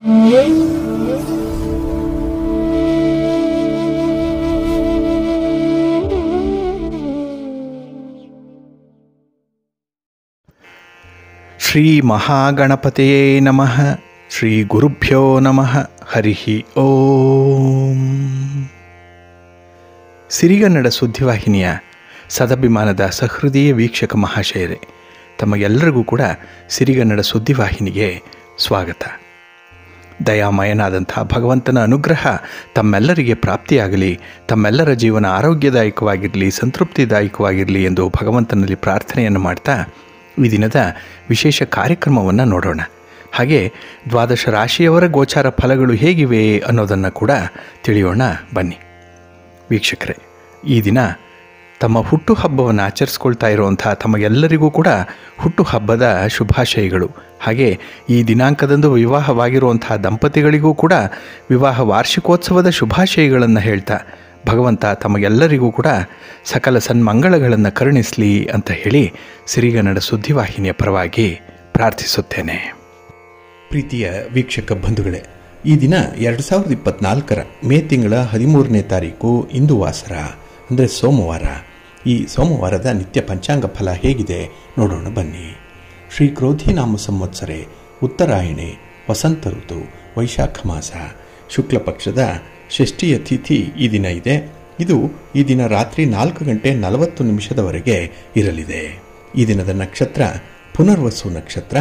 ಶ್ರೀ ಮಹಾಗಣಪತಿಯೇ ನಮಃ. ಶ್ರೀ ಗುರುಭ್ಯೋ ನಮಃ. ಹರಿ ಓಂ. ಸಿರಿಗನ್ನಡ ಸುದ್ದಿವಾಹಿನಿಯ ಸದಭಿಮಾನದ ಸಹೃದಯ ವೀಕ್ಷಕ ಮಹಾಶಯರೇ, ತಮಗೆಲ್ಲರಿಗೂ ಕೂಡ ಸಿರಿಗನ್ನಡ ಸುದ್ದಿವಾಹಿನಿಗೆ ಸ್ವಾಗತ. ದಯಾಮಯನಾದಂಥ ಭಗವಂತನ ಅನುಗ್ರಹ ತಮ್ಮೆಲ್ಲರಿಗೆ ಪ್ರಾಪ್ತಿಯಾಗಲಿ, ತಮ್ಮೆಲ್ಲರ ಜೀವನ ಆರೋಗ್ಯದಾಯಕವಾಗಿರಲಿ, ಸಂತೃಪ್ತಿದಾಯಕವಾಗಿರಲಿ ಎಂದು ಭಗವಂತನಲ್ಲಿ ಪ್ರಾರ್ಥನೆಯನ್ನು ಮಾಡ್ತಾ ಈ ದಿನದ ವಿಶೇಷ ಕಾರ್ಯಕ್ರಮವನ್ನು ನೋಡೋಣ. ಹಾಗೆ ದ್ವಾದಶ ರಾಶಿಯವರ ಗೋಚಾರ ಫಲಗಳು ಹೇಗಿವೆ ಅನ್ನೋದನ್ನು ಕೂಡ ತಿಳಿಯೋಣ ಬನ್ನಿ. ವೀಕ್ಷಕರೇ, ಈ ದಿನ ತಮ್ಮ ಹುಟ್ಟುಹಬ್ಬವನ್ನು ಆಚರಿಸ್ಕೊಳ್ತಾ ಇರುವಂಥ ತಮಗೆಲ್ಲರಿಗೂ ಕೂಡ ಹುಟ್ಟುಹಬ್ಬದ ಶುಭಾಶಯಗಳು. ಹಾಗೆ ಈ ದಿನಾಂಕದಂದು ವಿವಾಹವಾಗಿರುವಂಥ ದಂಪತಿಗಳಿಗೂ ಕೂಡ ವಿವಾಹ ವಾರ್ಷಿಕೋತ್ಸವದ ಶುಭಾಶಯಗಳನ್ನು ಹೇಳ್ತಾ ಭಗವಂತ ತಮಗೆಲ್ಲರಿಗೂ ಕೂಡ ಸಕಲ ಸನ್ಮಂಗಳಗಳನ್ನು ಕರುಣಿಸಲಿ ಅಂತ ಹೇಳಿ ಸಿರಿಗನ್ನಡ ಸುದ್ದಿವಾಹಿನಿಯ ಪರವಾಗಿ ಪ್ರಾರ್ಥಿಸುತ್ತೇನೆ. ಪ್ರೀತಿಯ ವೀಕ್ಷಕ ಬಂಧುಗಳೇ, ಈ ದಿನ 2024 ಮೇ ತಿಂಗಳ 13ನೇ ತಾರೀಕು ಇಂದು ವಾಸರ ಅಂದರೆ ಸೋಮವಾರ. ಈ ಸೋಮವಾರದ ನಿತ್ಯ ಪಂಚಾಂಗ ಫಲ ಹೇಗಿದೆ ನೋಡೋಣ ಬನ್ನಿ. ಶ್ರೀ ಕ್ರೋಧಿನಾಮ ಸಂವತ್ಸರೆ, ಉತ್ತರಾಯಣೆ, ವಸಂತ ಋತು, ವೈಶಾಖ ಮಾಸ, ಶುಕ್ಲ ಪಕ್ಷದ ಷಷ್ಠಿಯ ತಿಥಿ ಈ ದಿನ ಇದೆ. ಇದು ಈ ದಿನ ರಾತ್ರಿ 4:40 ಇರಲಿದೆ. ಈ ದಿನದ ನಕ್ಷತ್ರ ಪುನರ್ವಸು ನಕ್ಷತ್ರ.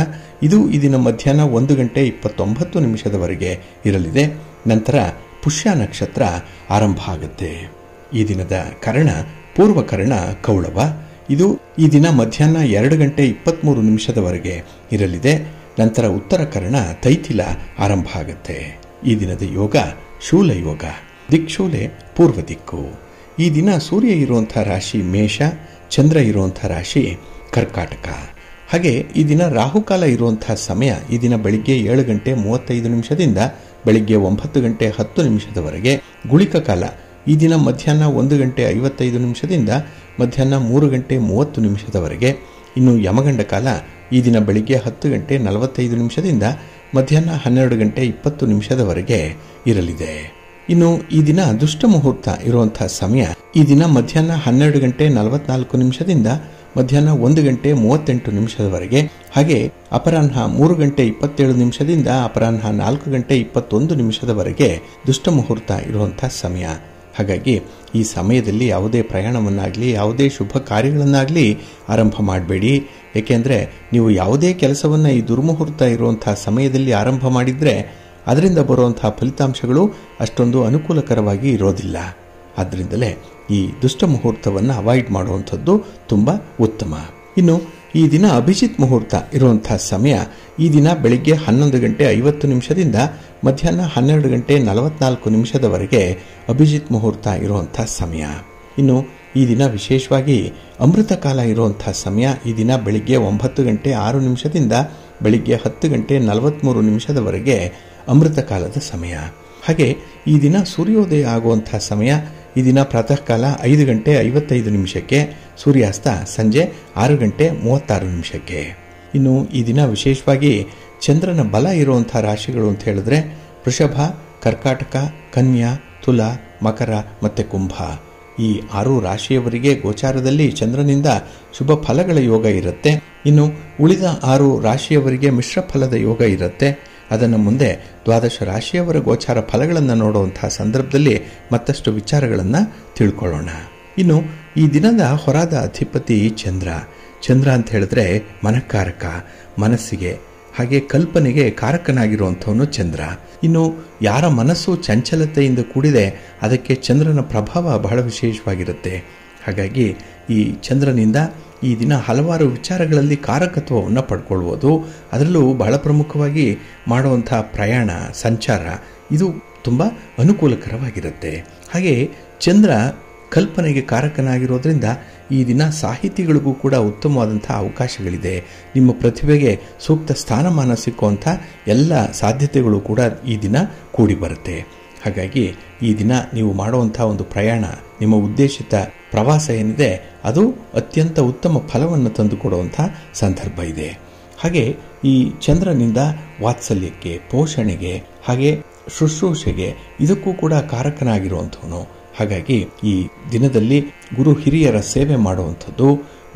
ಇದು ಈ ದಿನ ಮಧ್ಯಾಹ್ನ 1:29 ಇರಲಿದೆ. ನಂತರ ಪುಷ್ಯ ನಕ್ಷತ್ರ ಆರಂಭ ಆಗುತ್ತೆ. ಈ ದಿನದ ಕರ್ಣ ಪೂರ್ವಕರ್ಣ ಕೌಳವ. ಇದು ಈ ದಿನ ಮಧ್ಯಾಹ್ನ 2:23 ಇರಲಿದೆ. ನಂತರ ಉತ್ತರ ಕರ್ಣ ತೈತಿಲ ಆರಂಭ ಆಗುತ್ತೆ. ಈ ದಿನದ ಯೋಗ ಶೂಲಯೋಗ, ದಿಕ್ಶೂಲೆ ಪೂರ್ವ ದಿಕ್ಕು. ಈ ದಿನ ಸೂರ್ಯ ಇರುವಂಥ ರಾಶಿ ಮೇಷ, ಚಂದ್ರ ಇರುವಂಥ ರಾಶಿ ಕರ್ಕಾಟಕ. ಹಾಗೆ ಈ ದಿನ ರಾಹುಕಾಲ ಇರುವಂಥ ಸಮಯ ಈ ದಿನ ಬೆಳಿಗ್ಗೆ 7:35 ಬೆಳಿಗ್ಗೆ 9:10 ಗುಳಿಕ ಕಾಲ ಈ ದಿನ ಮಧ್ಯಾಹ್ನ 1:55 ಮಧ್ಯಾಹ್ನ 3:30 ಇನ್ನು ಯಮಗಂಡ ಕಾಲ ಈ ದಿನ ಬೆಳಿಗ್ಗೆ 10:45 ಮಧ್ಯಾಹ್ನ 12:20 ಇರಲಿದೆ. ಇನ್ನು ಈ ದಿನ ದುಷ್ಟ ಮುಹೂರ್ತ ಇರುವಂಥ ಸಮಯ ಈ ದಿನ ಮಧ್ಯಾಹ್ನ 12:44 ಮಧ್ಯಾಹ್ನ 1:38 ಹಾಗೆ ಅಪರಾಹ್ನ 3:27 ಅಪರಾಹ್ನ 4:21 ದುಷ್ಟ ಮುಹೂರ್ತ ಇರುವಂಥ ಸಮಯ. ಹಾಗಾಗಿ ಈ ಸಮಯದಲ್ಲಿ ಯಾವುದೇ ಪ್ರಯಾಣವನ್ನಾಗಲಿ ಯಾವುದೇ ಶುಭ ಕಾರ್ಯಗಳನ್ನಾಗಲಿ ಆರಂಭ ಮಾಡಬೇಡಿ. ಏಕೆಂದರೆ ನೀವು ಯಾವುದೇ ಕೆಲಸವನ್ನು ಈ ದುರ್ಮುಹೂರ್ತ ಇರುವಂಥ ಸಮಯದಲ್ಲಿ ಆರಂಭ ಮಾಡಿದರೆ ಅದರಿಂದ ಬರುವಂಥ ಫಲಿತಾಂಶಗಳು ಅಷ್ಟೊಂದು ಅನುಕೂಲಕರವಾಗಿ ಇರೋದಿಲ್ಲ. ಆದ್ದರಿಂದಲೇ ಈ ದುಷ್ಟ ಮುಹೂರ್ತವನ್ನು ಅವಾಯ್ಡ್ ಮಾಡುವಂಥದ್ದು ತುಂಬ ಉತ್ತಮ. ಇನ್ನು ಈ ದಿನ ಅಭಿಜಿತ್ ಮುಹೂರ್ತ ಇರುವಂಥ ಸಮಯ ಈ ದಿನ ಬೆಳಿಗ್ಗೆ 11:50 ಮಧ್ಯಾಹ್ನ 12:44 ಅಭಿಜಿತ್ ಮುಹೂರ್ತ ಇರುವಂಥ ಸಮಯ. ಇನ್ನು ಈ ದಿನ ವಿಶೇಷವಾಗಿ ಅಮೃತ ಕಾಲ ಇರುವಂಥ ಸಮಯ ಈ ದಿನ ಬೆಳಿಗ್ಗೆ 9:06 ಬೆಳಿಗ್ಗೆ 10:43 ಅಮೃತ ಕಾಲದ ಸಮಯ. ಹಾಗೆ ಈ ದಿನ ಸೂರ್ಯೋದಯ ಆಗುವಂಥ ಸಮಯ ಈ ದಿನ ಪ್ರಾತಃ ಕಾಲ 5:55 ಸೂರ್ಯಾಸ್ತ ಸಂಜೆ 6:36. ಇನ್ನು ಈ ದಿನ ವಿಶೇಷವಾಗಿ ಚಂದ್ರನ ಬಲ ಇರುವಂಥ ರಾಶಿಗಳು ಅಂತ ಹೇಳಿದ್ರೆ ವೃಷಭ, ಕರ್ಕಾಟಕ, ಕನ್ಯಾ, ತುಲಾ, ಮಕರ ಮತ್ತು ಕುಂಭ. ಈ 6 ರಾಶಿಯವರಿಗೆ ಗೋಚಾರದಲ್ಲಿ ಚಂದ್ರನಿಂದ ಶುಭ ಫಲಗಳ ಯೋಗ ಇರುತ್ತೆ. ಇನ್ನು ಉಳಿದ 6 ರಾಶಿಯವರಿಗೆ ಮಿಶ್ರ ಫಲದ ಯೋಗ ಇರುತ್ತೆ. ಅದನ್ನು ಮುಂದೆ ದ್ವಾದಶ ರಾಶಿಯವರ ಗೋಚಾರ ಫಲಗಳನ್ನು ನೋಡುವಂಥ ಸಂದರ್ಭದಲ್ಲಿ ಮತ್ತಷ್ಟು ವಿಚಾರಗಳನ್ನು ತಿಳ್ಕೊಳ್ಳೋಣ. ಇನ್ನು ಈ ದಿನದ ಹೊರಾದ ಅಧಿಪತಿ ಚಂದ್ರ. ಚಂದ್ರ ಅಂತ ಹೇಳಿದ್ರೆ ಮನಕಾರಕ, ಮನಸ್ಸಿಗೆ ಹಾಗೆ ಕಲ್ಪನೆಗೆ ಕಾರಕನಾಗಿರುವಂಥವನು ಚಂದ್ರ. ಇನ್ನು ಯಾರ ಮನಸ್ಸು ಚಂಚಲತೆಯಿಂದ ಕೂಡಿದೆ ಅದಕ್ಕೆ ಚಂದ್ರನ ಪ್ರಭಾವ ಬಹಳ ವಿಶೇಷವಾಗಿರುತ್ತೆ. ಹಾಗಾಗಿ ಈ ಚಂದ್ರನಿಂದ ಈ ದಿನ ಹಲವಾರು ವಿಚಾರಗಳಲ್ಲಿ ಕಾರಕತ್ವವನ್ನು ಪಡ್ಕೊಳ್ಬೋದು. ಅದರಲ್ಲೂ ಬಹಳ ಪ್ರಮುಖವಾಗಿ ಮಾಡುವಂಥ ಪ್ರಯಾಣ, ಸಂಚಾರ ಇದು ತುಂಬ ಅನುಕೂಲಕರವಾಗಿರುತ್ತೆ. ಹಾಗೆ ಚಂದ್ರ ಕಲ್ಪನೆಗೆ ಕಾರಕನಾಗಿರೋದ್ರಿಂದ ಈ ದಿನ ಸಾಹಿತಿಗಳಿಗೂ ಕೂಡ ಉತ್ತಮವಾದಂಥ ಅವಕಾಶಗಳಿದೆ. ನಿಮ್ಮ ಪ್ರತಿಭೆಗೆ ಸೂಕ್ತ ಸ್ಥಾನಮಾನ ಸಿಕ್ಕುವಂಥ ಎಲ್ಲ ಸಾಧ್ಯತೆಗಳು ಕೂಡ ಈ ದಿನ ಕೂಡಿ ಬರುತ್ತೆ. ಹಾಗಾಗಿ ಈ ದಿನ ನೀವು ಮಾಡುವಂಥ ಒಂದು ಪ್ರಯಾಣ, ನಿಮ್ಮ ಉದ್ದೇಶಿತ ಪ್ರವಾಸ ಏನಿದೆ ಅದು ಅತ್ಯಂತ ಉತ್ತಮ ಫಲವನ್ನು ತಂದುಕೊಡುವಂಥ ಸಂದರ್ಭ ಇದೆ. ಹಾಗೆ ಈ ಚಂದ್ರನಿಂದ ವಾತ್ಸಲ್ಯಕ್ಕೆ, ಪೋಷಣೆಗೆ, ಹಾಗೆ ಶುಶ್ರೂಷೆಗೆ ಇದಕ್ಕೂ ಕೂಡ ಕಾರಕನಾಗಿರುವಂಥವನು. ಹಾಗಾಗಿ ಈ ದಿನದಲ್ಲಿ ಗುರು ಹಿರಿಯರ ಸೇವೆ ಮಾಡುವಂಥದ್ದು,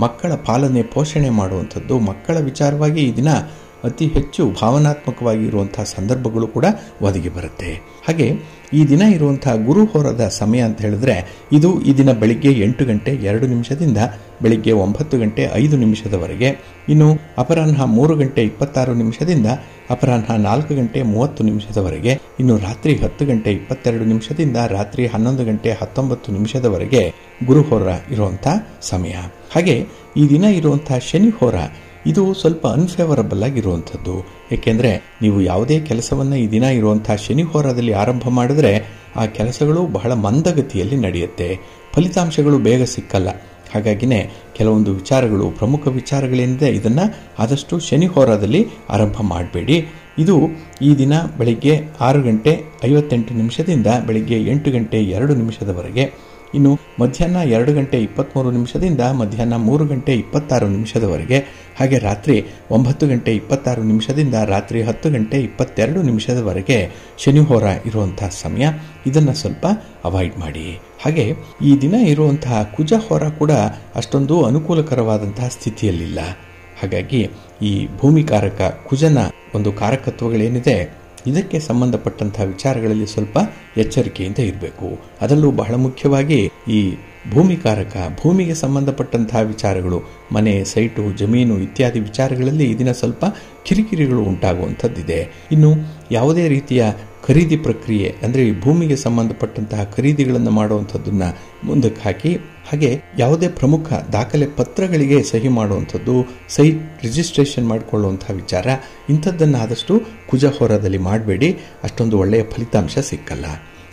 ಮಕ್ಕಳ ಪಾಲನೆ ಪೋಷಣೆ ಮಾಡುವಂಥದ್ದು, ಮಕ್ಕಳ ವಿಚಾರವಾಗಿ ಈ ದಿನ ಅತಿ ಹೆಚ್ಚು ಭಾವನಾತ್ಮಕವಾಗಿ ಇರುವಂತಹ ಸಂದರ್ಭಗಳು ಕೂಡ ಒದಗಿ ಬರುತ್ತೆ. ಹಾಗೆ ಈ ದಿನ ಇರುವಂತಹ ಗುರು ಹೋರದ ಸಮಯ ಅಂತ ಹೇಳಿದ್ರೆ ಇದು ಈ ದಿನ ಬೆಳಿಗ್ಗೆ 8 ಗಂಟೆ 2 ನಿಮಿಷದಿಂದ ಬೆಳಿಗ್ಗೆ 9 ಗಂಟೆ 5 ನಿಮಿಷದವರೆಗೆ, ಇನ್ನು ಅಪರಾಹ್ನ 3 ಗಂಟೆ 26 ನಿಮಿಷದಿಂದ ಅಪರಾಹ್ನ 4 ಗಂಟೆ 30 ನಿಮಿಷದವರೆಗೆ, ಇನ್ನು ರಾತ್ರಿ 10 ಗಂಟೆ 22 ನಿಮಿಷದಿಂದ ರಾತ್ರಿ 11 ಗಂಟೆ 19 ನಿಮಿಷದವರೆಗೆ ಗುರುಹೋರ ಇರುವಂತಹ ಸಮಯ. ಹಾಗೆ ಈ ದಿನ ಇರುವಂತಹ ಶನಿ ಹೋರ ಇದು ಸ್ವಲ್ಪ ಅನ್ಫೇವರಬಲ್ ಆಗಿರುವಂಥದ್ದು. ಏಕೆಂದರೆ ನೀವು ಯಾವುದೇ ಕೆಲಸವನ್ನು ಈ ದಿನ ಇರುವಂತಹ ಶನಿ ಹೋರಾದಲ್ಲಿ ಆರಂಭ ಮಾಡಿದ್ರೆ ಆ ಕೆಲಸಗಳು ಬಹಳ ಮಂದಗತಿಯಲ್ಲಿ ನಡೆಯುತ್ತೆ, ಫಲಿತಾಂಶಗಳು ಬೇಗ ಸಿಕ್ಕಲ್ಲ. ಹಾಗಾಗಿನೇ ಕೆಲವೊಂದು ವಿಚಾರಗಳು, ಪ್ರಮುಖ ವಿಚಾರಗಳೇನಿದೆ ಇದನ್ನು ಆದಷ್ಟು ಶನಿ ಹೋರಾದಲ್ಲಿ ಆರಂಭ ಮಾಡಬೇಡಿ. ಇದು ಈ ದಿನ ಬೆಳಿಗ್ಗೆ 6 ಗಂಟೆ 58 ನಿಮಿಷದಿಂದ ಬೆಳಿಗ್ಗೆ 8 ಗಂಟೆ 2 ನಿಮಿಷದವರೆಗೆ, ಇನ್ನು ಮಧ್ಯಾಹ್ನ 2 ಗಂಟೆ 23 ನಿಮಿಷದಿಂದ ಮಧ್ಯಾಹ್ನ 3 ಗಂಟೆ 26 ನಿಮಿಷದವರೆಗೆ, ಹಾಗೆ ರಾತ್ರಿ 9 ಗಂಟೆ 26 ನಿಮಿಷದಿಂದ ರಾತ್ರಿ 10 ಗಂಟೆ 22 ನಿಮಿಷದವರೆಗೆ ಶನಿಹೋರ ಇರುವಂತಹ ಸಮಯ. ಇದನ್ನು ಸ್ವಲ್ಪ ಅವಾಯ್ಡ್ ಮಾಡಿ. ಹಾಗೆ ಈ ದಿನ ಇರುವಂತಹ ಕುಜಹೋರ ಕೂಡ ಅಷ್ಟೊಂದು ಅನುಕೂಲಕರವಾದಂತಹ ಸ್ಥಿತಿಯಲ್ಲಿಲ್ಲ. ಹಾಗಾಗಿ ಈ ಭೂಮಿಕಾರಕ ಕುಜನ ಒಂದು ಕಾರಕತ್ವಗಳೇನಿದೆ ಇದಕ್ಕೆ ಸಂಬಂಧಪಟ್ಟಂತಹ ವಿಚಾರಗಳಲ್ಲಿ ಸ್ವಲ್ಪ ಎಚ್ಚರಿಕೆಯಿಂದ ಇರಬೇಕು. ಅದರಲ್ಲೂ ಬಹಳ ಮುಖ್ಯವಾಗಿ ಈ ಭೂಮಿಕಾರಕ, ಭೂಮಿಗೆ ಸಂಬಂಧಪಟ್ಟಂತಹ ವಿಚಾರಗಳು, ಮನೆ, ಸೈಟು, ಜಮೀನು ಇತ್ಯಾದಿ ವಿಚಾರಗಳಲ್ಲಿ ಇದನ್ನ ಸ್ವಲ್ಪ ಕಿರಿಕಿರಿಗಳು ಉಂಟಾಗುವಂಥದ್ದಿದೆ. ಇನ್ನು ಯಾವುದೇ ರೀತಿಯ ಖರೀದಿ ಪ್ರಕ್ರಿಯೆ ಅಂದರೆ ಈ ಭೂಮಿಗೆ ಸಂಬಂಧಪಟ್ಟಂತಹ ಖರೀದಿಗಳನ್ನು ಮಾಡುವಂಥದ್ದನ್ನ ಮುಂದಕ್ಕೆ ಹಾಕಿ, ಹಾಗೆ ಯಾವುದೇ ಪ್ರಮುಖ ದಾಖಲೆ ಪತ್ರಗಳಿಗೆ ಸಹಿ ಮಾಡುವಂಥದ್ದು, ಸೈಟ್ ರಿಜಿಸ್ಟ್ರೇಷನ್ ಮಾಡಿಕೊಳ್ಳುವಂತಹ ವಿಚಾರ ಇಂಥದ್ದನ್ನು ಆದಷ್ಟು ಕುಜಹೋರದಲ್ಲಿ ಮಾಡಬೇಡಿ, ಅಷ್ಟೊಂದು ಒಳ್ಳೆಯ ಫಲಿತಾಂಶ ಸಿಕ್ಕಲ್ಲ.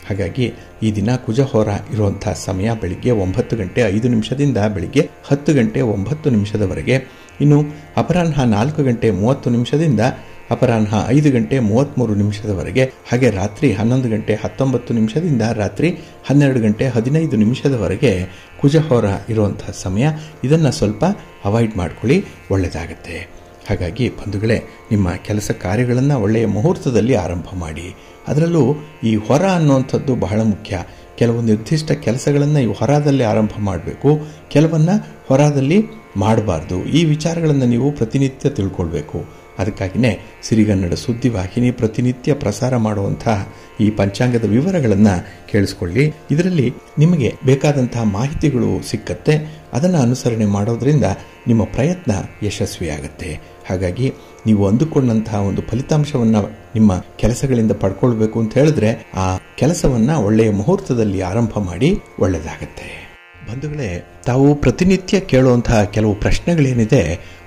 ಹಾಗಾಗಿ ಈ ದಿನ ಕುಜಹೋರ ಇರುವಂತಹ ಸಮಯ ಬೆಳಿಗ್ಗೆ 9 ಗಂಟೆ 5 ನಿಮಿಷದಿಂದ ಬೆಳಿಗ್ಗೆ 10 ಗಂಟೆ 9 ನಿಮಿಷದವರೆಗೆ, ಇನ್ನು ಅಪರಾಹ್ನ 4 ಗಂಟೆ 30 ನಿಮಿಷದಿಂದ ಅಪರಾಹ್ನ 5 ಗಂಟೆ 33 ನಿಮಿಷದವರೆಗೆ, ಹಾಗೆ ರಾತ್ರಿ 11 ಗಂಟೆ 19 ನಿಮಿಷದಿಂದ ರಾತ್ರಿ 12 ಗಂಟೆ 15 ನಿಮಿಷದವರೆಗೆ ಕುಜಹೋರ ಇರುವಂತಹ ಸಮಯ. ಇದನ್ನು ಸ್ವಲ್ಪ ಅವಾಯ್ಡ್ ಮಾಡ್ಕೊಳ್ಳಿ, ಒಳ್ಳೆಯದಾಗತ್ತೆ. ಹಾಗಾಗಿ ಬಂಧುಗಳೇ, ನಿಮ್ಮ ಕೆಲಸ ಕಾರ್ಯಗಳನ್ನು ಒಳ್ಳೆಯ ಮುಹೂರ್ತದಲ್ಲಿ ಆರಂಭ ಮಾಡಿ. ಅದರಲ್ಲೂ ಈ ಹೊರ ಅನ್ನುವಂಥದ್ದು ಬಹಳ ಮುಖ್ಯ. ಕೆಲವು ನಿರ್ದಿಷ್ಟ ಕೆಲಸಗಳನ್ನು ಈ ಹೊರದಲ್ಲಿ ಆರಂಭ ಮಾಡಬೇಕು, ಕೆಲವನ್ನ ಹೊರದಲ್ಲಿ ಮಾಡಬಾರ್ದು. ಈ ವಿಚಾರಗಳನ್ನು ನೀವು ಪ್ರತಿನಿತ್ಯ ತಿಳ್ಕೊಳ್ಬೇಕು. ಅದಕ್ಕಾಗಿಯೇ ಸಿರಿಗನ್ನಡ ಸುದ್ದಿವಾಹಿನಿ ಪ್ರತಿನಿತ್ಯ ಪ್ರಸಾರ ಮಾಡುವಂತಹ ಈ ಪಂಚಾಂಗದ ವಿವರಗಳನ್ನು ಕೇಳಿಸ್ಕೊಳ್ಳಿ. ಇದರಲ್ಲಿ ನಿಮಗೆ ಬೇಕಾದಂತಹ ಮಾಹಿತಿಗಳು ಸಿಕ್ಕತ್ತೆ. ಅದನ್ನು ಅನುಸರಣೆ ಮಾಡೋದ್ರಿಂದ ನಿಮ್ಮ ಪ್ರಯತ್ನ ಯಶಸ್ವಿಯಾಗತ್ತೆ. ಹಾಗಾಗಿ ನೀವು ಅಂದುಕೊಂಡಂತಹ ಒಂದು ಫಲಿತಾಂಶವನ್ನು ನಿಮ್ಮ ಕೆಲಸಗಳಿಂದ ಪಡ್ಕೊಳ್ಬೇಕು ಅಂತ ಹೇಳಿದ್ರೆ ಆ ಕೆಲಸವನ್ನು ಒಳ್ಳೆಯ ಮುಹೂರ್ತದಲ್ಲಿ ಆರಂಭ ಮಾಡಿ, ಒಳ್ಳೆಯದಾಗತ್ತೆ. ಬಂಧುಗಳೇ, ತಾವು ಪ್ರತಿನಿತ್ಯ ಕೇಳುವಂತಹ ಕೆಲವು ಪ್ರಶ್ನೆಗಳೇನಿದೆ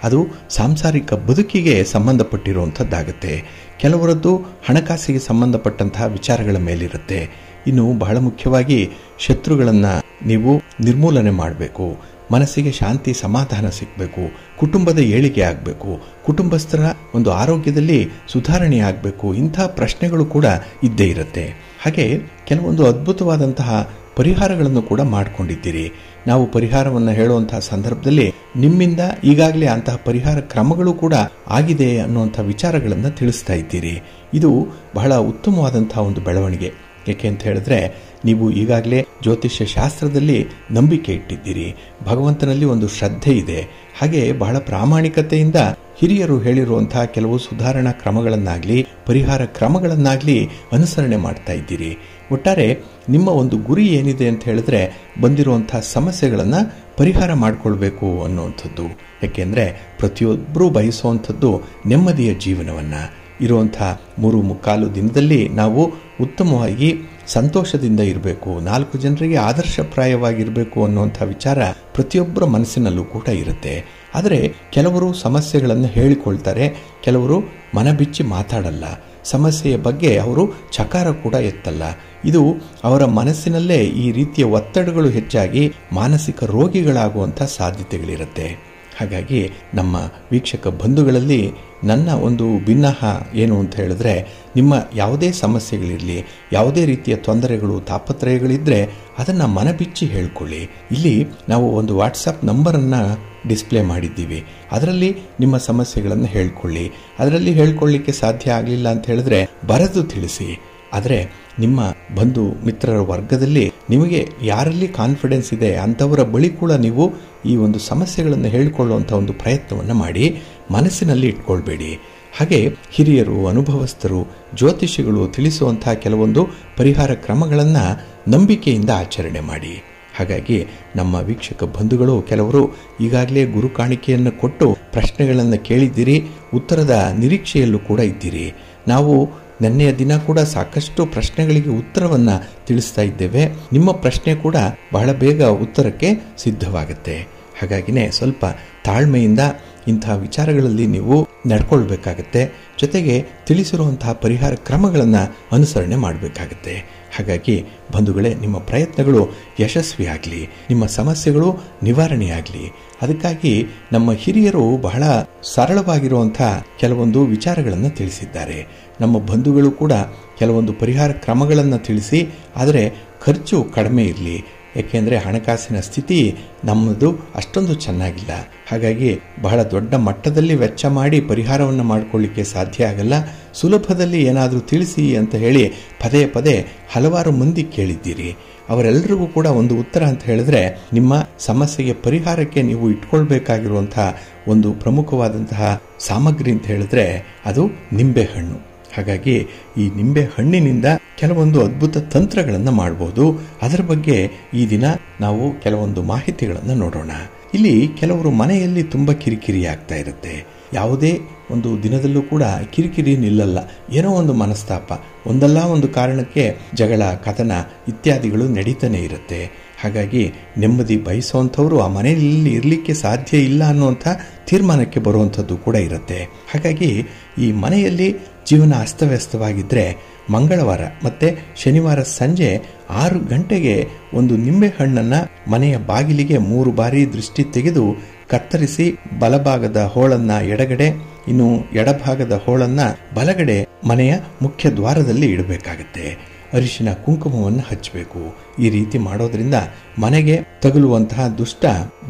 ಅದು ಸಾಂಸಾರಿಕ ಬದುಕಿಗೆ ಸಂಬಂಧಪಟ್ಟಿರುವಂಥದ್ದಾಗತ್ತೆ. ಕೆಲವರದ್ದು ಹಣಕಾಸಿಗೆ ಸಂಬಂಧಪಟ್ಟಂತಹ ವಿಚಾರಗಳ ಮೇಲಿರುತ್ತೆ. ಇನ್ನು ಬಹಳ ಮುಖ್ಯವಾಗಿ ಶತ್ರುಗಳನ್ನು ನೀವು ನಿರ್ಮೂಲನೆ ಮಾಡಬೇಕು, ಮನಸ್ಸಿಗೆ ಶಾಂತಿ ಸಮಾಧಾನ ಸಿಗಬೇಕು, ಕುಟುಂಬದ ಏಳಿಗೆ ಆಗಬೇಕು, ಕುಟುಂಬಸ್ಥರ ಒಂದು ಆರೋಗ್ಯದಲ್ಲಿ ಸುಧಾರಣೆ ಆಗಬೇಕು. ಇಂಥ ಪ್ರಶ್ನೆಗಳು ಕೂಡ ಇದ್ದೇ ಇರುತ್ತೆ. ಹಾಗೆ ಕೆಲವೊಂದು ಅದ್ಭುತವಾದಂತಹ ಪರಿಹಾರಗಳನ್ನು ಕೂಡ ಮಾಡಿಕೊಂಡಿದ್ದೀರಿ. ನಾವು ಪರಿಹಾರವನ್ನು ಹೇಳುವಂತಹ ಸಂದರ್ಭದಲ್ಲಿ ನಿಮ್ಮಿಂದ ಈಗಾಗಲೇ ಅಂತಹ ಪರಿಹಾರ ಕ್ರಮಗಳು ಕೂಡ ಆಗಿದೆ ಅನ್ನುವಂಥ ವಿಚಾರಗಳನ್ನು ತಿಳಿಸ್ತಾ ಇದ್ದೀರಿ. ಇದು ಬಹಳ ಉತ್ತಮವಾದಂತಹ ಒಂದು ಬೆಳವಣಿಗೆ. ಏಕೆ ಅಂತ ಹೇಳಿದ್ರೆ ನೀವು ಈಗಾಗಲೇ ಜ್ಯೋತಿಷ್ಯ ಶಾಸ್ತ್ರದಲ್ಲಿ ನಂಬಿಕೆ ಇಟ್ಟಿದ್ದೀರಿ, ಭಗವಂತನಲ್ಲಿ ಒಂದು ಶ್ರದ್ಧೆ ಇದೆ. ಹಾಗೆ ಬಹಳ ಪ್ರಾಮಾಣಿಕತೆಯಿಂದ ಹಿರಿಯರು ಹೇಳಿರುವಂತಹ ಕೆಲವು ಸುಧಾರಣಾ ಕ್ರಮಗಳನ್ನಾಗಲಿ ಪರಿಹಾರ ಕ್ರಮಗಳನ್ನಾಗಲಿ ಅನುಸರಣೆ ಮಾಡ್ತಾ ಇದ್ದೀರಿ. ಒಟ್ಟಾರೆ ನಿಮ್ಮ ಒಂದು ಗುರಿ ಏನಿದೆ ಅಂತ ಹೇಳಿದ್ರೆ ಬಂದಿರುವಂತಹ ಸಮಸ್ಯೆಗಳನ್ನು ಪರಿಹಾರ ಮಾಡಿಕೊಳ್ಬೇಕು ಅನ್ನುವಂಥದ್ದು. ಯಾಕೆಂದರೆ ಪ್ರತಿಯೊಬ್ಬರೂ ಬಯಸುವಂಥದ್ದು ನೆಮ್ಮದಿಯ ಜೀವನವನ್ನು. ಇರುವಂಥ 3-3/4 ದಿನದಲ್ಲಿ ನಾವು ಉತ್ತಮವಾಗಿ ಸಂತೋಷದಿಂದ ಇರಬೇಕು, 4 ಜನರಿಗೆ ಆದರ್ಶಪ್ರಾಯವಾಗಿರಬೇಕು ಅನ್ನುವಂಥ ವಿಚಾರ ಪ್ರತಿಯೊಬ್ಬರ ಮನಸ್ಸಿನಲ್ಲೂ ಕೂಡ ಇರುತ್ತೆ. ಆದರೆ ಕೆಲವರು ಸಮಸ್ಯೆಗಳನ್ನು ಹೇಳಿಕೊಳ್ತಾರೆ, ಕೆಲವರು ಮನಬಿಚ್ಚಿ ಮಾತಾಡಲ್ಲ, ಸಮಸ್ಯೆಯ ಬಗ್ಗೆ ಅವರು ಚಕಾರ ಕೂಡ ಎತ್ತಲ್ಲ. ಇದು ಅವರ ಮನಸ್ಸಿನಲ್ಲೇ ಈ ರೀತಿಯ ಒತ್ತಡಗಳು ಹೆಚ್ಚಾಗಿ ಮಾನಸಿಕ ರೋಗಿಗಳಾಗುವಂಥ ಸಾಧ್ಯತೆಗಳಿರುತ್ತೆ. ಹಾಗಾಗಿ ನಮ್ಮ ವೀಕ್ಷಕ ಬಂಧುಗಳಲ್ಲಿ ನನ್ನ ಒಂದು ಭಿನ್ನಹ ಏನು ಅಂತ ಹೇಳಿದ್ರೆ, ನಿಮ್ಮ ಯಾವುದೇ ಸಮಸ್ಯೆಗಳಿರಲಿ, ಯಾವುದೇ ರೀತಿಯ ತೊಂದರೆಗಳು ತಾಪತ್ರಯಗಳಿದ್ದರೆ ಅದನ್ನು ಮನಬಿಚ್ಚಿ ಹೇಳ್ಕೊಳ್ಳಿ. ಇಲ್ಲಿ ನಾವು ಒಂದು ವಾಟ್ಸಪ್ ನಂಬರನ್ನು ಡಿಸ್ಪ್ಲೇ ಮಾಡಿದ್ದೀವಿ. ಅದರಲ್ಲಿ ನಿಮ್ಮ ಸಮಸ್ಯೆಗಳನ್ನು ಹೇಳ್ಕೊಳ್ಳಿ. ಅದರಲ್ಲಿ ಹೇಳ್ಕೊಳ್ಳಿಕ್ಕೆ ಸಾಧ್ಯ ಆಗಲಿಲ್ಲ ಅಂತ ಹೇಳಿದ್ರೆ ಬರೆದು ತಿಳಿಸಿ. ಆದರೆ ನಿಮ್ಮ ಬಂಧು ಮಿತ್ರರ ವರ್ಗದಲ್ಲಿ ನಿಮಗೆ ಯಾರಲ್ಲಿ ಕಾನ್ಫಿಡೆನ್ಸ್ ಇದೆ ಅಂಥವರ ಬಳಿ ಕೂಡ ನೀವು ಈ ಒಂದು ಸಮಸ್ಯೆಗಳನ್ನು ಹೇಳಿಕೊಳ್ಳುವಂಥ ಒಂದು ಪ್ರಯತ್ನವನ್ನು ಮಾಡಿ. ಮನಸ್ಸಿನಲ್ಲಿ ಇಟ್ಕೊಳ್ಬೇಡಿ. ಹಾಗೆ ಹಿರಿಯರು, ಅನುಭವಸ್ಥರು, ಜ್ಯೋತಿಷಿಗಳು ತಿಳಿಸುವಂತಹ ಕೆಲವೊಂದು ಪರಿಹಾರ ಕ್ರಮಗಳನ್ನು ನಂಬಿಕೆಯಿಂದ ಆಚರಣೆ ಮಾಡಿ. ಹಾಗಾಗಿ ನಮ್ಮ ವೀಕ್ಷಕ ಬಂಧುಗಳು ಕೆಲವರು ಈಗಾಗಲೇ ಗುರು ಕಾಣಿಕೆಯನ್ನು ಕೊಟ್ಟು ಪ್ರಶ್ನೆಗಳನ್ನು ಕೇಳಿದ್ದೀರಿ, ಉತ್ತರದ ನಿರೀಕ್ಷೆಯಲ್ಲೂ ಕೂಡ ಇದ್ದೀರಿ. ನಾವು ನೆನ್ನೆಯ ದಿನ ಕೂಡ ಸಾಕಷ್ಟು ಪ್ರಶ್ನೆಗಳಿಗೆ ಉತ್ತರವನ್ನು ತಿಳಿಸ್ತಾ ಇದ್ದೇವೆ. ನಿಮ್ಮ ಪ್ರಶ್ನೆ ಕೂಡ ಬಹಳ ಬೇಗ ಉತ್ತರಕ್ಕೆ ಸಿದ್ಧವಾಗುತ್ತೆ. ಹಾಗಾಗಿನೇ ಸ್ವಲ್ಪ ತಾಳ್ಮೆಯಿಂದ ಇಂತಹ ವಿಚಾರಗಳಲ್ಲಿ ನೀವು ನಡ್ಕೊಳ್ಬೇಕಾಗತ್ತೆ. ಜೊತೆಗೆ ತಿಳಿಸಿರುವಂತಹ ಪರಿಹಾರ ಕ್ರಮಗಳನ್ನು ಅನುಸರಣೆ ಮಾಡಬೇಕಾಗತ್ತೆ. ಹಾಗಾಗಿ ಬಂಧುಗಳೇ, ನಿಮ್ಮ ಪ್ರಯತ್ನಗಳು ಯಶಸ್ವಿಯಾಗಲಿ, ನಿಮ್ಮ ಸಮಸ್ಯೆಗಳು ನಿವಾರಣೆಯಾಗಲಿ. ಅದಕ್ಕಾಗಿ ನಮ್ಮ ಹಿರಿಯರು ಬಹಳ ಸರಳವಾಗಿರುವಂಥ ಕೆಲವೊಂದು ವಿಚಾರಗಳನ್ನು ತಿಳಿಸಿದ್ದಾರೆ. ನಮ್ಮ ಬಂಧುಗಳು ಕೂಡ ಕೆಲವೊಂದು ಪರಿಹಾರ ಕ್ರಮಗಳನ್ನು ತಿಳಿಸಿ, ಆದರೆ ಖರ್ಚು ಕಡಿಮೆ ಇರಲಿ. ಏಕೆಂದರೆ ಹಣಕಾಸಿನ ಸ್ಥಿತಿ ನಮ್ಮದು ಅಷ್ಟೊಂದು ಚೆನ್ನಾಗಿಲ್ಲ. ಹಾಗಾಗಿ ಬಹಳ ದೊಡ್ಡ ಮಟ್ಟದಲ್ಲಿ ವೆಚ್ಚ ಮಾಡಿ ಪರಿಹಾರವನ್ನು ಮಾಡಿಕೊಳ್ಳಿಕ್ಕೆ ಸಾಧ್ಯ ಆಗಲ್ಲ. ಸುಲಭದಲ್ಲಿ ಏನಾದರೂ ತಿಳಿಸಿ ಅಂತ ಹೇಳಿ ಪದೇ ಪದೇ ಹಲವಾರು ಮಂದಿ ಕೇಳಿದ್ದೀರಿ. ಅವರೆಲ್ಲರಿಗೂ ಕೂಡ ಒಂದು ಉತ್ತರ ಅಂತ ಹೇಳಿದ್ರೆ, ನಿಮ್ಮ ಸಮಸ್ಯೆಗೆ ಪರಿಹಾರಕ್ಕೆ ನೀವು ಇಟ್ಕೊಳ್ಬೇಕಾಗಿರುವಂತಹ ಒಂದು ಪ್ರಮುಖವಾದಂತಹ ಸಾಮಗ್ರಿ ಅಂತ ಹೇಳಿದ್ರೆ ಅದು ನಿಂಬೆಹಣ್ಣು. ಹಾಗಾಗಿ ಈ ನಿಂಬೆ ಹಣ್ಣಿನಿಂದ ಕೆಲವೊಂದು ಅದ್ಭುತ ತಂತ್ರಗಳನ್ನು ಮಾಡಬಹುದು. ಅದರ ಬಗ್ಗೆ ಈ ದಿನ ನಾವು ಕೆಲವೊಂದು ಮಾಹಿತಿಗಳನ್ನು ನೋಡೋಣ. ಇಲ್ಲಿ ಕೆಲವರು ಮನೆಯಲ್ಲಿ ತುಂಬ ಕಿರಿಕಿರಿ ಆಗ್ತಾ ಇರುತ್ತೆ. ಯಾವುದೇ ಒಂದು ದಿನದಲ್ಲೂ ಕೂಡ ಕಿರಿಕಿರಿ ನಿಲ್ಲಲ್ಲ. ಏನೋ ಒಂದು ಮನಸ್ತಾಪ, ಒಂದಲ್ಲ ಒಂದು ಕಾರಣಕ್ಕೆ ಜಗಳ, ಕದನ ಇತ್ಯಾದಿಗಳು ನಡೀತಾನೆ ಇರುತ್ತೆ. ಹಾಗಾಗಿ ನೆಮ್ಮದಿ ಬಯಸುವಂಥವ್ರು ಆ ಮನೆಯಲ್ಲಿ ಇರಲಿಕ್ಕೆ ಸಾಧ್ಯ ಇಲ್ಲ ಅನ್ನುವಂಥ ತೀರ್ಮಾನಕ್ಕೆ ಬರುವಂಥದ್ದು ಕೂಡ ಇರುತ್ತೆ. ಹಾಗಾಗಿ ಈ ಮನೆಯಲ್ಲಿ ಜೀವನ ಅಸ್ತವ್ಯಸ್ತವಾಗಿದ್ದರೆ ಮಂಗಳವಾರ ಮತ್ತು ಶನಿವಾರ ಸಂಜೆ 6 ಗಂಟೆಗೆ ಒಂದು ನಿಂಬೆಹಣ್ಣನ್ನು ಮನೆಯ ಬಾಗಿಲಿಗೆ 3 ಬಾರಿ ದೃಷ್ಟಿ ತೆಗೆದು ಕತ್ತರಿಸಿ ಬಲಭಾಗದ ಹೋಳನ್ನು ಎಡಗಡೆ, ಇನ್ನು ಎಡಭಾಗದ ಹೋಳನ್ನು ಬಲಗಡೆ ಮನೆಯ ಮುಖ್ಯ ದ್ವಾರದಲ್ಲಿ ಇಡಬೇಕಾಗತ್ತೆ. ಅರಿಶಿನ ಕುಂಕುಮವನ್ನು ಹಚ್ಚಬೇಕು. ಈ ರೀತಿ ಮಾಡೋದ್ರಿಂದ ಮನೆಗೆ ತಗುಲುವಂತಹ ದುಷ್ಟ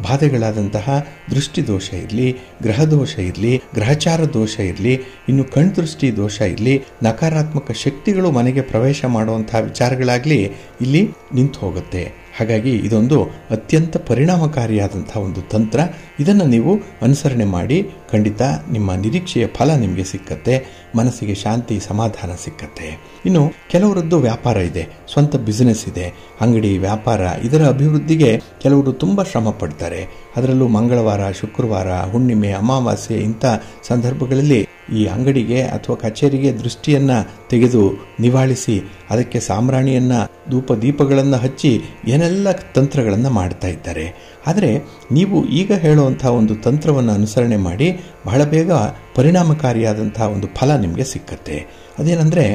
ಬಾಧೆಗಳಾದಂತಹ ದೃಷ್ಟಿದೋಷ ಇರಲಿ, ಗ್ರಹದೋಷ ಇರಲಿ, ಗ್ರಹಚಾರ ದೋಷ ಇರಲಿ, ಇನ್ನು ಕಣ್ದೃಷ್ಟಿ ದೋಷ ಇರಲಿ, ನಕಾರಾತ್ಮಕ ಶಕ್ತಿಗಳು ಮನೆಗೆ ಪ್ರವೇಶ ಮಾಡುವಂತಹ ವಿಚಾರಗಳಾಗಲಿ ಇಲ್ಲಿ ನಿಂತು ಹೋಗುತ್ತೆ. ಹಾಗಾಗಿ ಇದೊಂದು ಅತ್ಯಂತ ಪರಿಣಾಮಕಾರಿಯಾದಂತಹ ಒಂದು ತಂತ್ರ. ಇದನ್ನು ನೀವು ಅನುಸರಣೆ ಮಾಡಿ ಖಂಡಿತ ನಿಮ್ಮ ನಿರೀಕ್ಷೆಯ ಫಲ ನಿಮಗೆ ಸಿಕ್ಕತ್ತೆ. ಮನಸ್ಸಿಗೆ ಶಾಂತಿ, ಸಮಾಧಾನ ಸಿಕ್ಕತ್ತೆ. ಇನ್ನು ಕೆಲವರದ್ದು ವ್ಯಾಪಾರ ಇದೆ, ಸ್ವಂತ ಬಿಸಿನೆಸ್ ಇದೆ, ಅಂಗಡಿ ವ್ಯಾಪಾರ, ಇದರ ಅಭಿವೃದ್ಧಿಗೆ ಕೆಲವರು ತುಂಬ ಶ್ರಮ ಪಡ್ತಾರೆ. ಅದರಲ್ಲೂ ಮಂಗಳವಾರ, ಶುಕ್ರವಾರ, ಹುಣ್ಣಿಮೆ, ಅಮಾವಾಸ್ಯೆ ಇಂಥ ಸಂದರ್ಭಗಳಲ್ಲಿ ಈ ಅಂಗಡಿಗೆ ಅಥವಾ ಕಚೇರಿಗೆ ದೃಷ್ಟಿಯನ್ನು ತೆಗೆದು ನಿವಾಳಿಸಿ ಅದಕ್ಕೆ ಸಾಮ್ರಾಣಿಯನ್ನು, ಧೂಪ ದೀಪಗಳನ್ನು ಹಚ್ಚಿ ಏನೆಲ್ಲ ತಂತ್ರಗಳನ್ನು ಮಾಡ್ತಾ ಇದ್ದಾರೆ. ಆದರೆ ನೀವು ಈಗ ಹೇಳುವಂಥ ಒಂದು ತಂತ್ರವನ್ನು ಅನುಸರಣೆ ಮಾಡಿ ಬಹಳ ಬೇಗ ಪರಿಣಾಮಕಾರಿಯಾದಂಥ ಒಂದು ಫಲ ನಿಮಗೆ ಸಿಕ್ಕತ್ತೆ. ಅದೇನೆಂದರೆ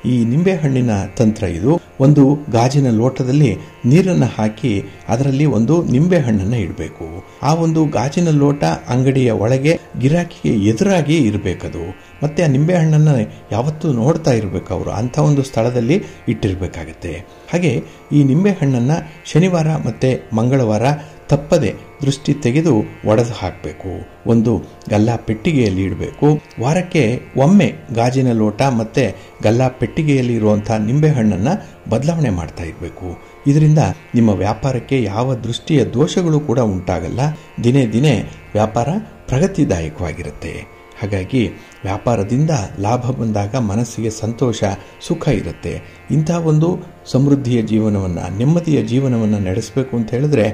ಈ ನಿಂಬೆಹಣ್ಣಿನ ತಂತ್ರ. ಇದು ಒಂದು ಗಾಜಿನ ಲೋಟದಲ್ಲಿ ನೀರನ್ನು ಹಾಕಿ ಅದರಲ್ಲಿ ಒಂದು ನಿಂಬೆಹಣ್ಣನ್ನು ಇಡಬೇಕು. ಆ ಒಂದು ಗಾಜಿನ ಲೋಟ ಅಂಗಡಿಯ ಒಳಗೆ ಗಿರಾಕಿಗೆ ಎದುರಾಗಿ ಇರಬೇಕದು. ಮತ್ತೆ ಆ ನಿಂಬೆಹಣ್ಣನ್ನು ಯಾವತ್ತೂ ನೋಡ್ತಾ ಇರಬೇಕು ಅವರು. ಅಂಥ ಒಂದು ಸ್ಥಳದಲ್ಲಿ ಇಟ್ಟಿರಬೇಕಾಗತ್ತೆ. ಹಾಗೆ ಈ ನಿಂಬೆಹಣ್ಣನ್ನು ಶನಿವಾರ ಮತ್ತು ಮಂಗಳವಾರ ತಪ್ಪದೆ ದೃಷ್ಟಿ ತೆಗೆದು ಒಡೆದು ಹಾಕಬೇಕು. ಒಂದು ಗಲ್ಲಾ ಪೆಟ್ಟಿಗೆಯಲ್ಲಿ ಇಡಬೇಕು. ವಾರಕ್ಕೆ ಒಮ್ಮೆ ಗಾಜಿನ ಲೋಟ ಮತ್ತು ಗಲ್ಲಾ ಪೆಟ್ಟಿಗೆಯಲ್ಲಿ ಇರುವಂಥ ನಿಂಬೆಹಣ್ಣನ್ನು ಬದಲಾವಣೆ ಮಾಡ್ತಾ ಇರಬೇಕು. ಇದರಿಂದ ನಿಮ್ಮ ವ್ಯಾಪಾರಕ್ಕೆ ಯಾವ ದೃಷ್ಟಿಯ ದೋಷಗಳು ಕೂಡ ಉಂಟಾಗಲ್ಲ. ದಿನೇ ದಿನೇ ವ್ಯಾಪಾರ ಪ್ರಗತಿದಾಯಕವಾಗಿರುತ್ತೆ. ಹಾಗಾಗಿ ವ್ಯಾಪಾರದಿಂದ ಲಾಭ ಬಂದಾಗ ಮನಸ್ಸಿಗೆ ಸಂತೋಷ, ಸುಖ ಇರುತ್ತೆ. ಇಂಥ ಒಂದು ಸಮೃದ್ಧಿಯ ಜೀವನವನ್ನು, ನೆಮ್ಮದಿಯ ಜೀವನವನ್ನು ನಡೆಸಬೇಕು ಅಂತ ಹೇಳಿದ್ರೆ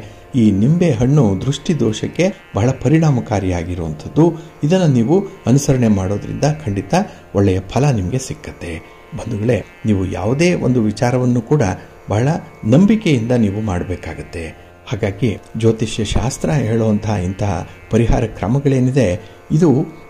ಈ ನಿಂಬೆ ಹಣ್ಣು ದೃಷ್ಟಿ ದೋಷಕ್ಕೆ ಬಹಳ ಪರಿಣಾಮಕಾರಿಯಾಗಿರುವಂಥದ್ದು. ಇದನ್ನು ನೀವು ಅನುಸರಣೆ ಮಾಡೋದ್ರಿಂದ ಖಂಡಿತ ಒಳ್ಳೆಯ ಫಲ ನಿಮಗೆ ಸಿಕ್ಕತ್ತೆ. ಬಂಧುಗಳೇ, ನೀವು ಯಾವುದೇ ಒಂದು ವಿಚಾರವನ್ನು ಕೂಡ ಬಹಳ ನಂಬಿಕೆಯಿಂದ ನೀವು ಮಾಡಬೇಕಾಗತ್ತೆ. ಹಾಗಾಗಿ ಜ್ಯೋತಿಷ್ಯ ಶಾಸ್ತ್ರ ಹೇಳುವಂತಹ ಇಂತಹ ಪರಿಹಾರ ಕ್ರಮಗಳೇನಿದೆ ಇದು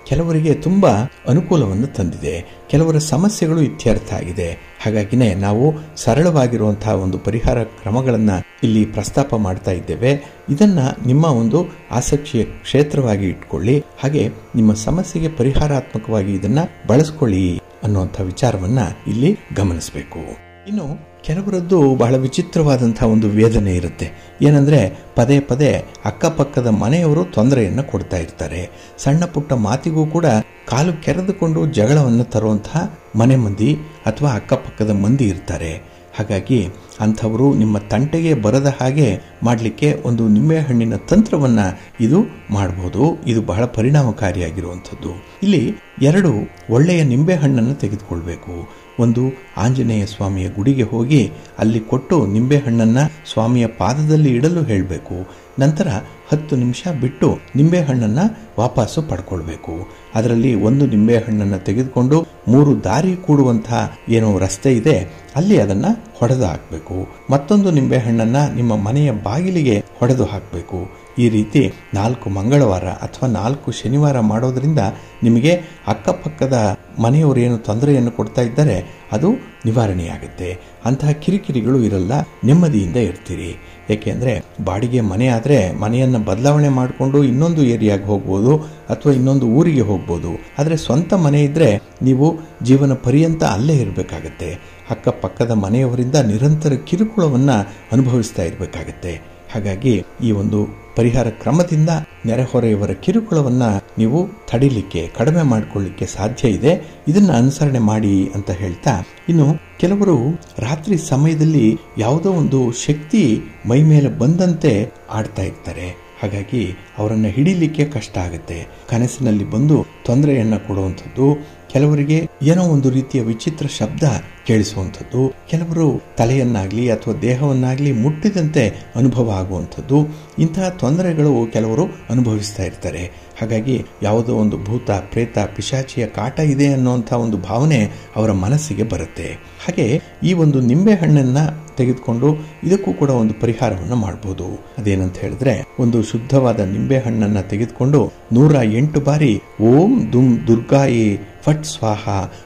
ಕೆಲವರಿಗೆ ತುಂಬಾ ಅನುಕೂಲವನ್ನು ತಂದಿದೆ, ಕೆಲವರ ಸಮಸ್ಯೆಗಳು ಇತ್ಯರ್ಥ ಆಗಿದೆ. ಹಾಗಾಗಿನೇ ನಾವು ಸರಳವಾಗಿರುವಂತಹ ಒಂದು ಪರಿಹಾರ ಕ್ರಮಗಳನ್ನು ಇಲ್ಲಿ ಪ್ರಸ್ತಾಪ ಮಾಡ್ತಾ ಇದ್ದೇವೆ. ಇದನ್ನ ನಿಮ್ಮ ಒಂದು ಆಸಕ್ತಿಯ ಕ್ಷೇತ್ರವಾಗಿ ಇಟ್ಕೊಳ್ಳಿ, ಹಾಗೆ ನಿಮ್ಮ ಸಮಸ್ಯೆಗೆ ಪರಿಹಾರಾತ್ಮಕವಾಗಿ ಇದನ್ನ ಬಳಸ್ಕೊಳ್ಳಿ ಅನ್ನುವಂಥ ವಿಚಾರವನ್ನ ಇಲ್ಲಿ ಗಮನಿಸಬೇಕು. ಇನ್ನು ಕೆಲವರದ್ದು ಬಹಳ ವಿಚಿತ್ರವಾದಂತಹ ಒಂದು ವೇದನೆ ಇರುತ್ತೆ. ಏನಂದ್ರೆ ಪದೇ ಪದೇ ಅಕ್ಕಪಕ್ಕದ ಮನೆಯವರು ತೊಂದರೆಯನ್ನು ಕೊಡ್ತಾ ಇರ್ತಾರೆ. ಸಣ್ಣ ಪುಟ್ಟ ಮಾತಿಗೂ ಕೂಡ ಕಾಲು ಕೆರೆದುಕೊಂಡು ಜಗಳವನ್ನು ತರುವಂತಹ ಮನೆ ಮಂದಿ ಅಥವಾ ಅಕ್ಕಪಕ್ಕದ ಮಂದಿ ಇರ್ತಾರೆ. ಹಾಗಾಗಿ ಅಂಥವರು ನಿಮ್ಮ ತಂಟೆಗೆ ಬರದ ಹಾಗೆ ಮಾಡಲಿಕ್ಕೆ ಒಂದು ನಿಂಬೆಹಣ್ಣಿನ ತಂತ್ರವನ್ನ ಇದು ಮಾಡಬಹುದು. ಇದು ಬಹಳ ಪರಿಣಾಮಕಾರಿಯಾಗಿರುವಂಥದ್ದು. ಇಲ್ಲಿ 2 ಒಳ್ಳೆಯ ನಿಂಬೆಹಣ್ಣನ್ನು ತೆಗೆದುಕೊಳ್ಬೇಕು. ಒಂದು ಆಂಜನೇಯ ಸ್ವಾಮಿಯ ಗುಡಿಗೆ ಹೋಗಿ ಅಲ್ಲಿ ಕೊಟ್ಟು ನಿಂಬೆಹಣ್ಣನ್ನ ಸ್ವಾಮಿಯ ಪಾದದಲ್ಲಿ ಇಡಲು ಹೇಳಬೇಕು. ನಂತರ 10 ನಿಮಿಷ ಬಿಟ್ಟು ನಿಂಬೆಹಣ್ಣನ್ನ ವಾಪಸ್ಸು ಪಡ್ಕೊಳ್ಬೇಕು. ಅದರಲ್ಲಿ ಒಂದು ನಿಂಬೆಹಣ್ಣನ್ನು ತೆಗೆದುಕೊಂಡು 3 ದಾರಿ ಕೂಡುವಂತಹ ಏನೋ ರಸ್ತೆ ಇದೆ, ಅಲ್ಲಿ ಅದನ್ನ ಹೊಡೆದು ಹಾಕಬೇಕು. ಮತ್ತೊಂದು ನಿಂಬೆಹಣ್ಣನ್ನ ನಿಮ್ಮ ಮನೆಯ ಬಾಗಿಲಿಗೆ ಹೊಡೆದು ಹಾಕಬೇಕು. ಈ ರೀತಿ 4 ಮಂಗಳವಾರ ಅಥವಾ 4 ಶನಿವಾರ ಮಾಡೋದ್ರಿಂದ ನಿಮಗೆ ಅಕ್ಕಪಕ್ಕದ ಮನೆಯವರು ಏನು ತೊಂದರೆಯನ್ನು ಕೊಡ್ತಾ ಇದ್ದಾರೆ ಅದು ನಿವಾರಣೆಯಾಗುತ್ತೆ. ಅಂತಹ ಕಿರಿಕಿರಿಗಳು ಇರಲ್ಲ, ನೆಮ್ಮದಿಯಿಂದ ಇರ್ತೀರಿ. ಯಾಕೆಂದ್ರೆ ಬಾಡಿಗೆ ಮನೆ ಆದರೆ ಮನೆಯನ್ನು ಬದಲಾವಣೆ ಮಾಡಿಕೊಂಡು ಇನ್ನೊಂದು ಏರಿಯಾಗೆ ಹೋಗ್ಬೋದು ಅಥವಾ ಇನ್ನೊಂದು ಊರಿಗೆ ಹೋಗ್ಬೋದು. ಆದರೆ ಸ್ವಂತ ಮನೆ ಇದ್ರೆ ನೀವು ಜೀವನ ಪರ್ಯಂತ ಅಲ್ಲೇ ಇರಬೇಕಾಗತ್ತೆ. ಅಕ್ಕಪಕ್ಕದ ಮನೆಯವರಿಂದ ನಿರಂತರ ಕಿರುಕುಳವನ್ನ ಅನುಭವಿಸ್ತಾ ಇರಬೇಕಾಗತ್ತೆ. ಹಾಗಾಗಿ ಈ ಒಂದು ಪರಿಹಾರ ಕ್ರಮದಿಂದ ನೆರೆಹೊರೆಯವರ ಕಿರುಕುಳವನ್ನ ನೀವು ತಡಿಲಿಕ್ಕೆ, ಕಡಿಮೆ ಮಾಡಿಕೊಳ್ಳಿಕ್ಕೆ ಸಾಧ್ಯ ಇದೆ. ಇದನ್ನ ಅನುಸರಣೆ ಮಾಡಿ ಅಂತ ಹೇಳ್ತಾ, ಇನ್ನು ಕೆಲವರು ರಾತ್ರಿ ಸಮಯದಲ್ಲಿ ಯಾವುದೋ ಒಂದು ಶಕ್ತಿ ಮೈ ಮೇಲೆ ಬಂದಂತೆ ಆಡ್ತಾ ಇರ್ತಾರೆ. ಹಾಗಾಗಿ ಅವರನ್ನು ಹಿಡಿಲಿಕ್ಕೆ ಕಷ್ಟ ಆಗುತ್ತೆ. ಕನಸಿನಲ್ಲಿ ಬಂದು ತೊಂದರೆಯನ್ನ ಕೊಡುವಂಥದ್ದು, ಕೆಲವರಿಗೆ ಏನೋ ಒಂದು ರೀತಿಯ ವಿಚಿತ್ರ ಶಬ್ದ ಕೇಳಿಸುವಂಥದ್ದು, ಕೆಲವರು ತಲೆಯನ್ನಾಗ್ಲಿ ಅಥವಾ ದೇಹವನ್ನಾಗ್ಲಿ ಮುಟ್ಟಿದಂತೆ ಅನುಭವ ಆಗುವಂಥದ್ದು, ಇಂತಹ ತೊಂದರೆಗಳು ಕೆಲವರು ಅನುಭವಿಸ್ತಾ ಇರ್ತಾರೆ. ಹಾಗಾಗಿ ಯಾವುದೋ ಒಂದು ಭೂತ, ಪ್ರೇತ, ಪಿಶಾಚಿಯ ಕಾಟ ಇದೆ ಅನ್ನುವಂಥ ಒಂದು ಭಾವನೆ ಅವರ ಮನಸ್ಸಿಗೆ ಬರುತ್ತೆ. ಹಾಗೆ ಈ ಒಂದು ನಿಂಬೆ ಹಣ್ಣನ್ನ ತೆಗೆದುಕೊಂಡು ಇದಕ್ಕೂ ಕೂಡ ಒಂದು ಪರಿಹಾರವನ್ನು ಮಾಡಬಹುದು. ಅದೇನಂತ ಹೇಳಿದ್ರೆ, ಒಂದು ಶುದ್ಧವಾದ ನಿಂಬೆ ಹಣ್ಣನ್ನ ತೆಗೆದುಕೊಂಡು 108 ಬಾರಿ ಓಂ ದುಮ್ ದುರ್ಗಾಯಿ ಫಟ್ ಸ್ವಾಹ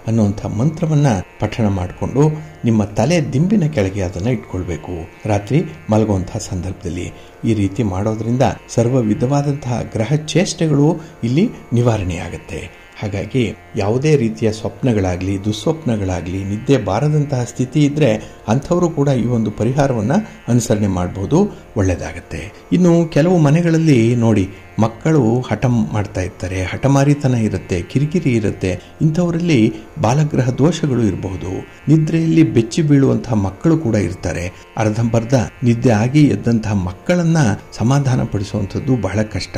ಅನ್ನುವಂಥ ಮಂತ್ರವನ್ನ ಪಠಣ ಮಾಡಿಕೊಂಡು ನಿಮ್ಮ ತಲೆ ದಿಂಬಿನ ಕೆಳಗೆ ಅದನ್ನ ಇಟ್ಕೊಳ್ಬೇಕು ರಾತ್ರಿ ಮಲಗುವಂತಹ ಸಂದರ್ಭದಲ್ಲಿ. ಈ ರೀತಿ ಮಾಡೋದ್ರಿಂದ ಸರ್ವ ವಿಧವಾದಂತಹ ಗ್ರಹ ಚೇಷ್ಟೆಗಳು ಇಲ್ಲಿ ನಿವಾರಣೆಯಾಗುತ್ತೆ. ಹಾಗಾಗಿ ಯಾವುದೇ ರೀತಿಯ ಸ್ವಪ್ನಗಳಾಗ್ಲಿ, ದುಸ್ವಪ್ನಗಳಾಗ್ಲಿ, ನಿದ್ದೆ ಬಾರದಂತಹ ಸ್ಥಿತಿ ಇದ್ರೆ ಅಂಥವರು ಕೂಡ ಈ ಒಂದು ಪರಿಹಾರವನ್ನ ಅನುಸರಣೆ ಮಾಡಬಹುದು, ಒಳ್ಳೆಯದಾಗತ್ತೆ. ಇನ್ನು ಕೆಲವು ಮನೆಗಳಲ್ಲಿ ನೋಡಿ, ಮಕ್ಕಳು ಹಠ ಮಾಡ್ತಾ ಇರ್ತಾರೆ, ಹಠಮಾರಿತನ ಇರುತ್ತೆ, ಕಿರಿಕಿರಿ ಇರುತ್ತೆ. ಇಂಥವರಲ್ಲಿ ಬಾಲಗ್ರಹ ದೋಷಗಳು ಇರಬಹುದು. ನಿದ್ರೆಯಲ್ಲಿ ಬೆಚ್ಚಿ ಬೀಳುವಂತಹ ಮಕ್ಕಳು ಕೂಡ ಇರ್ತಾರೆ. ಅರ್ಧಂಬರ್ಧ ನಿದ್ದೆ ಆಗಿ ಎದ್ದಂತಹ ಮಕ್ಕಳನ್ನ ಸಮಾಧಾನ ಪಡಿಸುವಂಥದ್ದು ಬಹಳ ಕಷ್ಟ.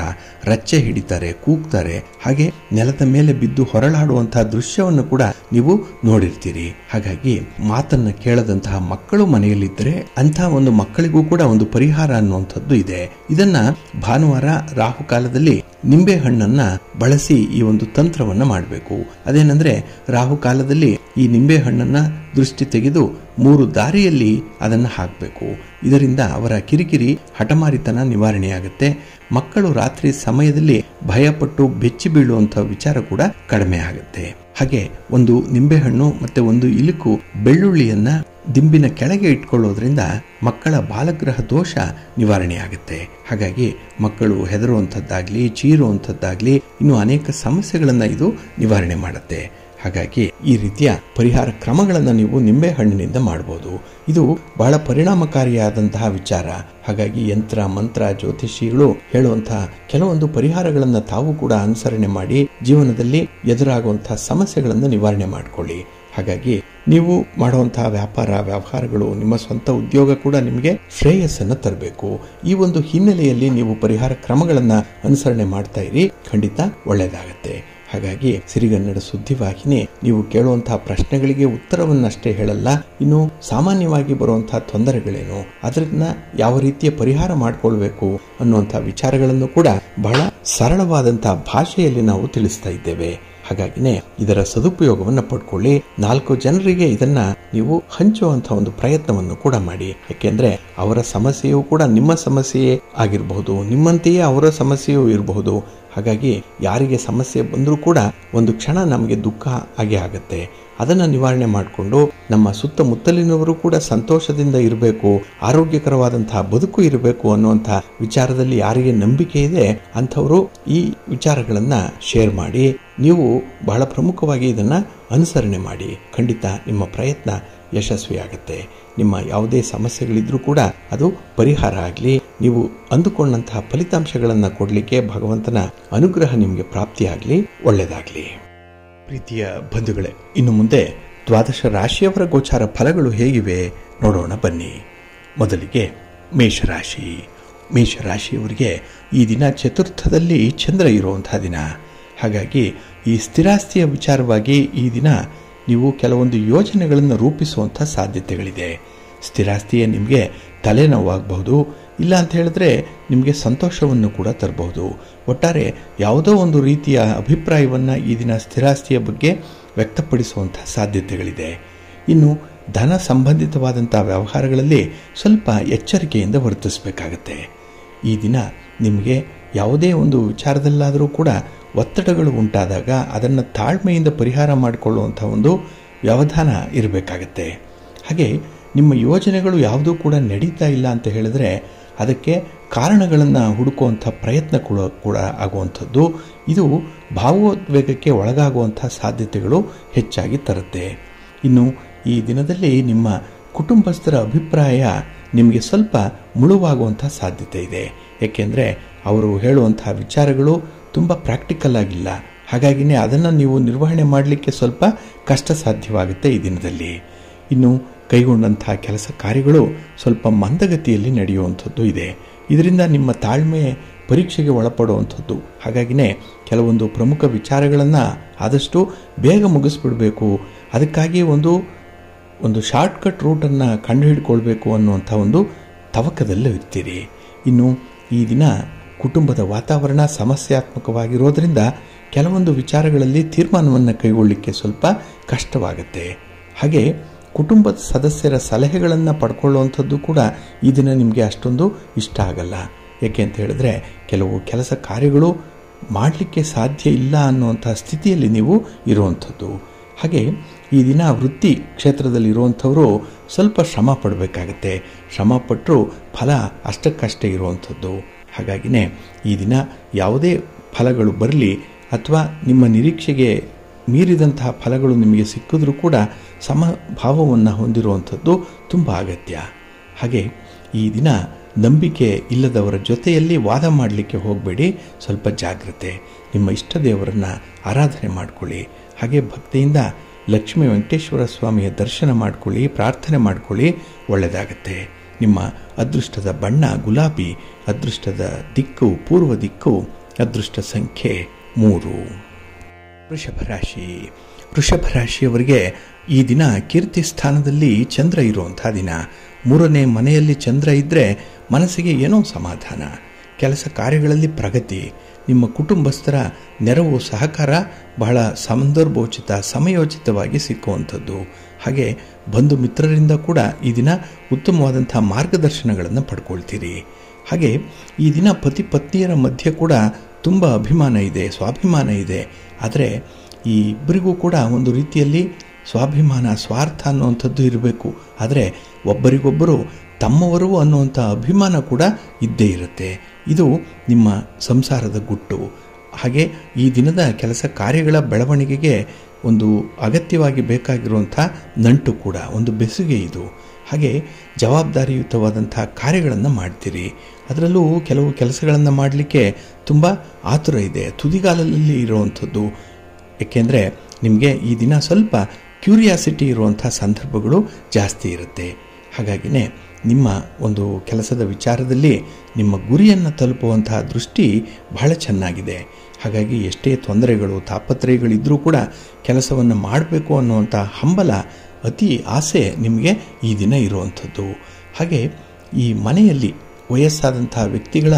ರಚ್ಚೆ ಹಿಡಿತಾರೆ, ಕೂಗ್ತಾರೆ, ಹಾಗೆ ನೆಲದ ಮೇಲೆ ಬಿದ್ದು ಹೊರಳಾಡುವಂತಹ ದೃಶ್ಯವನ್ನು ಕೂಡ ನೀವು ನೋಡಿರ್ತೀರಿ. ಹಾಗಾಗಿ ಮಾತನ್ನ ಕೇಳದಂತಹ ಮಕ್ಕಳು ಮನೆಯಲ್ಲಿದ್ದರೆ ಅಂತಹ ಒಂದು ಮಕ್ಕಳಿಗೂ ಕೂಡ ಒಂದು ಪರಿಹಾರ ಅನ್ನುವಂಥದ್ದು ಇದೆ. ಇದನ್ನ ಭಾನುವಾರ ರಾಹು ಕಾಲದಲ್ಲಿ ನಿಂಬೆ ಹಣ್ಣನ್ನ ಬಳಸಿ ಈ ಒಂದು ತಂತ್ರವನ್ನ ಮಾಡಬೇಕು. ಅದೇನಂದ್ರೆ, ರಾಹು ಕಾಲದಲ್ಲಿ ಈ ನಿಂಬೆ ಹಣ್ಣನ್ನ ದೃಷ್ಟಿ ತೆಗೆದು 3 ದಾರಿಯಲ್ಲಿ ಅದನ್ನ ಹಾಕಬೇಕು. ಇದರಿಂದ ಅವರ ಕಿರಿಕಿರಿ, ಹಠಮಾರಿತನ ನಿವಾರಣೆಯಾಗುತ್ತೆ. ಮಕ್ಕಳು ರಾತ್ರಿ ಸಮಯದಲ್ಲಿ ಭಯಪಟ್ಟು ಬೆಚ್ಚಿ ಬೀಳುವಂತಹ ವಿಚಾರ ಕೂಡ ಕಡಿಮೆ ಆಗುತ್ತೆ. ಹಾಗೆ ಒಂದು ನಿಂಬೆಹಣ್ಣು ಮತ್ತೆ ಒಂದು ಇಲುಕು ಬೆಳ್ಳುಳ್ಳಿಯನ್ನ ದಿಂಬಿನ ಕೆಳಗೆ ಇಟ್ಕೊಳ್ಳೋದ್ರಿಂದ ಮಕ್ಕಳ ಬಾಲಗ್ರಹ ದೋಷ ನಿವಾರಣೆಯಾಗುತ್ತೆ. ಹಾಗಾಗಿ ಮಕ್ಕಳು ಹೆದರುವಂಥದ್ದಾಗ್ಲಿ, ಚೀರುವಂಥದ್ದಾಗ್ಲಿ, ಇನ್ನು ಅನೇಕ ಸಮಸ್ಯೆಗಳನ್ನ ಇದು ನಿವಾರಣೆ ಮಾಡುತ್ತೆ. ಹಾಗಾಗಿ ಈ ರೀತಿಯ ಪರಿಹಾರ ಕ್ರಮಗಳನ್ನು ನೀವು ನಿಂಬೆ ಹಣ್ಣಿನಿಂದ ಮಾಡಬಹುದು. ಇದು ಬಹಳ ಪರಿಣಾಮಕಾರಿಯಾದಂತಹ ವಿಚಾರ. ಹಾಗಾಗಿ ಯಂತ್ರ, ಮಂತ್ರ, ಜ್ಯೋತಿಷಿಗಳು ಹೇಳುವಂತಹ ಕೆಲವೊಂದು ಪರಿಹಾರಗಳನ್ನು ತಾವು ಕೂಡ ಅನುಸರಣೆ ಮಾಡಿ ಜೀವನದಲ್ಲಿ ಎದುರಾಗುವಂತಹ ಸಮಸ್ಯೆಗಳನ್ನು ನಿವಾರಣೆ ಮಾಡಿಕೊಳ್ಳಿ. ಹಾಗಾಗಿ ನೀವು ಮಾಡುವಂತಹ ವ್ಯವಹಾರಗಳು, ನಿಮ್ಮ ಸ್ವಂತ ಉದ್ಯೋಗ ಕೂಡ ನಿಮಗೆ ಶ್ರೇಯಸ್ಸನ್ನು ತರಬೇಕು. ಈ ಒಂದು ಹಿನ್ನೆಲೆಯಲ್ಲಿ ನೀವು ಪರಿಹಾರ ಕ್ರಮಗಳನ್ನು ಅನುಸರಣೆ ಮಾಡ್ತಾ ಇರಿ, ಖಂಡಿತ ಒಳ್ಳೆಯದಾಗತ್ತೆ. ಹಾಗಾಗಿ ಸಿರಿಗನ್ನಡ ಸುದ್ದಿವಾಹಿನಿ ನೀವು ಕೇಳುವಂತಹ ಪ್ರಶ್ನೆಗಳಿಗೆ ಉತ್ತರವನ್ನಷ್ಟೇ ಹೇಳಲ್ಲ, ಇನ್ನು ಸಾಮಾನ್ಯವಾಗಿ ಬರುವಂತಹ ತೊಂದರೆಗಳೇನು, ಅದನ್ನ ಯಾವ ರೀತಿಯ ಪರಿಹಾರ ಮಾಡಿಕೊಳ್ಬೇಕು ಅನ್ನುವಂತಹ ವಿಚಾರಗಳನ್ನು ಕೂಡ ಬಹಳ ಸರಳವಾದಂತಹ ಭಾಷೆಯಲ್ಲಿ ನಾವು ತಿಳಿಸ್ತಾ ಇದ್ದೇವೆ. ಹಾಗಾಗಿನೇ ಇದರ ಸದುಪಯೋಗವನ್ನು ಪಡ್ಕೊಳ್ಳಿ. 4 ಜನರಿಗೆ ಇದನ್ನ ನೀವು ಹಂಚುವಂತಹ ಒಂದು ಪ್ರಯತ್ನವನ್ನು ಕೂಡ ಮಾಡಿ. ಯಾಕೆಂದ್ರೆ ಅವರ ಸಮಸ್ಯೆಯೂ ಕೂಡ ನಿಮ್ಮ ಸಮಸ್ಯೆಯೇ ಆಗಿರಬಹುದು, ನಿಮ್ಮಂತೆಯೇ ಅವರ ಸಮಸ್ಯೆಯೂ ಇರಬಹುದು. ಹಾಗಾಗಿ ಯಾರಿಗೆ ಸಮಸ್ಯೆ ಬಂದರೂ ಕೂಡ ಒಂದು ಕ್ಷಣ ನಮಗೆ ದುಃಖ ಆಗೇ ಆಗುತ್ತೆ. ಅದನ್ನು ನಿವಾರಣೆ ಮಾಡಿಕೊಂಡು ನಮ್ಮ ಸುತ್ತಮುತ್ತಲಿನವರು ಕೂಡ ಸಂತೋಷದಿಂದ ಇರಬೇಕು, ಆರೋಗ್ಯಕರವಾದಂತಹ ಬದುಕು ಇರಬೇಕು ಅನ್ನುವಂಥ ವಿಚಾರದಲ್ಲಿ ಯಾರಿಗೆ ನಂಬಿಕೆ ಇದೆ ಅಂಥವರು ಈ ವಿಚಾರಗಳನ್ನು ಶೇರ್ ಮಾಡಿ. ನೀವು ಬಹಳ ಪ್ರಮುಖವಾಗಿ ಇದನ್ನು ಅನುಸರಣೆ ಮಾಡಿ. ಖಂಡಿತ ನಿಮ್ಮ ಪ್ರಯತ್ನ ಯಶಸ್ವಿಯಾಗುತ್ತೆ. ನಿಮ್ಮ ಯಾವುದೇ ಸಮಸ್ಯೆಗಳಿದ್ರೂ ಕೂಡ ಅದು ಪರಿಹಾರ ಆಗಲಿ, ನೀವು ಅಂದುಕೊಂಡಂತಹ ಫಲಿತಾಂಶಗಳನ್ನು ಕೊಡಲಿಕ್ಕೆ ಭಗವಂತನ ಅನುಗ್ರಹ ನಿಮಗೆ ಪ್ರಾಪ್ತಿಯಾಗಲಿ, ಒಳ್ಳೆಯದಾಗಲಿ. ಪ್ರೀತಿಯ ಬಂಧುಗಳೇ, ಇನ್ನು ಮುಂದೆ ದ್ವಾದಶ ರಾಶಿಯವರ ಗೋಚಾರ ಫಲಗಳು ಹೇಗಿವೆ ನೋಡೋಣ ಬನ್ನಿ. ಮೊದಲಿಗೆ ಮೇಷರಾಶಿ. ಮೇಷರಾಶಿಯವರಿಗೆ ಈ ದಿನ ಚತುರ್ಥದಲ್ಲಿ ಚಂದ್ರ ಇರುವಂತಹ ದಿನ. ಹಾಗಾಗಿ ಈ ಸ್ಥಿರಾಸ್ತಿಯ ವಿಚಾರವಾಗಿ ಈ ದಿನ ನೀವು ಕೆಲವೊಂದು ಯೋಜನೆಗಳನ್ನು ರೂಪಿಸುವಂಥ ಸಾಧ್ಯತೆಗಳಿದೆ. ಸ್ಥಿರಾಸ್ತಿಯೇ ನಿಮಗೆ ತಲೆನೋವಾಗಬಹುದು, ಇಲ್ಲ ಅಂತ ಹೇಳಿದ್ರೆ ನಿಮಗೆ ಸಂತೋಷವನ್ನು ಕೂಡ ತರಬಹುದು. ಒಟ್ಟಾರೆ ಯಾವುದೋ ಒಂದು ರೀತಿಯ ಅಭಿಪ್ರಾಯವನ್ನು ಈ ದಿನ ಸ್ಥಿರಾಸ್ತಿಯ ಬಗ್ಗೆ ವ್ಯಕ್ತಪಡಿಸುವಂಥ ಸಾಧ್ಯತೆಗಳಿದೆ. ಇನ್ನು ಧನ ಸಂಬಂಧಿತವಾದಂಥ ವ್ಯವಹಾರಗಳಲ್ಲಿ ಸ್ವಲ್ಪ ಎಚ್ಚರಿಕೆಯಿಂದ ವರ್ತಿಸಬೇಕಾಗತ್ತೆ. ಈ ದಿನ ನಿಮಗೆ ಯಾವುದೇ ಒಂದು ವಿಚಾರದಲ್ಲಾದರೂ ಕೂಡ ಒತ್ತಡಗಳು ಉಂಟಾದಾಗ ಅದನ್ನು ತಾಳ್ಮೆಯಿಂದ ಪರಿಹಾರ ಮಾಡಿಕೊಳ್ಳುವಂಥ ಒಂದು ವ್ಯವಧಾನ ಇರಬೇಕಾಗತ್ತೆ. ಹಾಗೆ ನಿಮ್ಮ ಯೋಜನೆಗಳು ಯಾವುದೂ ಕೂಡ ನಡೀತಾ ಇಲ್ಲ ಅಂತ ಹೇಳಿದ್ರೆ ಅದಕ್ಕೆ ಕಾರಣಗಳನ್ನು ಹುಡುಕುವಂಥ ಪ್ರಯತ್ನ ಕೂಡ ಆಗುವಂಥದ್ದು. ಇದು ಭಾವೋದ್ವೇಗಕ್ಕೆ ಒಳಗಾಗುವಂಥ ಸಾಧ್ಯತೆಗಳು ಹೆಚ್ಚಾಗಿ ತರುತ್ತೆ. ಇನ್ನು ಈ ದಿನದಲ್ಲಿ ನಿಮ್ಮ ಕುಟುಂಬಸ್ಥರ ಅಭಿಪ್ರಾಯ ನಿಮಗೆ ಸ್ವಲ್ಪ ಮುಳುವಾಗುವಂಥ ಸಾಧ್ಯತೆ ಇದೆ. ಏಕೆಂದರೆ ಅವರು ಹೇಳುವಂಥ ವಿಚಾರಗಳು ತುಂಬ ಪ್ರಾಕ್ಟಿಕಲ್ ಆಗಿಲ್ಲ. ಹಾಗಾಗಿನೇ ಅದನ್ನು ನೀವು ನಿರ್ವಹಣೆ ಮಾಡಲಿಕ್ಕೆ ಸ್ವಲ್ಪ ಕಷ್ಟ ಸಾಧ್ಯವಾಗುತ್ತೆ ಈ ದಿನದಲ್ಲಿ. ಇನ್ನು ಕೈಗೊಂಡಂಥ ಕೆಲಸ ಕಾರ್ಯಗಳು ಸ್ವಲ್ಪ ಮಂದಗತಿಯಲ್ಲಿ ನಡೆಯುವಂಥದ್ದು ಇದೆ. ಇದರಿಂದ ನಿಮ್ಮ ತಾಳ್ಮೆ ಪರೀಕ್ಷೆಗೆ ಒಳಪಡುವಂಥದ್ದು. ಹಾಗಾಗಿನೇ ಕೆಲವೊಂದು ಪ್ರಮುಖ ವಿಚಾರಗಳನ್ನು ಆದಷ್ಟು ಬೇಗ ಮುಗಿಸ್ಬಿಡಬೇಕು, ಅದಕ್ಕಾಗಿ ಒಂದು ಶಾರ್ಟ್ಕಟ್ ರೂಟನ್ನು ಕಂಡುಹಿಡ್ಕೊಳ್ಬೇಕು ಅನ್ನುವಂಥ ಒಂದು ತವಕದಲ್ಲೂ ಇರ್ತೀರಿ. ಇನ್ನು ಈ ದಿನ ಕುಟುಂಬದ ವಾತಾವರಣ ಸಮಸ್ಯಾತ್ಮಕವಾಗಿರೋದ್ರಿಂದ ಕೆಲವೊಂದು ವಿಚಾರಗಳಲ್ಲಿ ತೀರ್ಮಾನವನ್ನು ಕೈಗೊಳ್ಳಲಿಕ್ಕೆ ಸ್ವಲ್ಪ ಕಷ್ಟವಾಗುತ್ತೆ. ಹಾಗೆ ಕುಟುಂಬದ ಸದಸ್ಯರ ಸಲಹೆಗಳನ್ನು ಪಡ್ಕೊಳ್ಳುವಂಥದ್ದು ಕೂಡ ಈ ದಿನ ನಿಮಗೆ ಅಷ್ಟೊಂದು ಇಷ್ಟ ಆಗಲ್ಲ. ಏಕೆ ಅಂತ ಹೇಳಿದ್ರೆ ಕೆಲವು ಕೆಲಸ ಕಾರ್ಯಗಳು ಮಾಡಲಿಕ್ಕೆ ಸಾಧ್ಯ ಇಲ್ಲ ಅನ್ನುವಂಥ ಸ್ಥಿತಿಯಲ್ಲಿ ನೀವು ಇರುವಂಥದ್ದು. ಹಾಗೆ ಈ ದಿನ ವೃತ್ತಿ ಕ್ಷೇತ್ರದಲ್ಲಿ ಇರುವಂಥವರು ಸ್ವಲ್ಪ ಶ್ರಮ ಪಡಬೇಕಾಗತ್ತೆ. ಶ್ರಮ ಪಟ್ಟರೂ ಫಲ ಅಷ್ಟಕ್ಕಷ್ಟೇ ಇರುವಂಥದ್ದು. ಹಾಗಾಗಿನೇ ಈ ದಿನ ಯಾವುದೇ ಫಲಗಳು ಬರಲಿ ಅಥವಾ ನಿಮ್ಮ ನಿರೀಕ್ಷೆಗೆ ಮೀರಿದಂತಹ ಫಲಗಳು ನಿಮಗೆ ಸಿಕ್ಕಿದ್ರೂ ಕೂಡ ಸಮಭಾವವನ್ನು ಹೊಂದಿರುವಂಥದ್ದು ತುಂಬ ಅಗತ್ಯ. ಹಾಗೆ ಈ ದಿನ ನಂಬಿಕೆ ಇಲ್ಲದವರ ಜೊತೆಯಲ್ಲಿ ವಾದ ಮಾಡಲಿಕ್ಕೆ ಹೋಗಬೇಡಿ, ಸ್ವಲ್ಪ ಜಾಗ್ರತೆ. ನಿಮ್ಮ ಇಷ್ಟ ದೇವರನ್ನು ಆರಾಧನೆ ಮಾಡಿಕೊಳ್ಳಿ. ಹಾಗೆ ಭಕ್ತಿಯಿಂದ ಲಕ್ಷ್ಮೀ ವೆಂಕಟೇಶ್ವರ ಸ್ವಾಮಿಯ ದರ್ಶನ ಮಾಡಿಕೊಳ್ಳಿ, ಪ್ರಾರ್ಥನೆ ಮಾಡಿಕೊಳ್ಳಿ, ಒಳ್ಳೆಯದಾಗತ್ತೆ. ನಿಮ್ಮ ಅದೃಷ್ಟದ ಬಣ್ಣ ಗುಲಾಬಿ, ಅದೃಷ್ಟದ ದಿಕ್ಕು ಪೂರ್ವ ದಿಕ್ಕು, ಅದೃಷ್ಟ ಸಂಖ್ಯೆ 3. ವೃಷಭ ರಾಶಿ. ವೃಷಭ ರಾಶಿಯವರಿಗೆ ಈ ದಿನ ಕೀರ್ತಿ ಸ್ಥಾನದಲ್ಲಿ ಚಂದ್ರ ಇರುವಂಥ ದಿನ. 3ನೇ ಮನೆಯಲ್ಲಿ ಚಂದ್ರ ಇದ್ದರೆ ಮನಸ್ಸಿಗೆ ಏನೋ ಸಮಾಧಾನ, ಕೆಲಸ ಕಾರ್ಯಗಳಲ್ಲಿ ಪ್ರಗತಿ, ನಿಮ್ಮ ಕುಟುಂಬಸ್ಥರ ನೆರವು ಸಹಕಾರ ಬಹಳ ಸಂದರ್ಭೋಚಿತ ಸಮಯೋಚಿತವಾಗಿ ಸಿಕ್ಕುವಂಥದ್ದು. ಹಾಗೆ ಬಂಧು ಮಿತ್ರರಿಂದ ಕೂಡ ಈ ದಿನ ಉತ್ತಮವಾದಂಥ ಮಾರ್ಗದರ್ಶನಗಳನ್ನು ಪಡ್ಕೊಳ್ತೀರಿ. ಹಾಗೆ ಈ ದಿನ ಪತಿ ಪತ್ನಿಯರ ಮಧ್ಯೆ ಕೂಡ ತುಂಬ ಅಭಿಮಾನ ಇದೆ, ಸ್ವಾಭಿಮಾನ ಇದೆ. ಆದರೆ ಈ ಇಬ್ಬರಿಗೂ ಕೂಡ ಒಂದು ರೀತಿಯಲ್ಲಿ ಸ್ವಾಭಿಮಾನ ಸ್ವಾರ್ಥ ಅನ್ನುವಂಥದ್ದು ಇರಬೇಕು. ಆದರೆ ಒಬ್ಬರಿಗೊಬ್ಬರು ತಮ್ಮವರು ಅನ್ನುವಂಥ ಅಭಿಮಾನ ಕೂಡ ಇದ್ದೇ ಇರುತ್ತೆ. ಇದು ನಿಮ್ಮ ಸಂಸಾರದ ಗುಟ್ಟು. ಹಾಗೆ ಈ ದಿನದ ಕೆಲಸ ಕಾರ್ಯಗಳ ಬೆಳವಣಿಗೆಗೆ ಒಂದು ಅಗತ್ಯವಾಗಿ ಬೇಕಾಗಿರುವಂಥ ನಂಟು ಕೂಡ ಒಂದು ಬೆಸುಗೆ ಇದು. ಹಾಗೆ ಜವಾಬ್ದಾರಿಯುತವಾದಂಥ ಕಾರ್ಯಗಳನ್ನು ಮಾಡ್ತೀರಿ. ಅದರಲ್ಲೂ ಕೆಲವು ಕೆಲಸಗಳನ್ನು ಮಾಡಲಿಕ್ಕೆ ತುಂಬ ಆತುರ ಇದೆ, ತುದಿಗಾಲಲ್ಲಿ ಇರುವಂಥದ್ದು. ಏಕೆಂದರೆ ನಿಮಗೆ ಈ ದಿನ ಸ್ವಲ್ಪ ಕ್ಯೂರಿಯಾಸಿಟಿ ಇರುವಂಥ ಸಂದರ್ಭಗಳು ಜಾಸ್ತಿ ಇರುತ್ತೆ. ಹಾಗಾಗಿನೇ ನಿಮ್ಮ ಒಂದು ಕೆಲಸದ ವಿಚಾರದಲ್ಲಿ ನಿಮ್ಮ ಗುರಿಯನ್ನು ತಲುಪುವಂತಹ ದೃಷ್ಟಿ ಬಹಳ ಚೆನ್ನಾಗಿದೆ. ಹಾಗಾಗಿ ಎಷ್ಟೇ ತೊಂದರೆಗಳು ತಾಪತ್ರಯಗಳಿದ್ದರೂ ಕೂಡ ಕೆಲಸವನ್ನು ಮಾಡಬೇಕು ಅನ್ನುವಂಥ ಹಂಬಲ, ಅತಿ ಆಸೆ ನಿಮಗೆ ಈ ದಿನ ಇರುವಂಥದ್ದು. ಹಾಗೆ ಈ ಮನೆಯಲ್ಲಿ ವಯಸ್ಸಾದಂಥ ವ್ಯಕ್ತಿಗಳ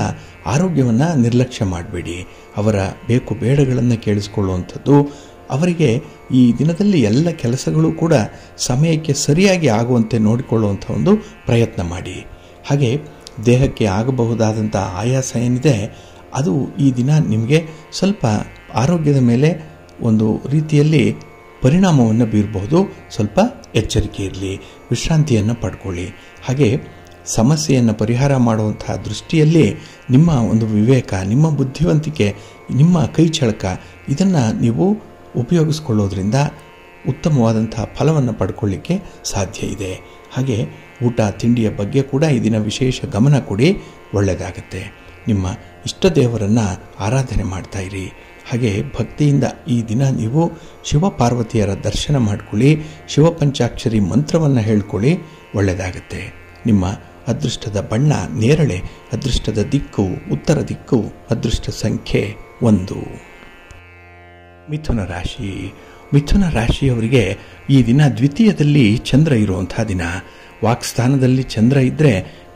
ಆರೋಗ್ಯವನ್ನು ನಿರ್ಲಕ್ಷ್ಯ ಮಾಡಬೇಡಿ. ಅವರ ಬೇಕು ಬೇಡಗಳನ್ನು ಕೇಳಿಸ್ಕೊಳ್ಳುವಂಥದ್ದು. ಅವರಿಗೆ ಈ ದಿನದಲ್ಲಿ ಎಲ್ಲ ಕೆಲಸಗಳು ಕೂಡ ಸಮಯಕ್ಕೆ ಸರಿಯಾಗಿ ಆಗುವಂತೆ ನೋಡಿಕೊಳ್ಳುವಂಥ ಒಂದು ಪ್ರಯತ್ನ ಮಾಡಿ. ಹಾಗೆ ದೇಹಕ್ಕೆ ಆಗಬಹುದಾದಂಥ ಆಯಾಸ ಏನಿದೆ ಅದು ಈ ದಿನ ನಿಮಗೆ ಸ್ವಲ್ಪ ಆರೋಗ್ಯದ ಮೇಲೆ ಒಂದು ರೀತಿಯಲ್ಲಿ ಪರಿಣಾಮವನ್ನು ಬೀರಬಹುದು. ಸ್ವಲ್ಪ ಎಚ್ಚರಿಕೆ ಇರಲಿ, ವಿಶ್ರಾಂತಿಯನ್ನು ಪಡ್ಕೊಳ್ಳಿ. ಹಾಗೆ ಸಮಸ್ಯೆಯನ್ನು ಪರಿಹಾರ ಮಾಡುವಂತಹ ದೃಷ್ಟಿಯಲ್ಲಿ ನಿಮ್ಮ ಒಂದು ವಿವೇಕ, ನಿಮ್ಮ ಬುದ್ಧಿವಂತಿಕೆ, ನಿಮ್ಮ ಕೈ ಚಳಕ ಇದನ್ನು ನೀವು ಉಪಯೋಗಿಸ್ಕೊಳ್ಳೋದ್ರಿಂದ ಉತ್ತಮವಾದಂತಹ ಫಲವನ್ನು ಪಡ್ಕೊಳ್ಳಿಕ್ಕೆ ಸಾಧ್ಯ ಇದೆ. ಹಾಗೆ ಊಟ ತಿಂಡಿಯ ಬಗ್ಗೆ ಕೂಡ ಈ ದಿನ ವಿಶೇಷ ಗಮನ ಕೊಡಿ, ಒಳ್ಳೆಯದಾಗತ್ತೆ. ನಿಮ್ಮ ಇಷ್ಟ ದೇವರನ್ನು ಆರಾಧನೆ ಮಾಡ್ತಾ ಇರಿ. ಹಾಗೆ ಭಕ್ತಿಯಿಂದ ಈ ದಿನ ನೀವು ಶಿವಪಾರ್ವತಿಯರ ದರ್ಶನ ಮಾಡಿಕೊಳ್ಳಿ, ಶಿವಪಂಚಾಕ್ಷರಿ ಮಂತ್ರವನ್ನು ಹೇಳ್ಕೊಳ್ಳಿ, ಒಳ್ಳೆಯದಾಗತ್ತೆ. ನಿಮ್ಮ ಅದೃಷ್ಟದ ಬಣ್ಣ ನೇರಳೆ, ಅದೃಷ್ಟದ ದಿಕ್ಕು ಉತ್ತರ ದಿಕ್ಕು, ಅದೃಷ್ಟ ಸಂಖ್ಯೆ 1. ಮಿಥುನ ರಾಶಿ. ಮಿಥುನ ರಾಶಿಯವರಿಗೆ ಈ ದಿನ ದ್ವಿತೀಯದಲ್ಲಿ ಚಂದ್ರ ಇರುವಂಥ ದಿನ. ವಾಕ್ಸ್ಥಾನದಲ್ಲಿ ಚಂದ್ರ ಇದ್ದರೆ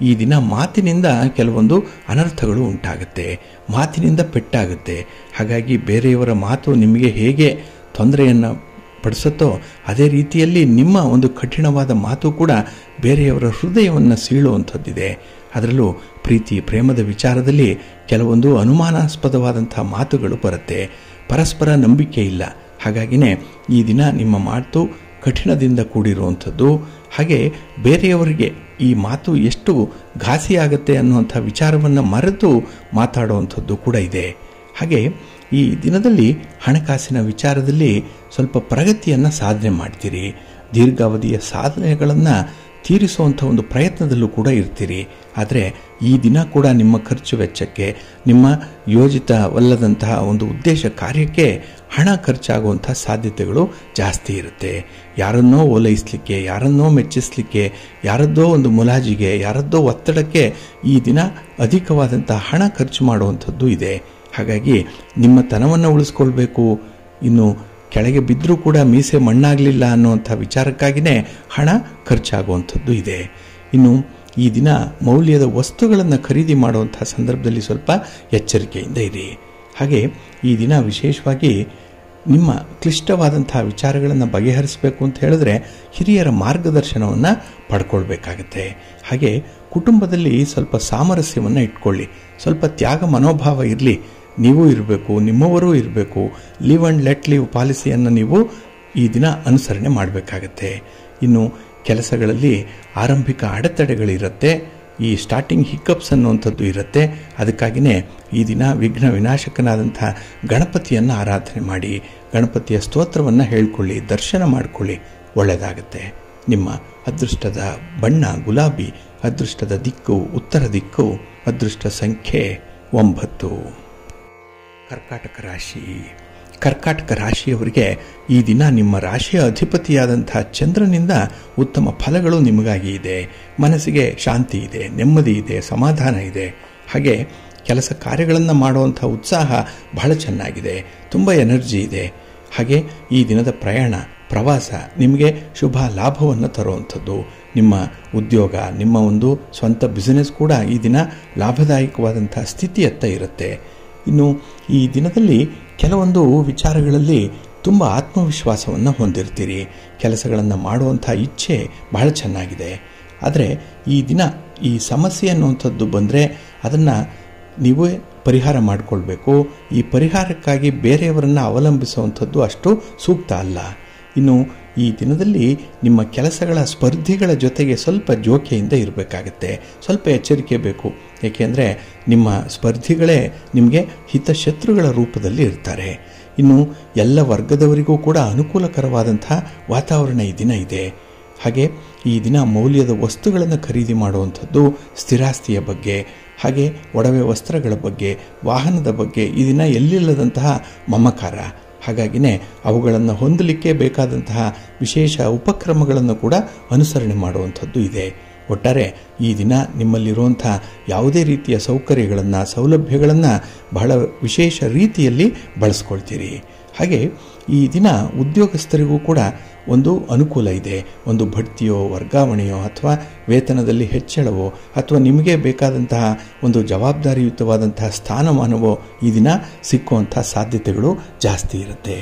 ಈ ದಿನ ಮಾತಿನಿಂದ ಕೆಲವೊಂದು ಅನರ್ಥಗಳು ಉಂಟಾಗುತ್ತೆ, ಮಾತಿನಿಂದ ಪೆಟ್ಟಾಗುತ್ತೆ. ಹಾಗಾಗಿ ಬೇರೆಯವರ ಮಾತು ನಿಮಗೆ ಹೇಗೆ ತೊಂದರೆಯನ್ನು ಪಡಿಸುತ್ತೋ ಅದೇ ರೀತಿಯಲ್ಲಿ ನಿಮ್ಮ ಒಂದು ಕಠಿಣವಾದ ಮಾತು ಕೂಡ ಬೇರೆಯವರ ಹೃದಯವನ್ನು ಸೀಳುವಂಥದ್ದಿದೆ. ಅದರಲ್ಲೂ ಪ್ರೀತಿ ಪ್ರೇಮದ ವಿಚಾರದಲ್ಲಿ ಕೆಲವೊಂದು ಅನುಮಾನಾಸ್ಪದವಾದಂಥ ಮಾತುಗಳು ಬರುತ್ತೆ. ಪರಸ್ಪರ ನಂಬಿಕೆ ಇಲ್ಲ. ಹಾಗಾಗಿನೇ ಈ ದಿನ ನಿಮ್ಮ ಮಾತು ಕಠಿಣದಿಂದ ಕೂಡಿರುವಂಥದ್ದು. ಹಾಗೆ ಬೇರೆಯವರಿಗೆ ಈ ಮಾತು ಎಷ್ಟು ಘಾಸಿಯಾಗತ್ತೆ ಅನ್ನುವಂಥ ವಿಚಾರವನ್ನು ಮರೆತು ಮಾತಾಡುವಂಥದ್ದು ಕೂಡ ಇದೆ. ಹಾಗೆ ಈ ದಿನದಲ್ಲಿ ಹಣಕಾಸಿನ ವಿಚಾರದಲ್ಲಿ ಸ್ವಲ್ಪ ಪ್ರಗತಿಯನ್ನು ಸಾಧನೆ ಮಾಡ್ತೀರಿ. ದೀರ್ಘಾವಧಿಯ ಸಾಧನೆಗಳನ್ನು ತೀರಿಸುವಂಥ ಒಂದು ಪ್ರಯತ್ನದಲ್ಲೂ ಕೂಡ ಇರ್ತೀರಿ. ಆದರೆ ಈ ದಿನ ಕೂಡ ನಿಮ್ಮ ಖರ್ಚು ವೆಚ್ಚಕ್ಕೆ, ನಿಮ್ಮ ಯೋಜಿತವಲ್ಲದಂತಹ ಒಂದು ಉದ್ದೇಶ ಕಾರ್ಯಕ್ಕೆ ಹಣ ಖರ್ಚಾಗುವಂಥ ಸಾಧ್ಯತೆಗಳು ಜಾಸ್ತಿ ಇರುತ್ತೆ. ಯಾರನ್ನೋ ಓಲೈಸಲಿಕ್ಕೆ, ಯಾರನ್ನೋ ಮೆಚ್ಚಿಸಲಿಕ್ಕೆ, ಯಾರದ್ದೋ ಒಂದು ಮುಲಾಜಿಗೆ, ಯಾರದ್ದೋ ಒತ್ತಡಕ್ಕೆ ಈ ದಿನ ಅಧಿಕವಾದಂಥ ಹಣ ಖರ್ಚು ಮಾಡುವಂಥದ್ದು ಇದೆ. ಹಾಗಾಗಿ ನಿಮ್ಮ ತನವನ್ನು ಉಳಿಸ್ಕೊಳ್ಬೇಕು, ಇನ್ನು ಕೆಳಗೆ ಬಿದ್ದರೂ ಕೂಡ ಮೀಸೆ ಮಣ್ಣಾಗಲಿಲ್ಲ ಅನ್ನುವಂಥ ವಿಚಾರಕ್ಕಾಗಿಯೇ ಹಣ ಖರ್ಚಾಗುವಂಥದ್ದು ಇದೆ. ಇನ್ನು ಈ ದಿನ ಮೌಲ್ಯದ ವಸ್ತುಗಳನ್ನು ಖರೀದಿ ಮಾಡುವಂಥ ಸಂದರ್ಭದಲ್ಲಿ ಸ್ವಲ್ಪ ಎಚ್ಚರಿಕೆಯಿಂದ ಇರಿ. ಹಾಗೆ ಈ ದಿನ ವಿಶೇಷವಾಗಿ ನಿಮ್ಮ ಕ್ಲಿಷ್ಟವಾದಂಥ ವಿಚಾರಗಳನ್ನು ಬಗೆಹರಿಸಬೇಕು ಅಂತ ಹೇಳಿದ್ರೆ ಹಿರಿಯರ ಮಾರ್ಗದರ್ಶನವನ್ನು ಪಡ್ಕೊಳ್ಬೇಕಾಗತ್ತೆ. ಹಾಗೆ ಕುಟುಂಬದಲ್ಲಿ ಸ್ವಲ್ಪ ಸಾಮರಸ್ಯವನ್ನು ಇಟ್ಕೊಳ್ಳಿ, ಸ್ವಲ್ಪ ತ್ಯಾಗ ಮನೋಭಾವ ಇರಲಿ. ನೀವು ಇರಬೇಕು, ನಿಮ್ಮವರೂ ಇರಬೇಕು. ಲಿವ್ ಆ್ಯಂಡ್ ಲೆಟ್ ಲಿವ್ ಪಾಲಿಸಿಯನ್ನು ನೀವು ಈ ದಿನ ಅನುಸರಣೆ ಮಾಡಬೇಕಾಗತ್ತೆ. ಇನ್ನು ಕೆಲಸಗಳಲ್ಲಿ ಆರಂಭಿಕ ಅಡೆತಡೆಗಳಿರುತ್ತೆ, ಈ ಸ್ಟಾರ್ಟಿಂಗ್ ಹಿಕ್ಕಪ್ಸ್ ಅನ್ನುವಂಥದ್ದು ಇರುತ್ತೆ. ಅದಕ್ಕಾಗಿಯೇ ಈ ದಿನ ವಿಘ್ನ ವಿನಾಶಕನಾದಂಥ ಗಣಪತಿಯನ್ನು ಆರಾಧನೆ ಮಾಡಿ, ಗಣಪತಿಯ ಸ್ತೋತ್ರವನ್ನು ಹೇಳ್ಕೊಳ್ಳಿ, ದರ್ಶನ ಮಾಡಿಕೊಳ್ಳಿ, ಒಳ್ಳೆಯದಾಗತ್ತೆ. ನಿಮ್ಮ ಅದೃಷ್ಟದ ಬಣ್ಣ ಗುಲಾಬಿ, ಅದೃಷ್ಟದ ದಿಕ್ಕು ಉತ್ತರ ದಿಕ್ಕು, ಅದೃಷ್ಟ ಸಂಖ್ಯೆ 9. ಕರ್ಕಾಟಕ ರಾಶಿ. ಕರ್ಕಾಟಕ ರಾಶಿಯವರಿಗೆ ಈ ದಿನ ನಿಮ್ಮ ರಾಶಿಯ ಅಧಿಪತಿಯಾದಂಥ ಚಂದ್ರನಿಂದ ಉತ್ತಮ ಫಲಗಳು ನಿಮಗಾಗಿ ಇದೆ. ಮನಸ್ಸಿಗೆ ಶಾಂತಿ ಇದೆ, ನೆಮ್ಮದಿ ಇದೆ, ಸಮಾಧಾನ ಇದೆ. ಹಾಗೆ ಕೆಲಸ ಕಾರ್ಯಗಳನ್ನು ಮಾಡುವಂಥ ಉತ್ಸಾಹ ಬಹಳ ಚೆನ್ನಾಗಿದೆ, ತುಂಬ ಎನರ್ಜಿ ಇದೆ. ಹಾಗೆ ಈ ದಿನದ ಪ್ರಯಾಣ ಪ್ರವಾಸ ನಿಮಗೆ ಶುಭ ಲಾಭವನ್ನು ತರುವಂಥದ್ದು. ನಿಮ್ಮ ಉದ್ಯೋಗ, ನಿಮ್ಮ ಒಂದು ಸ್ವಂತ ಬಿಸಿನೆಸ್ ಕೂಡ ಈ ದಿನ ಲಾಭದಾಯಕವಾದಂಥ ಸ್ಥಿತಿಯತ್ತ ಇರುತ್ತೆ. ಇನ್ನು ಈ ದಿನದಲ್ಲಿ ಕೆಲವೊಂದು ವಿಚಾರಗಳಲ್ಲಿ ತುಂಬ ಆತ್ಮವಿಶ್ವಾಸವನ್ನು ಹೊಂದಿರ್ತೀರಿ. ಕೆಲಸಗಳನ್ನು ಮಾಡುವಂಥ ಇಚ್ಛೆ ಬಹಳ ಚೆನ್ನಾಗಿದೆ. ಆದರೆ ಈ ದಿನ ಈ ಸಮಸ್ಯೆ ಅನ್ನುವಂಥದ್ದು ಬಂದರೆ ಅದನ್ನು ನೀವೇ ಪರಿಹಾರ ಮಾಡಿಕೊಳ್ಬೇಕು. ಈ ಪರಿಹಾರಕ್ಕಾಗಿ ಬೇರೆಯವರನ್ನು ಅವಲಂಬಿಸುವಂಥದ್ದು ಅಷ್ಟು ಸೂಕ್ತ ಅಲ್ಲ. ಇನ್ನು ಈ ದಿನದಲ್ಲಿ ನಿಮ್ಮ ಕೆಲಸಗಳ ಸ್ಪರ್ಧಿಗಳ ಜೊತೆಗೆ ಸ್ವಲ್ಪ ಜೋಕೆಯಿಂದ ಇರಬೇಕಾಗತ್ತೆ, ಸ್ವಲ್ಪ ಎಚ್ಚರಿಕೆ ಬೇಕು. ಏಕೆಂದರೆ ನಿಮ್ಮ ಸ್ಪರ್ಧಿಗಳೇ ನಿಮಗೆ ಹಿತಶತ್ರುಗಳ ರೂಪದಲ್ಲಿ ಇರ್ತಾರೆ. ಇನ್ನು ಎಲ್ಲ ವರ್ಗದವರಿಗೂ ಕೂಡ ಅನುಕೂಲಕರವಾದಂಥ ವಾತಾವರಣ ಈ ದಿನ ಇದೆ. ಹಾಗೆ ಈ ದಿನ ಮೌಲ್ಯದ ವಸ್ತುಗಳನ್ನು ಖರೀದಿ ಮಾಡುವಂಥದ್ದು, ಸ್ಥಿರಾಸ್ತಿಯ ಬಗ್ಗೆ, ಹಾಗೆ ಒಡವೆ ವಸ್ತ್ರಗಳ ಬಗ್ಗೆ, ವಾಹನದ ಬಗ್ಗೆ ಈ ದಿನ ಎಲ್ಲಿಲ್ಲದಂತಹ ಮಮಕಾರ. ಹಾಗಾಗಿನೇ ಅವುಗಳನ್ನು ಹೊಂದಲಿಕ್ಕೆ ಬೇಕಾದಂತಹ ವಿಶೇಷ ಉಪಕ್ರಮಗಳನ್ನು ಕೂಡ ಅನುಸರಣೆ ಮಾಡುವಂಥದ್ದು ಇದೆ. ಒಟ್ಟಾರೆ ಈ ದಿನ ನಿಮ್ಮಲ್ಲಿರುವಂಥ ಯಾವುದೇ ರೀತಿಯ ಸೌಕರ್ಯಗಳನ್ನು, ಸೌಲಭ್ಯಗಳನ್ನು ಬಹಳ ವಿಶೇಷ ರೀತಿಯಲ್ಲಿ ಬಳಸ್ಕೊಳ್ತೀರಿ. ಹಾಗೆ ಈ ದಿನ ಉದ್ಯೋಗಸ್ಥರಿಗೂ ಕೂಡ ಒಂದು ಅನುಕೂಲ ಇದೆ. ಒಂದು ಬಡ್ತಿಯೋ, ವರ್ಗಾವಣೆಯೋ, ಅಥವಾ ವೇತನದಲ್ಲಿ ಹೆಚ್ಚಳವೋ, ಅಥವಾ ನಿಮಗೆ ಬೇಕಾದಂತಹ ಒಂದು ಜವಾಬ್ದಾರಿಯುತವಾದಂತಹ ಸ್ಥಾನಮಾನವೋ ಈ ದಿನ ಸಿಕ್ಕುವಂಥ ಸಾಧ್ಯತೆಗಳು ಜಾಸ್ತಿ ಇರುತ್ತೆ.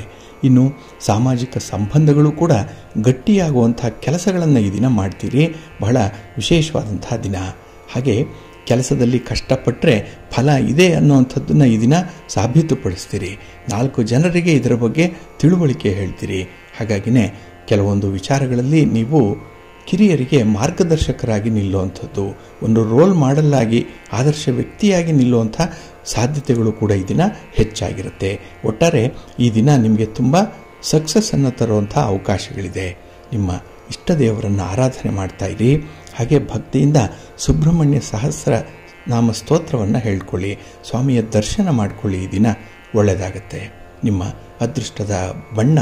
ಇನ್ನು ಸಾಮಾಜಿಕ ಸಂಬಂಧಗಳು ಕೂಡ ಗಟ್ಟಿಯಾಗುವಂಥ ಕೆಲಸಗಳನ್ನು ಈ ದಿನ ಮಾಡ್ತೀರಿ. ಬಹಳ ವಿಶೇಷವಾದಂಥ ದಿನ. ಹಾಗೆ ಕೆಲಸದಲ್ಲಿ ಕಷ್ಟಪಟ್ಟರೆ ಫಲ ಇದೆ ಅನ್ನುವಂಥದ್ದನ್ನು ಈ ದಿನ ಸಾಬೀತುಪಡಿಸ್ತೀರಿ. 4 ಜನರಿಗೆ ಇದರ ಬಗ್ಗೆ ತಿಳುವಳಿಕೆ ಹೇಳ್ತೀರಿ. ಹಾಗಾಗಿನೇ ಕೆಲವೊಂದು ವಿಚಾರಗಳಲ್ಲಿ ನೀವು ಕಿರಿಯರಿಗೆ ಮಾರ್ಗದರ್ಶಕರಾಗಿ ನಿಲ್ಲುವಂಥದ್ದು, ಒಂದು ರೋಲ್ ಮಾಡೆಲ್ ಆಗಿ ಆದರ್ಶ ವ್ಯಕ್ತಿಯಾಗಿ ನಿಲ್ಲುವಂಥ ಸಾಧ್ಯತೆಗಳು ಕೂಡ ಈ ದಿನ ಹೆಚ್ಚಾಗಿರುತ್ತೆ. ಒಟ್ಟಾರೆ ಈ ದಿನ ನಿಮಗೆ ತುಂಬ ಸಕ್ಸಸ್ಸನ್ನು ತರುವಂಥ ಅವಕಾಶಗಳಿದೆ. ನಿಮ್ಮ ಇಷ್ಟ ದೇವರನ್ನು ಆರಾಧನೆ ಮಾಡ್ತಾ ಇರಿ. ಹಾಗೆ ಭಕ್ತಿಯಿಂದ ಸುಬ್ರಹ್ಮಣ್ಯ ಸಹಸ್ರ ನಾಮ ಸ್ತೋತ್ರವನ್ನು ಹೇಳ್ಕೊಳ್ಳಿ, ಸ್ವಾಮಿಯ ದರ್ಶನ ಮಾಡಿಕೊಳ್ಳಿ. ಈ ದಿನ ಒಳ್ಳೆಯದಾಗತ್ತೆ. ನಿಮ್ಮ ಅದೃಷ್ಟದ ಬಣ್ಣ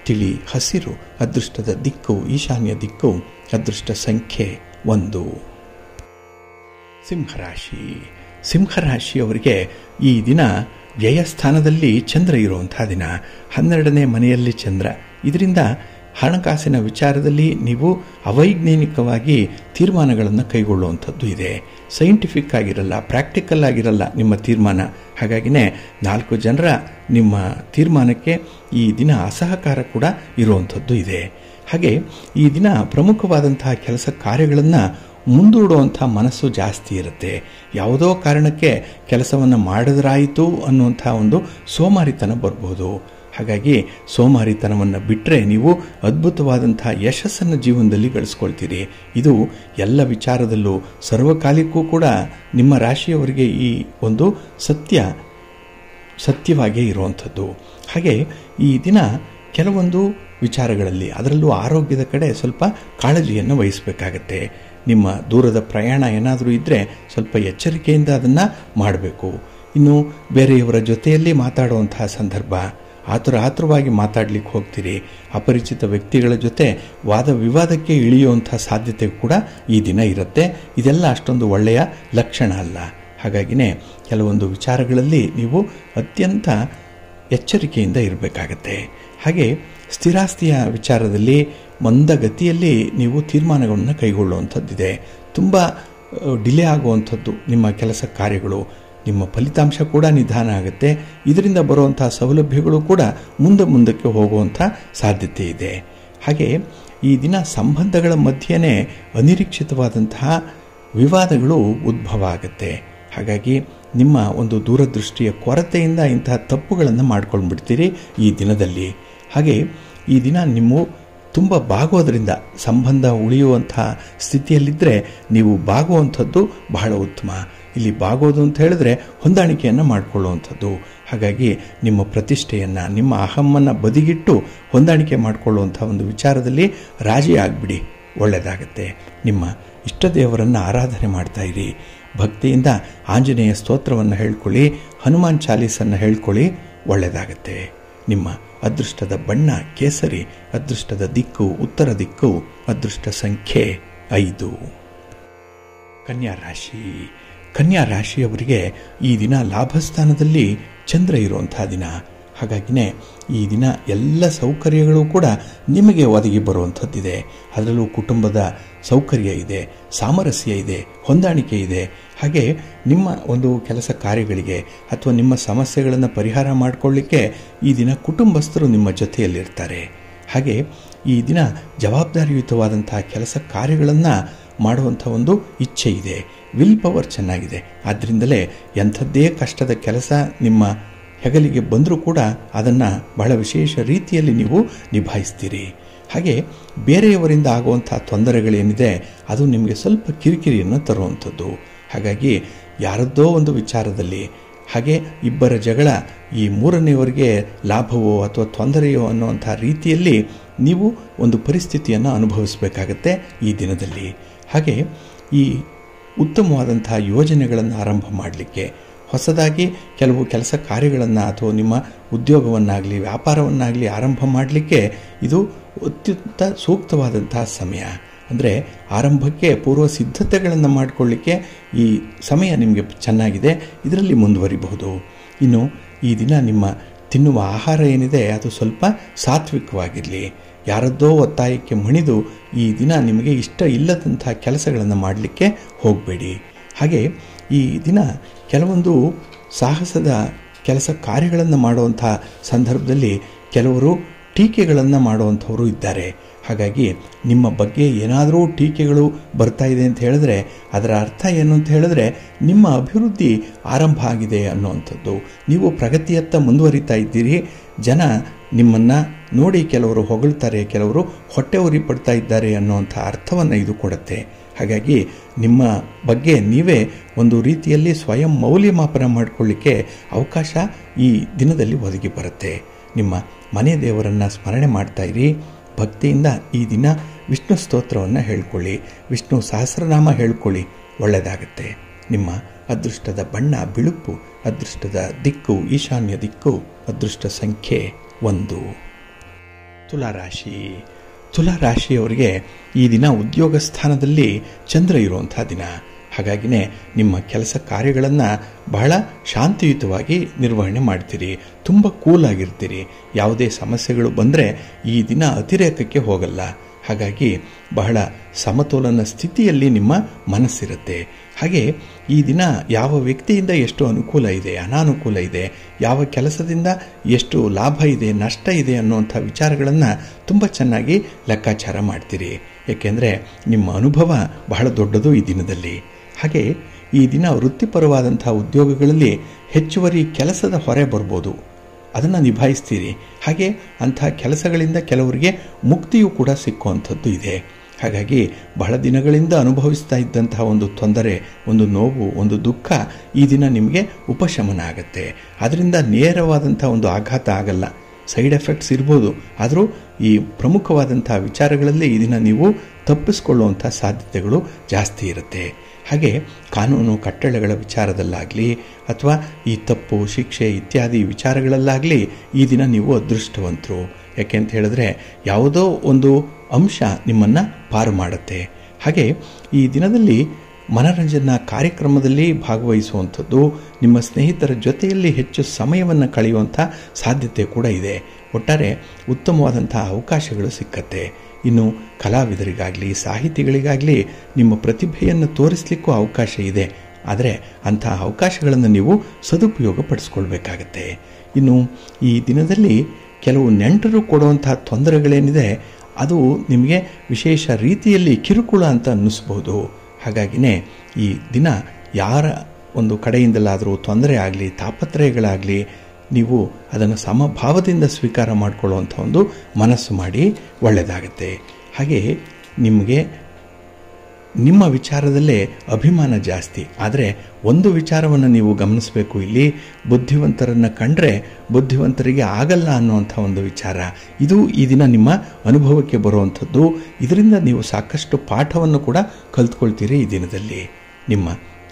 ತಿಳಿ ಹಸಿರು, ಅದೃಷ್ಟದ ದಿಕ್ಕು ಈಶಾನ್ಯ ದಿಕ್ಕು, ಅದೃಷ್ಟ ಸಂಖ್ಯೆ 1. ಸಿಂಹರಾಶಿ. ಸಿಂಹರಾಶಿಯವರಿಗೆ ಈ ದಿನ ವ್ಯಯಸ್ಥಾನದಲ್ಲಿ ಚಂದ್ರ ಇರುವಂಥ ದಿನ, 12ನೇ ಮನೆಯಲ್ಲಿ ಚಂದ್ರ. ಇದರಿಂದ ಹಣಕಾಸಿನ ವಿಚಾರದಲ್ಲಿ ನೀವು ಅವೈಜ್ಞಾನಿಕವಾಗಿ ತೀರ್ಮಾನಗಳನ್ನು ಕೈಗೊಳ್ಳುವಂಥದ್ದು ಇದೆ. ಸೈಂಟಿಫಿಕ್ ಆಗಿರಲ್ಲ, ಪ್ರಾಕ್ಟಿಕಲ್ ಆಗಿರಲ್ಲ ನಿಮ್ಮ ತೀರ್ಮಾನ. ಹಾಗಾಗಿನೇ 4 ಜನರ ನಿಮ್ಮ ತೀರ್ಮಾನಕ್ಕೆ ಈ ದಿನ ಅಸಹಕಾರ ಕೂಡ ಇರುವಂಥದ್ದು ಇದೆ. ಹಾಗೆ ಈ ದಿನ ಪ್ರಮುಖವಾದಂತಹ ಕೆಲಸ ಕಾರ್ಯಗಳನ್ನು ಮುಂದೂಡುವಂಥ ಮನಸ್ಸು ಜಾಸ್ತಿ ಇರುತ್ತೆ. ಯಾವುದೋ ಕಾರಣಕ್ಕೆ ಕೆಲಸವನ್ನು ಮಾಡಿದ್ರಾಯಿತು ಅನ್ನುವಂಥ ಒಂದು ಸೋಮಾರಿತನ ಬರ್ಬೋದು. ಹಾಗಾಗಿ ಸೋಮಾರಿತನವನ್ನು ಬಿಟ್ಟರೆ ನೀವು ಅದ್ಭುತವಾದಂಥ ಯಶಸ್ಸನ್ನು ಜೀವನದಲ್ಲಿ ಗಳಿಸ್ಕೊಳ್ತೀರಿ. ಇದು ಎಲ್ಲ ವಿಚಾರದಲ್ಲೂ ಸರ್ವಕಾಲಿಕೂ ಕೂಡ ನಿಮ್ಮ ರಾಶಿಯವರಿಗೆ ಈ ಒಂದು ಸತ್ಯವಾಗೇ ಇರುವಂಥದ್ದು. ಹಾಗೆ ಈ ದಿನ ಕೆಲವೊಂದು ವಿಚಾರಗಳಲ್ಲಿ, ಅದರಲ್ಲೂ ಆರೋಗ್ಯದ ಕಡೆ ಸ್ವಲ್ಪ ಕಾಳಜಿಯನ್ನು ವಹಿಸಬೇಕಾಗತ್ತೆ. ನಿಮ್ಮ ದೂರದ ಪ್ರಯಾಣ ಏನಾದರೂ ಇದ್ದರೆ ಸ್ವಲ್ಪ ಎಚ್ಚರಿಕೆಯಿಂದ ಅದನ್ನು ಮಾಡಬೇಕು. ಇನ್ನು ಬೇರೆಯವರ ಜೊತೆಯಲ್ಲಿ ಮಾತಾಡುವಂತಹ ಸಂದರ್ಭ, ಆತುರವಾಗಿ ಮಾತಾಡಲಿಕ್ಕೆ ಹೋಗ್ತೀರಿ. ಅಪರಿಚಿತ ವ್ಯಕ್ತಿಗಳ ಜೊತೆ ವಾದ ವಿವಾದಕ್ಕೆ ಇಳಿಯುವಂಥ ಸಾಧ್ಯತೆ ಕೂಡ ಈ ದಿನ ಇರುತ್ತೆ. ಇದೆಲ್ಲ ಅಷ್ಟೊಂದು ಒಳ್ಳೆಯ ಲಕ್ಷಣ ಅಲ್ಲ. ಹಾಗಾಗಿನೇ ಕೆಲವೊಂದು ವಿಚಾರಗಳಲ್ಲಿ ನೀವು ಅತ್ಯಂತ ಎಚ್ಚರಿಕೆಯಿಂದ ಇರಬೇಕಾಗತ್ತೆ. ಹಾಗೆ ಸ್ಥಿರಾಸ್ತಿಯ ವಿಚಾರದಲ್ಲಿ ಮಂದಗತಿಯಲ್ಲಿ ನೀವು ತೀರ್ಮಾನಗಳನ್ನು ಕೈಗೊಳ್ಳುವಂಥದ್ದಿದೆ. ತುಂಬ ಡಿಲೇ ಆಗುವಂಥದ್ದು ನಿಮ್ಮ ಕೆಲಸ ಕಾರ್ಯಗಳು, ನಿಮ್ಮ ಫಲಿತಾಂಶ ಕೂಡ ನಿಧಾನ ಆಗುತ್ತೆ. ಇದರಿಂದ ಬರುವಂಥ ಸೌಲಭ್ಯಗಳು ಕೂಡ ಮುಂದಕ್ಕೆ ಹೋಗುವಂಥ ಸಾಧ್ಯತೆ ಇದೆ. ಹಾಗೆ ಈ ದಿನ ಸಂಬಂಧಗಳ ಮಧ್ಯೆನೇ ಅನಿರೀಕ್ಷಿತವಾದಂತಹ ವಿವಾದಗಳು ಉದ್ಭವ ಆಗುತ್ತೆ. ಹಾಗಾಗಿ ನಿಮ್ಮ ಒಂದು ದೂರದೃಷ್ಟಿಯ ಕೊರತೆಯಿಂದ ಇಂತಹ ತಪ್ಪುಗಳನ್ನು ಮಾಡ್ಕೊಂಡ್ಬಿಡ್ತೀರಿ ಈ ದಿನದಲ್ಲಿ. ಹಾಗೆ ಈ ದಿನ ನೀವು ತುಂಬ ಬಾಗೋದ್ರಿಂದ ಸಂಬಂಧ ಉಳಿಯುವಂಥ ಸ್ಥಿತಿಯಲ್ಲಿದ್ದರೆ ನೀವು ಬಾಗುವಂಥದ್ದು ಬಹಳ ಉತ್ತಮ. ಇಲ್ಲಿ ಬಾಗೋದು ಅಂತ ಹೇಳಿದ್ರೆ ಹೊಂದಾಣಿಕೆಯನ್ನು ಮಾಡಿಕೊಳ್ಳುವಂಥದ್ದು. ಹಾಗಾಗಿ ನಿಮ್ಮ ಪ್ರತಿಷ್ಠೆಯನ್ನು, ನಿಮ್ಮ ಅಹಮ್ಮನ್ನು ಬದಿಗಿಟ್ಟು ಹೊಂದಾಣಿಕೆ ಮಾಡಿಕೊಳ್ಳುವಂಥ ಒಂದು ವಿಚಾರದಲ್ಲಿ ರಾಜಿ ಆಗಿಬಿಡಿ, ಒಳ್ಳೆಯದಾಗತ್ತೆ. ನಿಮ್ಮ ಇಷ್ಟ ದೇವರನ್ನು ಆರಾಧನೆ ಮಾಡ್ತಾ ಇರಿ. ಭಕ್ತಿಯಿಂದ ಆಂಜನೇಯ ಸ್ತೋತ್ರವನ್ನು ಹೇಳ್ಕೊಳ್ಳಿ, ಹನುಮಾನ್ ಚಾಲೀಸನ್ನು ಹೇಳ್ಕೊಳ್ಳಿ, ಒಳ್ಳೆಯದಾಗತ್ತೆ. ನಿಮ್ಮ ಅದೃಷ್ಟದ ಬಣ್ಣ ಕೇಸರಿ, ಅದೃಷ್ಟದ ದಿಕ್ಕು ಉತ್ತರ ದಿಕ್ಕು, ಅದೃಷ್ಟ ಸಂಖ್ಯೆ 5. ಕನ್ಯಾ ರಾಶಿ. ಕನ್ಯಾ ರಾಶಿಯವರಿಗೆ ಈ ದಿನ ಲಾಭಸ್ಥಾನದಲ್ಲಿ ಚಂದ್ರ ಇರುವಂಥ ದಿನ. ಹಾಗಾಗಿನೇ ಈ ದಿನ ಎಲ್ಲ ಸೌಕರ್ಯಗಳು ಕೂಡ ನಿಮಗೆ ಒದಗಿ ಬರುವಂಥದ್ದಿದೆ. ಅದರಲ್ಲೂ ಕುಟುಂಬದ ಸೌಕರ್ಯ ಇದೆ, ಸಾಮರಸ್ಯ ಇದೆ, ಹೊಂದಾಣಿಕೆ ಇದೆ. ಹಾಗೆ ನಿಮ್ಮ ಒಂದು ಕೆಲಸ ಕಾರ್ಯಗಳಿಗೆ ಅಥವಾ ನಿಮ್ಮ ಸಮಸ್ಯೆಗಳನ್ನು ಪರಿಹಾರ ಮಾಡಿಕೊಳ್ಳಿಕ್ಕೆ ಈ ದಿನ ಕುಟುಂಬಸ್ಥರು ನಿಮ್ಮ ಜೊತೆಯಲ್ಲಿರ್ತಾರೆ. ಹಾಗೆ ಈ ದಿನ ಜವಾಬ್ದಾರಿಯುತವಾದಂಥ ಕೆಲಸ ಕಾರ್ಯಗಳನ್ನು ಮಾಡುವಂಥ ಒಂದು ಇಚ್ಛೆ ಇದೆ. ವಿಲ್ ಪವರ್ ಚೆನ್ನಾಗಿದೆ. ಆದ್ದರಿಂದಲೇ ಎಂಥದ್ದೇ ಕಷ್ಟದ ಕೆಲಸ ನಿಮ್ಮ ಹೆಗಲಿಗೆ ಬಂದರೂ ಕೂಡ ಅದನ್ನು ಬಹಳ ವಿಶೇಷ ರೀತಿಯಲ್ಲಿ ನೀವು ನಿಭಾಯಿಸ್ತೀರಿ. ಹಾಗೆ ಬೇರೆಯವರಿಂದ ಆಗುವಂಥ ತೊಂದರೆಗಳೇನಿದೆ ಅದು ನಿಮಗೆ ಸ್ವಲ್ಪ ಕಿರಿಕಿರಿಯನ್ನು ತರುವಂಥದ್ದು. ಹಾಗಾಗಿ ಯಾರದ್ದೋ ಒಂದು ವಿಚಾರದಲ್ಲಿ, ಹಾಗೆ ಇಬ್ಬರ ಜಗಳ, ಈ ಮೂರನೆಯವರಿಗೆ ಲಾಭವೋ ಅಥವಾ ತೊಂದರೆಯೋ ಅನ್ನುವಂಥ ರೀತಿಯಲ್ಲಿ ನೀವು ಒಂದು ಪರಿಸ್ಥಿತಿಯನ್ನು ಅನುಭವಿಸಬೇಕಾಗತ್ತೆ ಈ ದಿನದಲ್ಲಿ. ಹಾಗೆ ಈ ಉತ್ತಮವಾದಂಥ ಯೋಜನೆಗಳನ್ನು ಆರಂಭ ಮಾಡಲಿಕ್ಕೆ, ಹೊಸದಾಗಿ ಕೆಲವು ಕೆಲಸ ಕಾರ್ಯಗಳನ್ನು ಅಥವಾ ನಿಮ್ಮ ಉದ್ಯೋಗವನ್ನಾಗಲಿ ವ್ಯಾಪಾರವನ್ನಾಗಲಿ ಆರಂಭ ಮಾಡಲಿಕ್ಕೆ ಇದು ಅತ್ಯಂತ ಸೂಕ್ತವಾದಂತಹ ಸಮಯ. ಅಂದರೆ ಆರಂಭಕ್ಕೆ ಪೂರ್ವ ಸಿದ್ಧತೆಗಳನ್ನು ಮಾಡಿಕೊಳ್ಳಿಕ್ಕೆ ಈ ಸಮಯ ನಿಮಗೆ ಚೆನ್ನಾಗಿದೆ, ಇದರಲ್ಲಿ ಮುಂದುವರಿಬಹುದು. ಇನ್ನು ಈ ದಿನ ನಿಮ್ಮ ತಿನ್ನುವ ಆಹಾರ ಏನಿದೆ ಅದು ಸ್ವಲ್ಪ ಸಾತ್ವಿಕವಾಗಿರಲಿ. ಯಾರದ್ದೋ ಒತ್ತಾಯಕ್ಕೆ ಮಣಿದು ಈ ದಿನ ನಿಮಗೆ ಇಷ್ಟ ಇಲ್ಲದಂಥ ಕೆಲಸಗಳನ್ನು ಮಾಡಲಿಕ್ಕೆ ಹೋಗಬೇಡಿ. ಹಾಗೆ ಈ ದಿನ ಕೆಲವೊಂದು ಸಾಹಸದ ಕೆಲಸ ಕಾರ್ಯಗಳನ್ನು ಮಾಡುವಂಥ ಸಂದರ್ಭದಲ್ಲಿ ಕೆಲವರು ಟೀಕೆಗಳನ್ನು ಮಾಡುವಂಥವರು ಇದ್ದಾರೆ. ಹಾಗಾಗಿ ನಿಮ್ಮ ಬಗ್ಗೆ ಏನಾದರೂ ಟೀಕೆಗಳು ಬರ್ತಾ ಇದೆ ಅಂತ ಹೇಳಿದ್ರೆ ಅದರ ಅರ್ಥ ಏನು ಅಂತ ಹೇಳಿದ್ರೆ ನಿಮ್ಮ ಅಭಿವೃದ್ಧಿ ಆರಂಭ ಆಗಿದೆ ಅನ್ನುವಂಥದ್ದು. ನೀವು ಪ್ರಗತಿಯತ್ತ ಮುಂದುವರಿತಾ ಇದ್ದೀರಿ. ಜನ ನಿಮ್ಮನ್ನು ನೋಡಿ ಕೆಲವರು ಹೊಗಳ್ತಾರೆ, ಕೆಲವರು ಹೊಟ್ಟೆ ಉರಿ ಪಡ್ತಾ ಇದ್ದಾರೆ ಅನ್ನುವಂಥ ಅರ್ಥವನ್ನು ಇದು ಕೊಡುತ್ತೆ. ಹಾಗಾಗಿ ನಿಮ್ಮ ಬಗ್ಗೆ ನೀವೇ ಒಂದು ರೀತಿಯಲ್ಲಿ ಸ್ವಯಂ ಮೌಲ್ಯಮಾಪನ ಮಾಡಿಕೊಳ್ಳಿಕ್ಕೆ ಅವಕಾಶ ಈ ದಿನದಲ್ಲಿ ಒದಗಿ ಬರುತ್ತೆ. ನಿಮ್ಮ ಮನೆ ದೇವರನ್ನು ಸ್ಮರಣೆ ಮಾಡ್ತಾ ಇರಿ. ಭಕ್ತಿಯಿಂದ ಈ ದಿನ ವಿಷ್ಣು ಸ್ತೋತ್ರವನ್ನು ಹೇಳ್ಕೊಳ್ಳಿ, ವಿಷ್ಣು ಸಹಸ್ರನಾಮ ಹೇಳ್ಕೊಳ್ಳಿ, ಒಳ್ಳೆಯದಾಗತ್ತೆ. ನಿಮ್ಮ ಅದೃಷ್ಟದ ಬಣ್ಣ ಬಿಳುಪು, ಅದೃಷ್ಟದ ದಿಕ್ಕು ಈಶಾನ್ಯ ದಿಕ್ಕು, ಅದೃಷ್ಟ ಸಂಖ್ಯೆ 1. ತುಲಾರಾಶಿ. ತುಲಾರಾಶಿಯವರಿಗೆ ಈ ದಿನ ಉದ್ಯೋಗ ಸ್ಥಾನದಲ್ಲಿ ಚಂದ್ರ ಇರುವಂಥ ದಿನ. ಹಾಗಾಗಿನೇ ನಿಮ್ಮ ಕೆಲಸ ಕಾರ್ಯಗಳನ್ನು ಬಹಳ ಶಾಂತಿಯುತವಾಗಿ ನಿರ್ವಹಣೆ ಮಾಡ್ತೀರಿ, ತುಂಬ ಕೂಲಾಗಿರ್ತೀರಿ. ಯಾವುದೇ ಸಮಸ್ಯೆಗಳು ಬಂದರೆ ಈ ದಿನ ಅತಿರೇಕಕ್ಕೆ ಹೋಗಲ್ಲ. ಹಾಗಾಗಿ ಬಹಳ ಸಮತೋಲನ ಸ್ಥಿತಿಯಲ್ಲಿ ನಿಮ್ಮ ಮನಸ್ಸಿರುತ್ತೆ. ಹಾಗೆ ಈ ದಿನ ಯಾವ ವ್ಯಕ್ತಿಯಿಂದ ಎಷ್ಟು ಅನುಕೂಲ ಇದೆ, ಅನಾನುಕೂಲ ಇದೆ, ಯಾವ ಕೆಲಸದಿಂದ ಎಷ್ಟು ಲಾಭ ಇದೆ, ನಷ್ಟ ಇದೆ ಅನ್ನುವಂಥ ವಿಚಾರಗಳನ್ನು ತುಂಬ ಚೆನ್ನಾಗಿ ಲೆಕ್ಕಾಚಾರ ಮಾಡ್ತೀರಿ. ಏಕೆಂದರೆ ನಿಮ್ಮ ಅನುಭವ ಬಹಳ ದೊಡ್ಡದು ಈ ದಿನದಲ್ಲಿ. ಹಾಗೆ ಈ ದಿನ ವೃತ್ತಿಪರವಾದಂಥ ಉದ್ಯೋಗಗಳಲ್ಲಿ ಹೆಚ್ಚುವರಿ ಕೆಲಸದ ಹೊರೆ ಬರ್ಬೋದು, ಅದನ್ನು ನಿಭಾಯಿಸ್ತೀರಿ. ಹಾಗೆ ಅಂಥ ಕೆಲಸಗಳಿಂದ ಕೆಲವರಿಗೆ ಮುಕ್ತಿಯೂ ಕೂಡ ಸಿಕ್ಕುವಂಥದ್ದು ಇದೆ. ಹಾಗಾಗಿ ಬಹಳ ದಿನಗಳಿಂದ ಅನುಭವಿಸ್ತಾ ಇದ್ದಂತಹ ಒಂದು ತೊಂದರೆ, ಒಂದು ನೋವು, ಒಂದು ದುಃಖ ಈ ದಿನ ನಿಮಗೆ ಉಪಶಮನ ಆಗುತ್ತೆ. ಅದರಿಂದ ನೇರವಾದಂಥ ಒಂದು ಆಘಾತ ಆಗಲ್ಲ, ಸೈಡ್ ಎಫೆಕ್ಟ್ಸ್ ಇರ್ಬೋದು. ಆದರೂ ಈ ಪ್ರಮುಖವಾದಂಥ ವಿಚಾರಗಳಲ್ಲಿ ಈ ದಿನ ನೀವು ತಪ್ಪಿಸ್ಕೊಳ್ಳುವಂಥ ಸಾಧ್ಯತೆಗಳು ಜಾಸ್ತಿ ಇರುತ್ತೆ. ಹಾಗೆ ಕಾನೂನು ಕಟ್ಟಳೆಗಳ ವಿಚಾರದಲ್ಲಾಗಲಿ ಅಥವಾ ಈ ತಪ್ಪು ಶಿಕ್ಷೆ ಇತ್ಯಾದಿ ವಿಚಾರಗಳಲ್ಲಾಗಲಿ ಈ ದಿನ ನೀವು ಅದೃಷ್ಟವಂತರು. ಯಾಕೆ ಅಂತ ಹೇಳಿದ್ರೆ ಯಾವುದೋ ಒಂದು ಅಂಶ ನಿಮ್ಮನ್ನು ಪಾರು ಮಾಡುತ್ತೆ. ಹಾಗೆ ಈ ದಿನದಲ್ಲಿ ಮನರಂಜನಾ ಕಾರ್ಯಕ್ರಮದಲ್ಲಿ ಭಾಗವಹಿಸುವಂಥದ್ದು, ನಿಮ್ಮ ಸ್ನೇಹಿತರ ಜೊತೆಯಲ್ಲಿ ಹೆಚ್ಚು ಸಮಯವನ್ನು ಕಳೆಯುವಂಥ ಸಾಧ್ಯತೆ ಕೂಡ ಇದೆ. ಒಟ್ಟಾರೆ ಉತ್ತಮವಾದಂಥ ಅವಕಾಶಗಳು ಸಿಕ್ಕತ್ತೆ. ಇನ್ನು ಕಲಾವಿದರಿಗಾಗಲಿ ಸಾಹಿತಿಗಳಿಗಾಗಲಿ ನಿಮ್ಮ ಪ್ರತಿಭೆಯನ್ನು ತೋರಿಸಲಿಕ್ಕೂ ಅವಕಾಶ ಇದೆ. ಆದರೆ ಅಂಥ ಅವಕಾಶಗಳನ್ನು ನೀವು ಸದುಪಯೋಗ ಪಡಿಸ್ಕೊಳ್ಬೇಕಾಗತ್ತೆ. ಇನ್ನು ಈ ದಿನದಲ್ಲಿ ಕೆಲವು ನೆಂಟರು ಕೊಡುವಂಥ ತೊಂದರೆಗಳೇನಿದೆ ಅದು ನಿಮಗೆ ವಿಶೇಷ ರೀತಿಯಲ್ಲಿ ಕಿರುಕುಳ ಅಂತ ಅನ್ನಿಸ್ಬೋದು. ಹಾಗಾಗಿನೇ ಈ ದಿನ ಯಾರ ಒಂದು ಕಡೆಯಿಂದಲಾದರೂ ತೊಂದರೆ ಆಗಲಿ ತಾಪತ್ರಯಗಳಾಗಲಿ ನೀವು ಅದನ್ನು ಸಮಭಾವದಿಂದ ಸ್ವೀಕಾರ ಮಾಡಿಕೊಳ್ಳುವಂಥ ಒಂದು ಮನಸ್ಸು ಮಾಡಿ, ಒಳ್ಳೆಯದಾಗತ್ತೆ. ಹಾಗೆ ನಿಮಗೆ ನಿಮ್ಮ ವಿಚಾರದಲ್ಲೇ ಅಭಿಮಾನ ಜಾಸ್ತಿ. ಆದರೆ ಒಂದು ವಿಚಾರವನ್ನು ನೀವು ಗಮನಿಸಬೇಕು, ಇಲ್ಲಿ ಬುದ್ಧಿವಂತರನ್ನು ಕಂಡ್ರೆ ಬುದ್ಧಿವಂತರಿಗೆ ಆಗಲ್ಲ ಅನ್ನುವಂಥ ಒಂದು ವಿಚಾರ ಇದು ಈ ದಿನ ನಿಮ್ಮ ಅನುಭವಕ್ಕೆ ಬರುವಂಥದ್ದು. ಇದರಿಂದ ನೀವು ಸಾಕಷ್ಟು ಪಾಠವನ್ನು ಕೂಡ ಕಲ್ತ್ಕೊಳ್ತೀರಿ ಈ ದಿನದಲ್ಲಿ. ನಿಮ್ಮ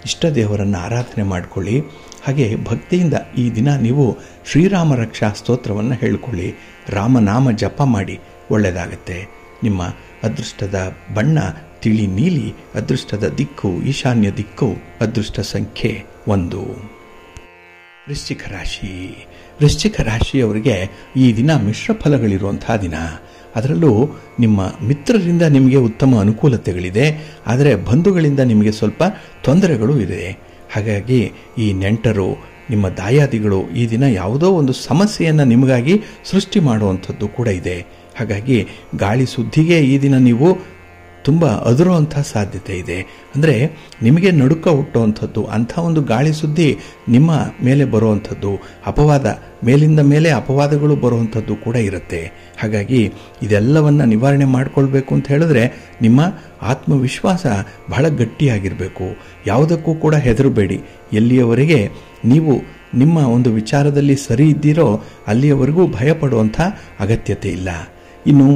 ಇಷ್ಟ ದೇವರನ್ನು ಆರಾಧನೆ ಮಾಡಿಕೊಳ್ಳಿ. ಹಾಗೆ ಭಕ್ತಿಯಿಂದ ಈ ದಿನ ನೀವು ಶ್ರೀರಾಮ ರಕ್ಷಾ ಸ್ತೋತ್ರವನ್ನು ಹೇಳ್ಕೊಳ್ಳಿ, ರಾಮನಾಮ ಜಪ ಮಾಡಿ, ಒಳ್ಳೆಯದಾಗತ್ತೆ. ನಿಮ್ಮ ಅದೃಷ್ಟದ ಬಣ್ಣ ತಿಳಿ ನೀಲಿ, ಅದೃಷ್ಟದ ದಿಕ್ಕು ಈಶಾನ್ಯ ದಿಕ್ಕು, ಅದೃಷ್ಟ ಸಂಖ್ಯೆ 1. ವೃಶ್ಚಿಕ ರಾಶಿ. ವೃಶ್ಚಿಕ ರಾಶಿಯವರಿಗೆ ಈ ದಿನ ಮಿಶ್ರ ಫಲಗಳಿರುವಂಥ ದಿನ. ಅದರಲ್ಲೂ ನಿಮ್ಮ ಮಿತ್ರರಿಂದ ನಿಮಗೆ ಉತ್ತಮ ಅನುಕೂಲತೆಗಳಿದೆ, ಆದರೆ ಬಂಧುಗಳಿಂದ ನಿಮಗೆ ಸ್ವಲ್ಪ ತೊಂದರೆಗಳು ಇದೆ. ಹಾಗಾಗಿ ಈ ನೆಂಟರು, ನಿಮ್ಮ ದಾಯಾದಿಗಳು ಈ ದಿನ ಯಾವುದೋ ಒಂದು ಸಮಸ್ಯೆಯನ್ನು ನಿಮಗಾಗಿ ಸೃಷ್ಟಿ ಮಾಡುವಂಥದ್ದು ಕೂಡ ಇದೆ. ಹಾಗಾಗಿ ಗಾಳಿ ಸುದ್ದಿಗೆ ಈ ದಿನ ನೀವು ತುಂಬ ಅದರುವಂಥ ಸಾಧ್ಯತೆ ಇದೆ. ಅಂದರೆ ನಿಮಗೆ ನಡುಕ ಹುಟ್ಟುವಂಥದ್ದು, ಅಂಥ ಒಂದು ಗಾಳಿ ಸುದ್ದಿ ನಿಮ್ಮ ಮೇಲೆ ಬರುವಂಥದ್ದು, ಅಪವಾದ ಮೇಲಿಂದ ಮೇಲೆ ಅಪವಾದಗಳು ಬರುವಂಥದ್ದು ಕೂಡ ಇರುತ್ತೆ. ಹಾಗಾಗಿ ಇದೆಲ್ಲವನ್ನು ನಿವಾರಣೆ ಮಾಡಿಕೊಳ್ಬೇಕು ಅಂತ ಹೇಳಿದ್ರೆ ನಿಮ್ಮ ಆತ್ಮವಿಶ್ವಾಸ ಬಹಳ ಗಟ್ಟಿಯಾಗಿರಬೇಕು. ಯಾವುದಕ್ಕೂ ಕೂಡ ಹೆದರಬೇಡಿ. ಎಲ್ಲಿಯವರೆಗೆ ನೀವು ನಿಮ್ಮ ಒಂದು ವಿಚಾರದಲ್ಲಿ ಸರಿ ಇದ್ದೀರೋ ಅಲ್ಲಿಯವರೆಗೂ ಭಯಪಡುವಂಥ ಅಗತ್ಯತೆ ಇಲ್ಲ. ಇನ್ನು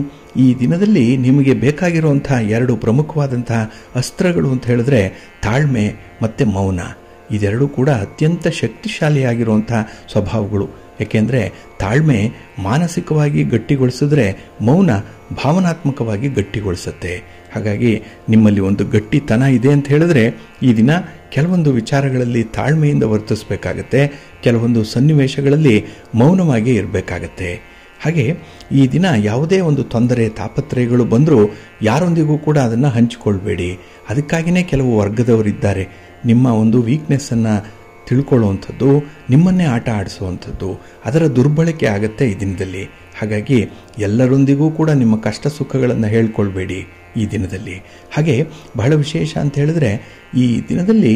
ಈ ದಿನದಲ್ಲಿ ನಿಮಗೆ ಬೇಕಾಗಿರುವಂಥ 2 ಪ್ರಮುಖವಾದಂಥ ಅಸ್ತ್ರಗಳು ಅಂತ ಹೇಳಿದ್ರೆ ತಾಳ್ಮೆ ಮತ್ತು ಮೌನ. ಇದೆರಡೂ ಕೂಡ ಅತ್ಯಂತ ಶಕ್ತಿಶಾಲಿಯಾಗಿರುವಂಥ ಸ್ವಭಾವಗಳು. ಏಕೆಂದರೆ ತಾಳ್ಮೆ ಮಾನಸಿಕವಾಗಿ ಗಟ್ಟಿಗೊಳಿಸಿದ್ರೆ ಮೌನ ಭಾವನಾತ್ಮಕವಾಗಿ ಗಟ್ಟಿಗೊಳಿಸುತ್ತೆ. ಹಾಗಾಗಿ ನಿಮ್ಮಲ್ಲಿ ಒಂದು ಗಟ್ಟಿತನ ಇದೆ ಅಂತ ಹೇಳಿದ್ರೆ ಈ ದಿನ ಕೆಲವೊಂದು ವಿಚಾರಗಳಲ್ಲಿ ತಾಳ್ಮೆಯಿಂದ ವರ್ತಿಸಬೇಕಾಗತ್ತೆ, ಕೆಲವೊಂದು ಸನ್ನಿವೇಶಗಳಲ್ಲಿ ಮೌನವಾಗಿ ಇರಬೇಕಾಗತ್ತೆ. ಹಾಗೆ ಈ ದಿನ ಯಾವುದೇ ಒಂದು ತೊಂದರೆ ತಾಪತ್ರಯಗಳು ಬಂದರೂ ಯಾರೊಂದಿಗೂ ಕೂಡ ಅದನ್ನು ಹಂಚಿಕೊಳ್ಬೇಡಿ. ಅದಕ್ಕಾಗಿಯೇ ಕೆಲವು ವರ್ಗದವರಿದ್ದಾರೆ ನಿಮ್ಮ ಒಂದು ವೀಕ್ನೆಸ್ಸನ್ನು ತಿಳ್ಕೊಳ್ಳುವಂಥದ್ದು, ನಿಮ್ಮನ್ನೇ ಆಟ ಆಡಿಸುವಂಥದ್ದು, ಅದರ ದುರ್ಬಳಕೆ ಆಗುತ್ತೆ ಈ ದಿನದಲ್ಲಿ. ಹಾಗಾಗಿ ಎಲ್ಲರೊಂದಿಗೂ ಕೂಡ ನಿಮ್ಮ ಕಷ್ಟ ಸುಖಗಳನ್ನು ಹೇಳ್ಕೊಳ್ಬೇಡಿ ಈ ದಿನದಲ್ಲಿ. ಹಾಗೆ ಬಹಳ ವಿಶೇಷ ಅಂತ ಹೇಳಿದ್ರೆ, ಈ ದಿನದಲ್ಲಿ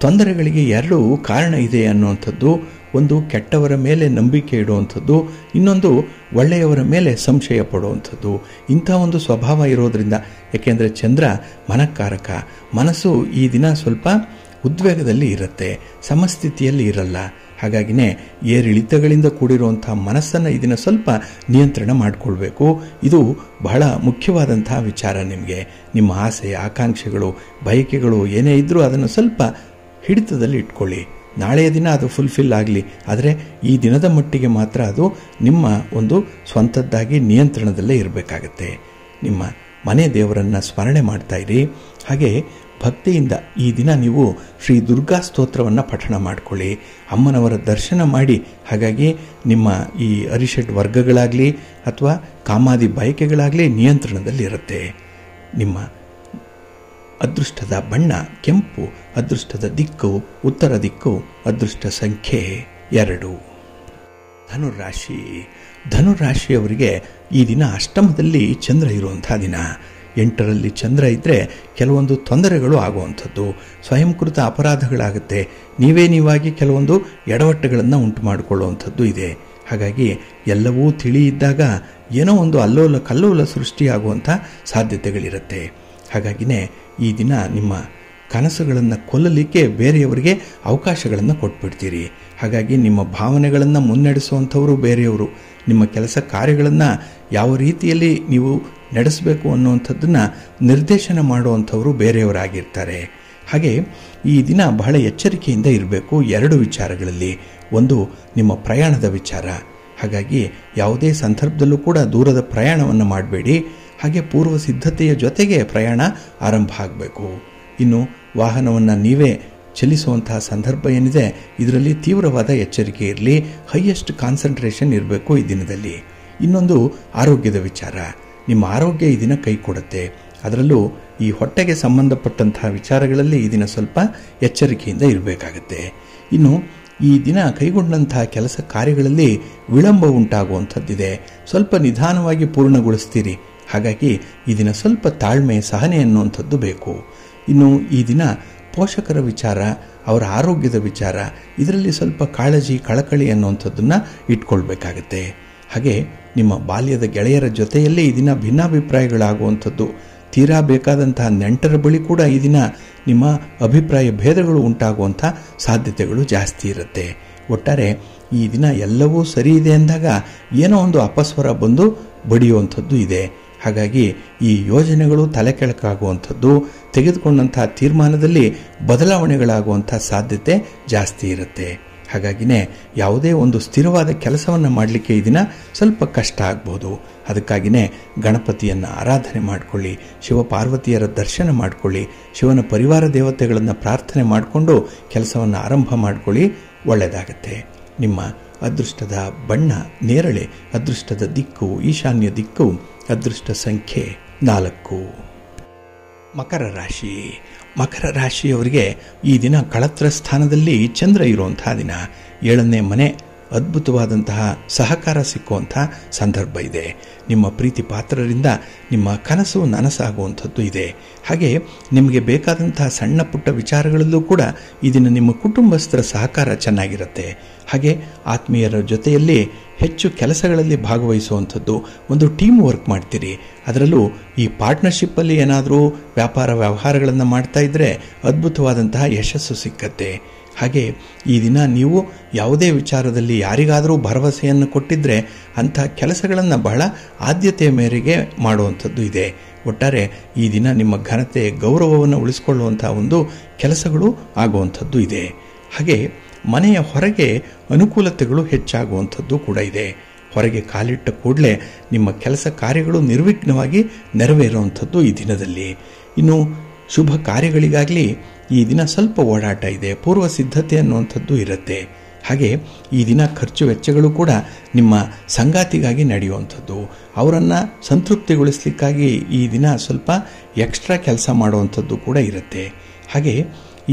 ತೊಂದರೆಗಳಿಗೆ ಎರಡು ಕಾರಣ ಇದೆ ಅನ್ನುವಂಥದ್ದು. ಒಂದು, ಕೆಟ್ಟವರ ಮೇಲೆ ನಂಬಿಕೆ ಇಡುವಂಥದ್ದು, ಇನ್ನೊಂದು ಒಳ್ಳೆಯವರ ಮೇಲೆ ಸಂಶಯ ಪಡುವಂಥದ್ದು. ಇಂಥ ಒಂದು ಸ್ವಭಾವ ಇರೋದರಿಂದ, ಏಕೆಂದರೆ ಚಂದ್ರ ಮನಃಕಾರಕ, ಮನಸ್ಸು ಈ ದಿನ ಸ್ವಲ್ಪ ಉದ್ವೇಗದಲ್ಲಿ ಇರುತ್ತೆ, ಸಮಸ್ಥಿತಿಯಲ್ಲಿ ಇರಲ್ಲ. ಹಾಗಾಗಿನೇ ಏರಿಳಿತಗಳಿಂದ ಕೂಡಿರುವಂಥ ಮನಸ್ಸನ್ನು ಇದನ್ನು ಸ್ವಲ್ಪ ನಿಯಂತ್ರಣ ಮಾಡಿಕೊಳ್ಬೇಕು. ಇದು ಬಹಳ ಮುಖ್ಯವಾದಂತಹ ವಿಚಾರ. ನಿಮಗೆ ನಿಮ್ಮ ಆಸೆ, ಆಕಾಂಕ್ಷೆಗಳು, ಬಯಕೆಗಳು ಏನೇ ಇದ್ದರೂ ಅದನ್ನು ಸ್ವಲ್ಪ ಹಿಡಿತದಲ್ಲಿ ಇಟ್ಕೊಳ್ಳಿ. ನಾಳೆಯ ದಿನ ಅದು ಫುಲ್ಫಿಲ್ ಆಗಲಿ, ಆದರೆ ಈ ದಿನದ ಮಟ್ಟಿಗೆ ಮಾತ್ರ ಅದು ನಿಮ್ಮ ಒಂದು ಸ್ವಂತದ್ದಾಗಿ ನಿಯಂತ್ರಣದಲ್ಲೇ ಇರಬೇಕಾಗತ್ತೆ. ನಿಮ್ಮ ಮನೆ ದೇವರನ್ನು ಸ್ಮರಣೆ ಮಾಡ್ತಾ ಇರಿ. ಹಾಗೆ ಭಕ್ತಿಯಿಂದ ಈ ದಿನ ನೀವು ಶ್ರೀ ದುರ್ಗಾ ಸ್ತೋತ್ರವನ್ನು ಪಠಣ ಮಾಡಿಕೊಳ್ಳಿ, ಅಮ್ಮನವರ ದರ್ಶನ ಮಾಡಿ. ಹಾಗಾಗಿ ನಿಮ್ಮ ಈ ಅರಿಷಡ್ ವರ್ಗಗಳಾಗಲಿ ಅಥವಾ ಕಾಮಾದಿ ಬಯಕೆಗಳಾಗಲಿ ನಿಯಂತ್ರಣದಲ್ಲಿರುತ್ತೆ. ನಿಮ್ಮ ಅದೃಷ್ಟದ ಬಣ್ಣ ಕೆಂಪು, ಅದೃಷ್ಟದ ದಿಕ್ಕು ಉತ್ತರ ದಿಕ್ಕು, ಅದೃಷ್ಟ ಸಂಖ್ಯೆ 2. ಧನುರಾಶಿ. ಧನುರಾಶಿಯವರಿಗೆ ಈ ದಿನ ಅಷ್ಟಮದಲ್ಲಿ ಚಂದ್ರ ಇರುವಂಥ ದಿನ. 8ರಲ್ಲಿ ಚಂದ್ರ ಇದ್ದರೆ ಕೆಲವೊಂದು ತೊಂದರೆಗಳು ಆಗುವಂಥದ್ದು, ಸ್ವಯಂಕೃತ ಅಪರಾಧಗಳಾಗುತ್ತೆ, ನೀವಾಗಿ ಕೆಲವೊಂದು ಎಡವಟ್ಟುಗಳನ್ನು ಉಂಟು ಮಾಡಿಕೊಳ್ಳುವಂಥದ್ದು ಇದೆ. ಹಾಗಾಗಿ ಎಲ್ಲವೂ ತಿಳಿ ಇದ್ದಾಗ ಏನೋ ಒಂದು ಅಲ್ಲೋಲ ಕಲ್ಲೋಲ ಸೃಷ್ಟಿಯಾಗುವಂಥ ಸಾಧ್ಯತೆಗಳಿರುತ್ತೆ. ಹಾಗಾಗಿನೇ ಈ ದಿನ ನಿಮ್ಮ ಕನಸುಗಳನ್ನು ಕೊಲ್ಲಲಿಕ್ಕೆ ಬೇರೆಯವರಿಗೆ ಅವಕಾಶಗಳನ್ನು ಕೊಟ್ಬಿಡ್ತೀರಿ. ಹಾಗಾಗಿ ನಿಮ್ಮ ಭಾವನೆಗಳನ್ನು ಮುನ್ನಡೆಸುವಂಥವರು ಬೇರೆಯವರು. ನಿಮ್ಮ ಕೆಲಸ ಕಾರ್ಯಗಳನ್ನು ಯಾವ ರೀತಿಯಲ್ಲಿ ನೀವು ನಡೆಸಬೇಕು ಅನ್ನುವಂಥದ್ದನ್ನು ನಿರ್ದೇಶನ ಮಾಡುವಂಥವರು ಬೇರೆಯವರಾಗಿರ್ತಾರೆ. ಹಾಗೆ ಈ ದಿನ ಬಹಳ ಎಚ್ಚರಿಕೆಯಿಂದ ಇರಬೇಕು 2 ವಿಚಾರಗಳಲ್ಲಿ. ಒಂದು, ನಿಮ್ಮ ಪ್ರಯಾಣದ ವಿಚಾರ. ಹಾಗಾಗಿ ಯಾವುದೇ ಸಂದರ್ಭದಲ್ಲೂ ಕೂಡ ದೂರದ ಪ್ರಯಾಣವನ್ನು ಮಾಡಬೇಡಿ. ಹಾಗೆ ಪೂರ್ವ ಸಿದ್ಧತೆಯ ಜೊತೆಗೆ ಪ್ರಯಾಣ ಆರಂಭ ಆಗಬೇಕು. ಇನ್ನು ವಾಹನವನ್ನು ನೀವೇ ಚಲಿಸುವಂತಹ ಸಂದರ್ಭ ಏನಿದೆ, ಇದರಲ್ಲಿ ತೀವ್ರವಾದ ಎಚ್ಚರಿಕೆ ಇರಲಿ, ಹೈಯೆಸ್ಟ್ ಕಾನ್ಸಂಟ್ರೇಷನ್ ಇರಬೇಕು ಈ ದಿನದಲ್ಲಿ. ಇನ್ನೊಂದು, ಆರೋಗ್ಯದ ವಿಚಾರ. ನಿಮ್ಮ ಆರೋಗ್ಯ ಈ ದಿನ ಕೈ ಕೊಡುತ್ತೆ. ಅದರಲ್ಲೂ ಈ ಹೊಟ್ಟೆಗೆ ಸಂಬಂಧಪಟ್ಟಂತಹ ವಿಚಾರಗಳಲ್ಲಿ ಈ ದಿನ ಸ್ವಲ್ಪ ಎಚ್ಚರಿಕೆಯಿಂದ ಇರಬೇಕಾಗತ್ತೆ. ಇನ್ನು ಈ ದಿನ ಕೈಗೊಂಡಂತಹ ಕೆಲಸ ಕಾರ್ಯಗಳಲ್ಲಿ ವಿಳಂಬ ಉಂಟಾಗುವಂಥದ್ದಿದೆ, ಸ್ವಲ್ಪ ನಿಧಾನವಾಗಿ ಪೂರ್ಣಗೊಳಿಸ್ತೀರಿ. ಹಾಗಾಗಿ ಈ ದಿನ ಸ್ವಲ್ಪ ತಾಳ್ಮೆ, ಸಹನೆ ಅನ್ನುವಂಥದ್ದು ಬೇಕು. ಇನ್ನು ಈ ದಿನ ಪೋಷಕರ ವಿಚಾರ, ಅವರ ಆರೋಗ್ಯದ ವಿಚಾರ, ಇದರಲ್ಲಿ ಸ್ವಲ್ಪ ಕಾಳಜಿ, ಕಳಕಳಿ ಅನ್ನುವಂಥದ್ದನ್ನು ಇಟ್ಕೊಳ್ಬೇಕಾಗತ್ತೆ. ಹಾಗೆ ನಿಮ್ಮ ಬಾಲ್ಯದ ಗೆಳೆಯರ ಜೊತೆಯಲ್ಲಿ ಈ ದಿನ ಭಿನ್ನಾಭಿಪ್ರಾಯಗಳಾಗುವಂಥದ್ದು, ತೀರಾ ಬೇಕಾದಂತಹ ನೆಂಟರ ಬಳಿ ಕೂಡ ಈ ದಿನ ನಿಮ್ಮ ಅಭಿಪ್ರಾಯ ಭೇದಗಳು ಉಂಟಾಗುವಂಥ ಸಾಧ್ಯತೆಗಳು ಜಾಸ್ತಿ ಇರುತ್ತೆ. ಒಟ್ಟಾರೆ ಈ ದಿನ ಎಲ್ಲವೂ ಸರಿ ಇದೆ ಅಂದಾಗ ಏನೋ ಒಂದು ಅಪಸ್ವರ ಬಂದು ಬಡಿಯುವಂಥದ್ದು ಇದೆ. ಹಾಗಾಗಿ ಈ ಯೋಜನೆಗಳು ತಲೆ ಕೆಳಕಾಗುವಂಥದ್ದು, ತೆಗೆದುಕೊಂಡಂಥ ತೀರ್ಮಾನದಲ್ಲಿ ಬದಲಾವಣೆಗಳಾಗುವಂಥ ಸಾಧ್ಯತೆ ಜಾಸ್ತಿ ಇರುತ್ತೆ. ಹಾಗಾಗಿನೇ ಯಾವುದೇ ಒಂದು ಸ್ಥಿರವಾದ ಕೆಲಸವನ್ನು ಮಾಡಲಿಕ್ಕೆ ಈ ದಿನ ಸ್ವಲ್ಪ ಕಷ್ಟ ಆಗ್ಬೋದು. ಅದಕ್ಕಾಗಿಯೇ ಗಣಪತಿಯನ್ನು ಆರಾಧನೆ ಮಾಡಿಕೊಳ್ಳಿ, ಶಿವಪಾರ್ವತಿಯರ ದರ್ಶನ ಮಾಡಿಕೊಳ್ಳಿ, ಶಿವನ ಪರಿವಾರ ದೇವತೆಗಳನ್ನು ಪ್ರಾರ್ಥನೆ ಮಾಡಿಕೊಂಡು ಕೆಲಸವನ್ನು ಆರಂಭ ಮಾಡಿಕೊಳ್ಳಿ, ಒಳ್ಳೆಯದಾಗತ್ತೆ. ನಿಮ್ಮ ಅದೃಷ್ಟದ ಬಣ್ಣ ನೇರಳೆ, ಅದೃಷ್ಟದ ದಿಕ್ಕು ಈಶಾನ್ಯ ದಿಕ್ಕು, ಅದೃಷ್ಟ ಸಂಖ್ಯೆ 4. ಮಕರ ರಾಶಿ. ಮಕರ ರಾಶಿಯವರಿಗೆ ಈ ದಿನ ಕಳತ್ರ ಸ್ಥಾನದಲ್ಲಿ ಚಂದ್ರ ಇರುವಂತಹ ದಿನ. 7ನೇ ಮನೆ, ಅದ್ಭುತವಾದಂತಹ ಸಹಕಾರ ಸಿಕ್ಕುವಂಥ ಸಂದರ್ಭ ಇದೆ. ನಿಮ್ಮ ಪ್ರೀತಿ ಪಾತ್ರರಿಂದ ನಿಮ್ಮ ಕನಸು ನನಸಾಗುವಂಥದ್ದು ಇದೆ. ಹಾಗೆ ನಿಮಗೆ ಬೇಕಾದಂತಹ ಸಣ್ಣ ಪುಟ್ಟ ವಿಚಾರಗಳಲ್ಲೂ ಕೂಡ ಈ ದಿನ ನಿಮ್ಮ ಕುಟುಂಬಸ್ಥರ ಸಹಕಾರ ಚೆನ್ನಾಗಿರುತ್ತೆ. ಹಾಗೆ ಆತ್ಮೀಯರ ಜೊತೆಯಲ್ಲಿ ಹೆಚ್ಚು ಕೆಲಸಗಳಲ್ಲಿ ಭಾಗವಹಿಸುವಂಥದ್ದು, ಒಂದು ಟೀಮ್ ವರ್ಕ್ ಮಾಡ್ತೀರಿ. ಅದರಲ್ಲೂ ಈ ಪಾರ್ಟ್ನರ್ಶಿಪ್ಪಲ್ಲಿ ಏನಾದರೂ ವ್ಯಾಪಾರ ವ್ಯವಹಾರಗಳನ್ನು ಮಾಡ್ತಾ ಇದ್ದರೆ ಅದ್ಭುತವಾದಂತಹ ಯಶಸ್ಸು ಸಿಕ್ಕತ್ತೆ. ಹಾಗೆ ಈ ದಿನ ನೀವು ಯಾವುದೇ ವಿಚಾರದಲ್ಲಿ ಯಾರಿಗಾದರೂ ಭರವಸೆಯನ್ನು ಕೊಟ್ಟಿದ್ದರೆ ಅಂಥ ಕೆಲಸಗಳನ್ನು ಬಹಳ ಆದ್ಯತೆಯ ಮೇರೆಗೆ ಮಾಡುವಂಥದ್ದು ಇದೆ. ಒಟ್ಟಾರೆ ಈ ದಿನ ನಿಮ್ಮ ಘನತೆ, ಗೌರವವನ್ನು ಉಳಿಸಿಕೊಳ್ಳುವಂಥ ಒಂದು ಕೆಲಸಗಳು ಆಗುವಂಥದ್ದು ಇದೆ. ಹಾಗೆ ಮನೆಯ ಹೊರಗೆ ಅನುಕೂಲತೆಗಳು ಹೆಚ್ಚಾಗುವಂಥದ್ದು ಕೂಡ ಇದೆ. ಹೊರಗೆ ಕಾಲಿಟ್ಟ ಕೂಡಲೇ ನಿಮ್ಮ ಕೆಲಸ ಕಾರ್ಯಗಳು ನಿರ್ವಿಘ್ನವಾಗಿ ನೆರವೇರುವಂಥದ್ದು ಈ ದಿನದಲ್ಲಿ. ಇನ್ನು ಶುಭ ಕಾರ್ಯಗಳಿಗಾಗಲಿ ಈ ದಿನ ಸ್ವಲ್ಪ ಓಡಾಟ ಇದೆ, ಪೂರ್ವ ಸಿದ್ಧತೆ ಅನ್ನುವಂಥದ್ದು ಇರುತ್ತೆ. ಹಾಗೆ ಈ ದಿನ ಖರ್ಚು ವೆಚ್ಚಗಳು ಕೂಡ ನಿಮ್ಮ ಸಂಗಾತಿಗಾಗಿ ನಡೆಯುವಂಥದ್ದು, ಅವರನ್ನು ಸಂತೃಪ್ತಿಗೊಳಿಸಲಿಕ್ಕಾಗಿ ಈ ದಿನ ಸ್ವಲ್ಪ ಎಕ್ಸ್ಟ್ರಾ ಕೆಲಸ ಮಾಡುವಂಥದ್ದು ಕೂಡ ಇರುತ್ತೆ. ಹಾಗೆ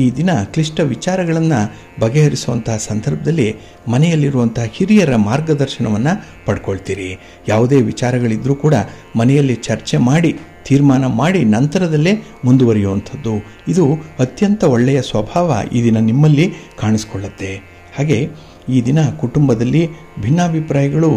ಈ ದಿನ ಕ್ಲಿಷ್ಟ ವಿಚಾರಗಳನ್ನು ಬಗೆಹರಿಸುವಂತಹ ಸಂದರ್ಭದಲ್ಲಿ ಮನೆಯಲ್ಲಿರುವಂತಹ ಹಿರಿಯರ ಮಾರ್ಗದರ್ಶನವನ್ನು ಪಡ್ಕೊಳ್ತೀರಿ. ಯಾವುದೇ ವಿಚಾರಗಳಿದ್ರೂ ಕೂಡ ಮನೆಯಲ್ಲಿ ಚರ್ಚೆ ಮಾಡಿ ತೀರ್ಮಾನ ಮಾಡಿ ನಂತರದಲ್ಲೇ ಮುಂದುವರಿಯುವಂಥದ್ದು, ಇದು ಅತ್ಯಂತ ಒಳ್ಳೆಯ ಸ್ವಭಾವ ಈ ದಿನ ನಿಮ್ಮಲ್ಲಿ ಕಾಣಿಸ್ಕೊಳ್ಳುತ್ತೆ. ಹಾಗೆ ಈ ದಿನ ಕುಟುಂಬದಲ್ಲಿ ಭಿನ್ನಾಭಿಪ್ರಾಯಗಳು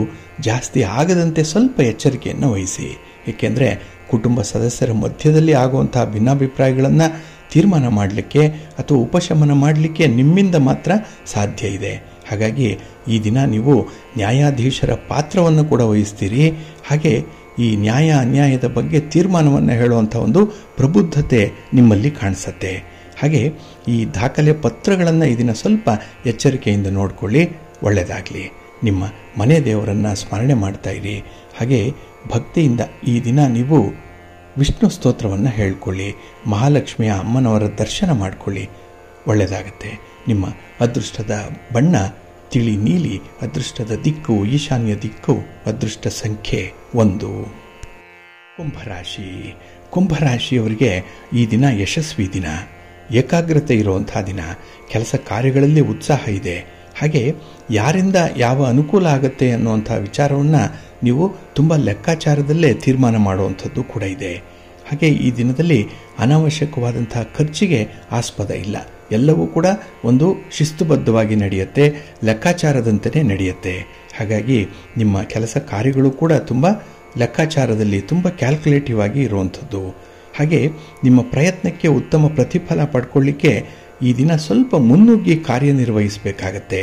ಜಾಸ್ತಿ ಆಗದಂತೆ ಸ್ವಲ್ಪ ಎಚ್ಚರಿಕೆಯನ್ನು ವಹಿಸಿ. ಏಕೆಂದರೆ ಕುಟುಂಬ ಸದಸ್ಯರ ಮಧ್ಯದಲ್ಲಿ ಆಗುವಂತಹ ಭಿನ್ನಾಭಿಪ್ರಾಯಗಳನ್ನು ತೀರ್ಮಾನ ಮಾಡಲಿಕ್ಕೆ ಅಥವಾ ಉಪಶಮನ ಮಾಡಲಿಕ್ಕೆ ನಿಮ್ಮಿಂದ ಮಾತ್ರ ಸಾಧ್ಯ ಇದೆ. ಹಾಗಾಗಿ ಈ ದಿನ ನೀವು ನ್ಯಾಯಾಧೀಶರ ಪಾತ್ರವನ್ನು ಕೂಡ ವಹಿಸ್ತೀರಿ. ಹಾಗೆ ಈ ನ್ಯಾಯ ಅನ್ಯಾಯದ ಬಗ್ಗೆ ತೀರ್ಮಾನವನ್ನು ಹೇಳುವಂಥ ಒಂದು ಪ್ರಬುದ್ಧತೆ ನಿಮ್ಮಲ್ಲಿ ಕಾಣಿಸುತ್ತೆ. ಹಾಗೆ ಈ ದಾಖಲೆ ಪತ್ರಗಳನ್ನು ಈ ದಿನ ಸ್ವಲ್ಪ ಎಚ್ಚರಿಕೆಯಿಂದ ನೋಡಿಕೊಳ್ಳಿ, ಒಳ್ಳೆಯದಾಗಲಿ. ನಿಮ್ಮ ಮನೆ ದೇವರನ್ನು ಸ್ಮರಣೆ ಮಾಡ್ತಾ ಇರಿ. ಹಾಗೆ ಭಕ್ತಿಯಿಂದ ಈ ದಿನ ನೀವು ವಿಷ್ಣು ಸ್ತೋತ್ರವನ್ನು ಹೇಳ್ಕೊಳ್ಳಿ, ಮಹಾಲಕ್ಷ್ಮಿಯ ಅಮ್ಮನವರ ದರ್ಶನ ಮಾಡಿಕೊಳ್ಳಿ, ಒಳ್ಳೆಯದಾಗತ್ತೆ. ನಿಮ್ಮ ಅದೃಷ್ಟದ ಬಣ್ಣ ತಿಳಿ ನೀಲಿ, ಅದೃಷ್ಟದ ದಿಕ್ಕು ಈಶಾನ್ಯ ದಿಕ್ಕು, ಅದೃಷ್ಟ ಸಂಖ್ಯೆ 1. ಕುಂಭರಾಶಿ. ಕುಂಭರಾಶಿಯವರಿಗೆ ಈ ದಿನ ಯಶಸ್ವಿ ದಿನ, ಏಕಾಗ್ರತೆ ಇರುವಂಥ ದಿನ, ಕೆಲಸ ಕಾರ್ಯಗಳಲ್ಲಿ ಉತ್ಸಾಹ ಇದೆ. ಹಾಗೆ ಯಾರಿಂದ ಯಾವ ಅನುಕೂಲ ಆಗುತ್ತೆ ಅನ್ನುವಂಥ ವಿಚಾರವನ್ನು ನೀವು ತುಂಬ ಲೆಕ್ಕಾಚಾರದಲ್ಲೇ ತೀರ್ಮಾನ ಮಾಡುವಂಥದ್ದು ಕೂಡ ಇದೆ. ಹಾಗೆ ಈ ದಿನದಲ್ಲಿ ಅನಾವಶ್ಯಕವಾದಂಥ ಖರ್ಚಿಗೆ ಆಸ್ಪದ ಇಲ್ಲ. ಎಲ್ಲವೂ ಕೂಡ ಒಂದು ಶಿಸ್ತುಬದ್ಧವಾಗಿ ನಡೆಯುತ್ತೆ, ಲೆಕ್ಕಾಚಾರದಂತೆಯೇ ನಡೆಯುತ್ತೆ. ಹಾಗಾಗಿ ನಿಮ್ಮ ಕೆಲಸ ಕಾರ್ಯಗಳು ಕೂಡ ತುಂಬ ಲೆಕ್ಕಾಚಾರದಲ್ಲಿ ತುಂಬ ಕ್ಯಾಲ್ಕುಲೇಟಿವ್ ಆಗಿ ಇರುವಂಥದ್ದು. ಹಾಗೆ ನಿಮ್ಮ ಪ್ರಯತ್ನಕ್ಕೆ ಉತ್ತಮ ಪ್ರತಿಫಲ ಪಡ್ಕೊಳ್ಳಿಕ್ಕೆ ಈ ದಿನ ಸ್ವಲ್ಪ ಮುನ್ನುಗ್ಗಿ ಕಾರ್ಯನಿರ್ವಹಿಸಬೇಕಾಗತ್ತೆ.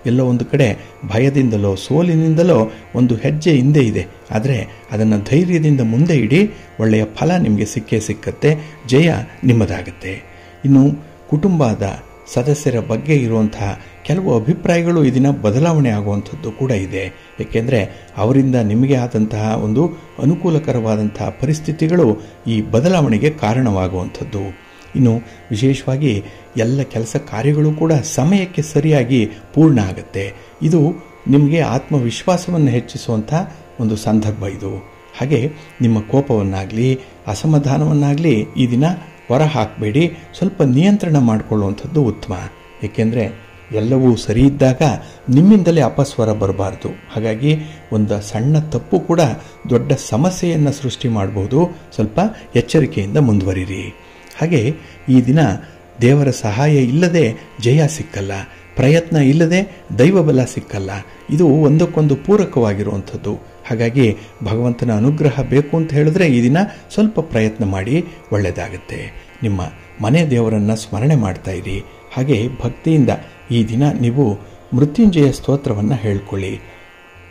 ಎಲ್ಲೋ ಒಂದು ಕಡೆ ಭಯದಿಂದಲೋ ಸೋಲಿನಿಂದಲೋ ಒಂದು ಹೆಜ್ಜೆ ಹಿಂದೆ ಇದೆ, ಆದರೆ ಅದನ್ನು ಧೈರ್ಯದಿಂದ ಮುಂದೆ ಇಡಿ, ಒಳ್ಳೆಯ ಫಲ ನಿಮಗೆ ಸಿಕ್ಕತ್ತೆ, ಜಯ ನಿಮ್ಮದಾಗತ್ತೆ. ಇನ್ನು ಕುಟುಂಬದ ಸದಸ್ಯರ ಬಗ್ಗೆ ಇರುವಂತಹ ಕೆಲವು ಅಭಿಪ್ರಾಯಗಳು ಈ ದಿನ ಬದಲಾವಣೆ ಆಗುವಂಥದ್ದು ಕೂಡ ಇದೆ. ಏಕೆಂದರೆ ಅವರಿಂದ ನಿಮಗೆ ಆದಂತಹ ಒಂದು ಅನುಕೂಲಕರವಾದಂತಹ ಪರಿಸ್ಥಿತಿಗಳು ಈ ಬದಲಾವಣೆಗೆ ಕಾರಣವಾಗುವಂಥದ್ದು. ಇನ್ನು ವಿಶೇಷವಾಗಿ ಎಲ್ಲ ಕೆಲಸ ಕಾರ್ಯಗಳು ಕೂಡ ಸಮಯಕ್ಕೆ ಸರಿಯಾಗಿ ಪೂರ್ಣ ಆಗುತ್ತೆ. ಇದು ನಿಮಗೆ ಆತ್ಮವಿಶ್ವಾಸವನ್ನು ಹೆಚ್ಚಿಸುವಂಥ ಒಂದು ಸಂದರ್ಭ ಇದು. ಹಾಗೆ ನಿಮ್ಮ ಕೋಪವನ್ನಾಗಲಿ ಅಸಮಾಧಾನವನ್ನಾಗಲಿ ಈ ದಿನ ಹೊರ ಹಾಕಬೇಡಿ, ಸ್ವಲ್ಪ ನಿಯಂತ್ರಣ ಮಾಡಿಕೊಳ್ಳುವಂಥದ್ದು ಉತ್ತಮ. ಏಕೆಂದರೆ ಎಲ್ಲವೂ ಸರಿ ಇದ್ದಾಗ ನಿಮ್ಮಿಂದಲೇ ಅಪಸ್ವರ ಬರಬಾರ್ದು. ಹಾಗಾಗಿ ಒಂದು ಸಣ್ಣ ತಪ್ಪು ಕೂಡ ದೊಡ್ಡ ಸಮಸ್ಯೆಯನ್ನು ಸೃಷ್ಟಿ ಮಾಡಬಹುದು. ಸ್ವಲ್ಪ ಎಚ್ಚರಿಕೆಯಿಂದ ಮುಂದುವರಿರಿ. ಹಾಗೆ ಈ ದಿನ ದೇವರ ಸಹಾಯ ಇಲ್ಲದೆ ಜಯ ಸಿಕ್ಕಲ್ಲ, ಪ್ರಯತ್ನ ಇಲ್ಲದೆ ದೈವಬಲ ಸಿಕ್ಕಲ್ಲ. ಇದು ಒಂದಕ್ಕೊಂದು ಪೂರಕವಾಗಿರುವಂಥದ್ದು. ಹಾಗಾಗಿ ಭಗವಂತನ ಅನುಗ್ರಹ ಬೇಕು ಅಂತ ಹೇಳಿದ್ರೆ ಈ ದಿನ ಸ್ವಲ್ಪ ಪ್ರಯತ್ನ ಮಾಡಿ, ಒಳ್ಳೆಯದಾಗುತ್ತೆ. ನಿಮ್ಮ ಮನೆ ದೇವರನ್ನು ಸ್ಮರಣೆ ಮಾಡ್ತಾ ಇರಿ. ಹಾಗೆ ಭಕ್ತಿಯಿಂದ ಈ ದಿನ ನೀವು ಮೃತ್ಯುಂಜಯ ಸ್ತೋತ್ರವನ್ನು ಹೇಳ್ಕೊಳ್ಳಿ,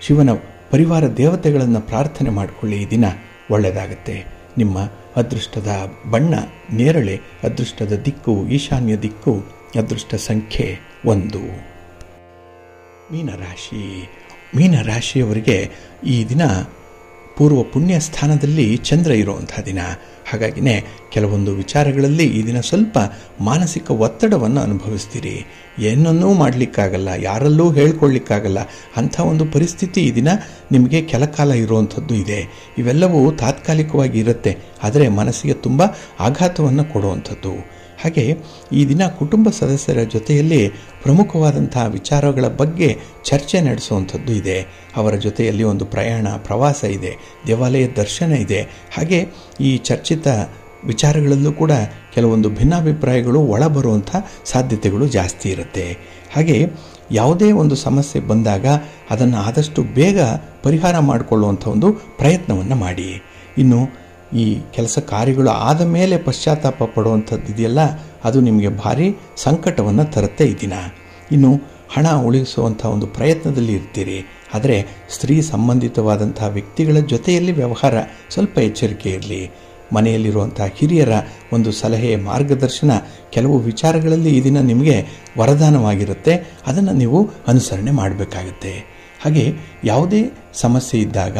ಶಿವನ ಪರಿವಾರ ದೇವತೆಗಳನ್ನು ಪ್ರಾರ್ಥನೆ ಮಾಡಿಕೊಳ್ಳಿ. ಈ ದಿನ ಒಳ್ಳೆಯದಾಗುತ್ತೆ. ನಿಮ್ಮ ಅದೃಷ್ಟದ ಬಣ್ಣ ನೇರಳೆ, ಅದೃಷ್ಟದ ದಿಕ್ಕು ಈಶಾನ್ಯ ದಿಕ್ಕು, ಅದೃಷ್ಟ ಸಂಖ್ಯೆ 1. ಮೀನರಾಶಿ. ಮೀನರಾಶಿಯವರಿಗೆ ಈ ದಿನ ಪೂರ್ವ ಪುಣ್ಯ ಸ್ಥಾನದಲ್ಲಿ ಚಂದ್ರ ಇರುವಂಥ ದಿನ. ಹಾಗಾಗಿನೇ ಕೆಲವೊಂದು ವಿಚಾರಗಳಲ್ಲಿ ಈ ದಿನ ಸ್ವಲ್ಪ ಮಾನಸಿಕ ಒತ್ತಡವನ್ನು ಅನುಭವಿಸ್ತೀರಿ. ಏನನ್ನೂ ಮಾಡಲಿಕ್ಕಾಗಲ್ಲ, ಯಾರಲ್ಲೂ ಹೇಳ್ಕೊಳ್ಳಿಕ್ಕಾಗಲ್ಲ, ಅಂಥ ಒಂದು ಪರಿಸ್ಥಿತಿ ಈ ದಿನ ನಿಮಗೆ ಕೆಲಕಾಲ ಇರುವಂಥದ್ದು ಇದೆ. ಇವೆಲ್ಲವೂ ತಾತ್ಕಾಲಿಕವಾಗಿ ಇರುತ್ತೆ, ಆದರೆ ಮನಸ್ಸಿಗೆ ತುಂಬ ಆಘಾತವನ್ನು ಕೊಡುವಂಥದ್ದು. ಹಾಗೆ ಈ ದಿನ ಕುಟುಂಬ ಸದಸ್ಯರ ಜೊತೆಯಲ್ಲಿ ಪ್ರಮುಖವಾದಂತಹ ವಿಚಾರಗಳ ಬಗ್ಗೆ ಚರ್ಚೆ ನಡೆಸುವಂಥದ್ದು ಇದೆ. ಅವರ ಜೊತೆಯಲ್ಲಿ ಒಂದು ಪ್ರಯಾಣ ಪ್ರವಾಸ ಇದೆ, ದೇವಾಲಯ ದರ್ಶನ ಇದೆ. ಹಾಗೆ ಈ ಚರ್ಚಿತ ವಿಚಾರಗಳಲ್ಲೂ ಕೂಡ ಕೆಲವೊಂದು ಭಿನ್ನಾಭಿಪ್ರಾಯಗಳು ಒಳಬರುವಂಥ ಸಾಧ್ಯತೆಗಳು ಜಾಸ್ತಿ ಇರುತ್ತೆ. ಹಾಗೆ ಯಾವುದೇ ಒಂದು ಸಮಸ್ಯೆ ಬಂದಾಗ ಅದನ್ನು ಆದಷ್ಟು ಬೇಗ ಪರಿಹಾರ ಮಾಡಿಕೊಳ್ಳುವಂಥ ಒಂದು ಪ್ರಯತ್ನವನ್ನು ಮಾಡಿ. ಇನ್ನು ಈ ಕೆಲಸ ಕಾರ್ಯಗಳು ಆದ ಮೇಲೆ ಪಶ್ಚಾತ್ತಾಪ ಪಡುವಂಥದ್ದು ಇದೆಯಲ್ಲ, ಅದು ನಿಮಗೆ ಭಾರಿ ಸಂಕಟವನ್ನು ತರುತ್ತೆ ಈ ದಿನ. ಇನ್ನು ಹಣ ಉಳಿಸುವಂಥ ಒಂದು ಪ್ರಯತ್ನದಲ್ಲಿ ಇರ್ತೀರಿ, ಆದರೆ ಸ್ತ್ರೀ ಸಂಬಂಧಿತವಾದಂಥ ವ್ಯಕ್ತಿಗಳ ಜೊತೆಯಲ್ಲಿ ವ್ಯವಹಾರ ಸ್ವಲ್ಪ ಎಚ್ಚರಿಕೆ ಇರಲಿ. ಮನೆಯಲ್ಲಿರುವಂಥ ಹಿರಿಯರ ಒಂದು ಸಲಹೆ ಮಾರ್ಗದರ್ಶನ ಕೆಲವು ವಿಚಾರಗಳಲ್ಲಿ ಈ ದಿನ ನಿಮಗೆ ವರದಾನವಾಗಿರುತ್ತೆ, ಅದನ್ನು ನೀವು ಅನುಸರಣೆ ಮಾಡಬೇಕಾಗುತ್ತೆ. ಹಾಗೆ ಯಾವುದೇ ಸಮಸ್ಯೆ ಇದ್ದಾಗ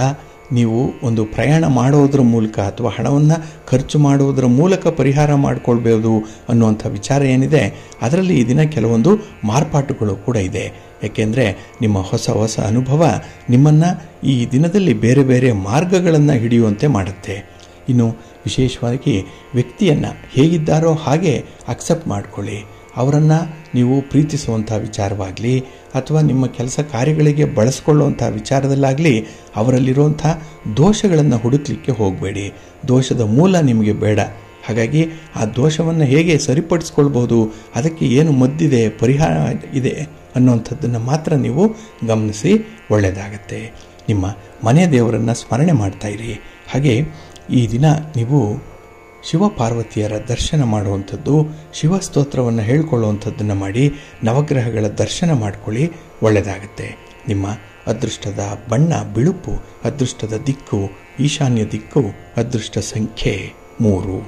ನೀವು ಒಂದು ಪ್ರಯಾಣ ಮಾಡೋದ್ರ ಮೂಲಕ ಅಥವಾ ಹಣವನ್ನು ಖರ್ಚು ಮಾಡುವುದರ ಮೂಲಕ ಪರಿಹಾರ ಮಾಡಿಕೊಳ್ಬೋದು ಅನ್ನುವಂಥ ವಿಚಾರ ಏನಿದೆ, ಅದರಲ್ಲಿ ಈ ದಿನ ಕೆಲವೊಂದು ಮಾರ್ಪಾಟುಗಳು ಕೂಡ ಇದೆ. ಯಾಕೆಂದರೆ ನಿಮ್ಮ ಹೊಸ ಹೊಸ ಅನುಭವ ನಿಮ್ಮನ್ನು ಈ ದಿನದಲ್ಲಿ ಬೇರೆ ಬೇರೆ ಮಾರ್ಗಗಳನ್ನು ಹಿಡಿಯುವಂತೆ ಮಾಡುತ್ತೆ. ಇನ್ನು ವಿಶೇಷವಾಗಿ ವ್ಯಕ್ತಿಯನ್ನು ಹೇಗಿದ್ದಾರೋ ಹಾಗೆ ಅಕ್ಸೆಪ್ಟ್ ಮಾಡಿಕೊಳ್ಳಿ. ಅವರನ್ನು ನೀವು ಪ್ರೀತಿಸುವಂಥ ವಿಚಾರವಾಗಲಿ ಅಥವಾ ನಿಮ್ಮ ಕೆಲಸ ಕಾರ್ಯಗಳಿಗೆ ಬಳಸ್ಕೊಳ್ಳುವಂಥ ವಿಚಾರದಲ್ಲಾಗಲಿ ಅವರಲ್ಲಿರುವಂಥ ದೋಷಗಳನ್ನು ಹುಡುಕಲಿಕ್ಕೆ ಹೋಗಬೇಡಿ. ದೋಷದ ಮೂಲ ನಿಮಗೆ ಬೇಡ. ಹಾಗಾಗಿ ಆ ದೋಷವನ್ನು ಹೇಗೆ ಸರಿಪಡಿಸ್ಕೊಳ್ಬೋದು, ಅದಕ್ಕೆ ಏನು ಮದ್ದಿದೆ, ಪರಿಹಾರ ಇದೆ ಅನ್ನುವಂಥದ್ದನ್ನು ಮಾತ್ರ ನೀವು ಗಮನಿಸಿ ಒಳ್ಳೆಯದಾಗತ್ತೆ. ನಿಮ್ಮ ಮನೆ ದೇವರನ್ನು ಸ್ಮರಣೆ ಮಾಡ್ತಾಯಿರಿ. ಹಾಗೆ ಈ ದಿನ ನೀವು ಶಿವಪಾರ್ವತಿಯರ ದರ್ಶನ ಮಾಡುವಂಥದ್ದು, ಶಿವಸ್ತೋತ್ರವನ್ನು ಹೇಳ್ಕೊಳ್ಳುವಂಥದ್ದನ್ನು ಮಾಡಿ ನವಗ್ರಹಗಳ ದರ್ಶನ ಮಾಡಿಕೊಳ್ಳಿ, ಒಳ್ಳೆಯದಾಗತ್ತೆ. ನಿಮ್ಮ ಅದೃಷ್ಟದ ಬಣ್ಣ ಬಿಳುಪು, ಅದೃಷ್ಟದ ದಿಕ್ಕು ಈಶಾನ್ಯ ದಿಕ್ಕು, ಅದೃಷ್ಟ ಸಂಖ್ಯೆ 3.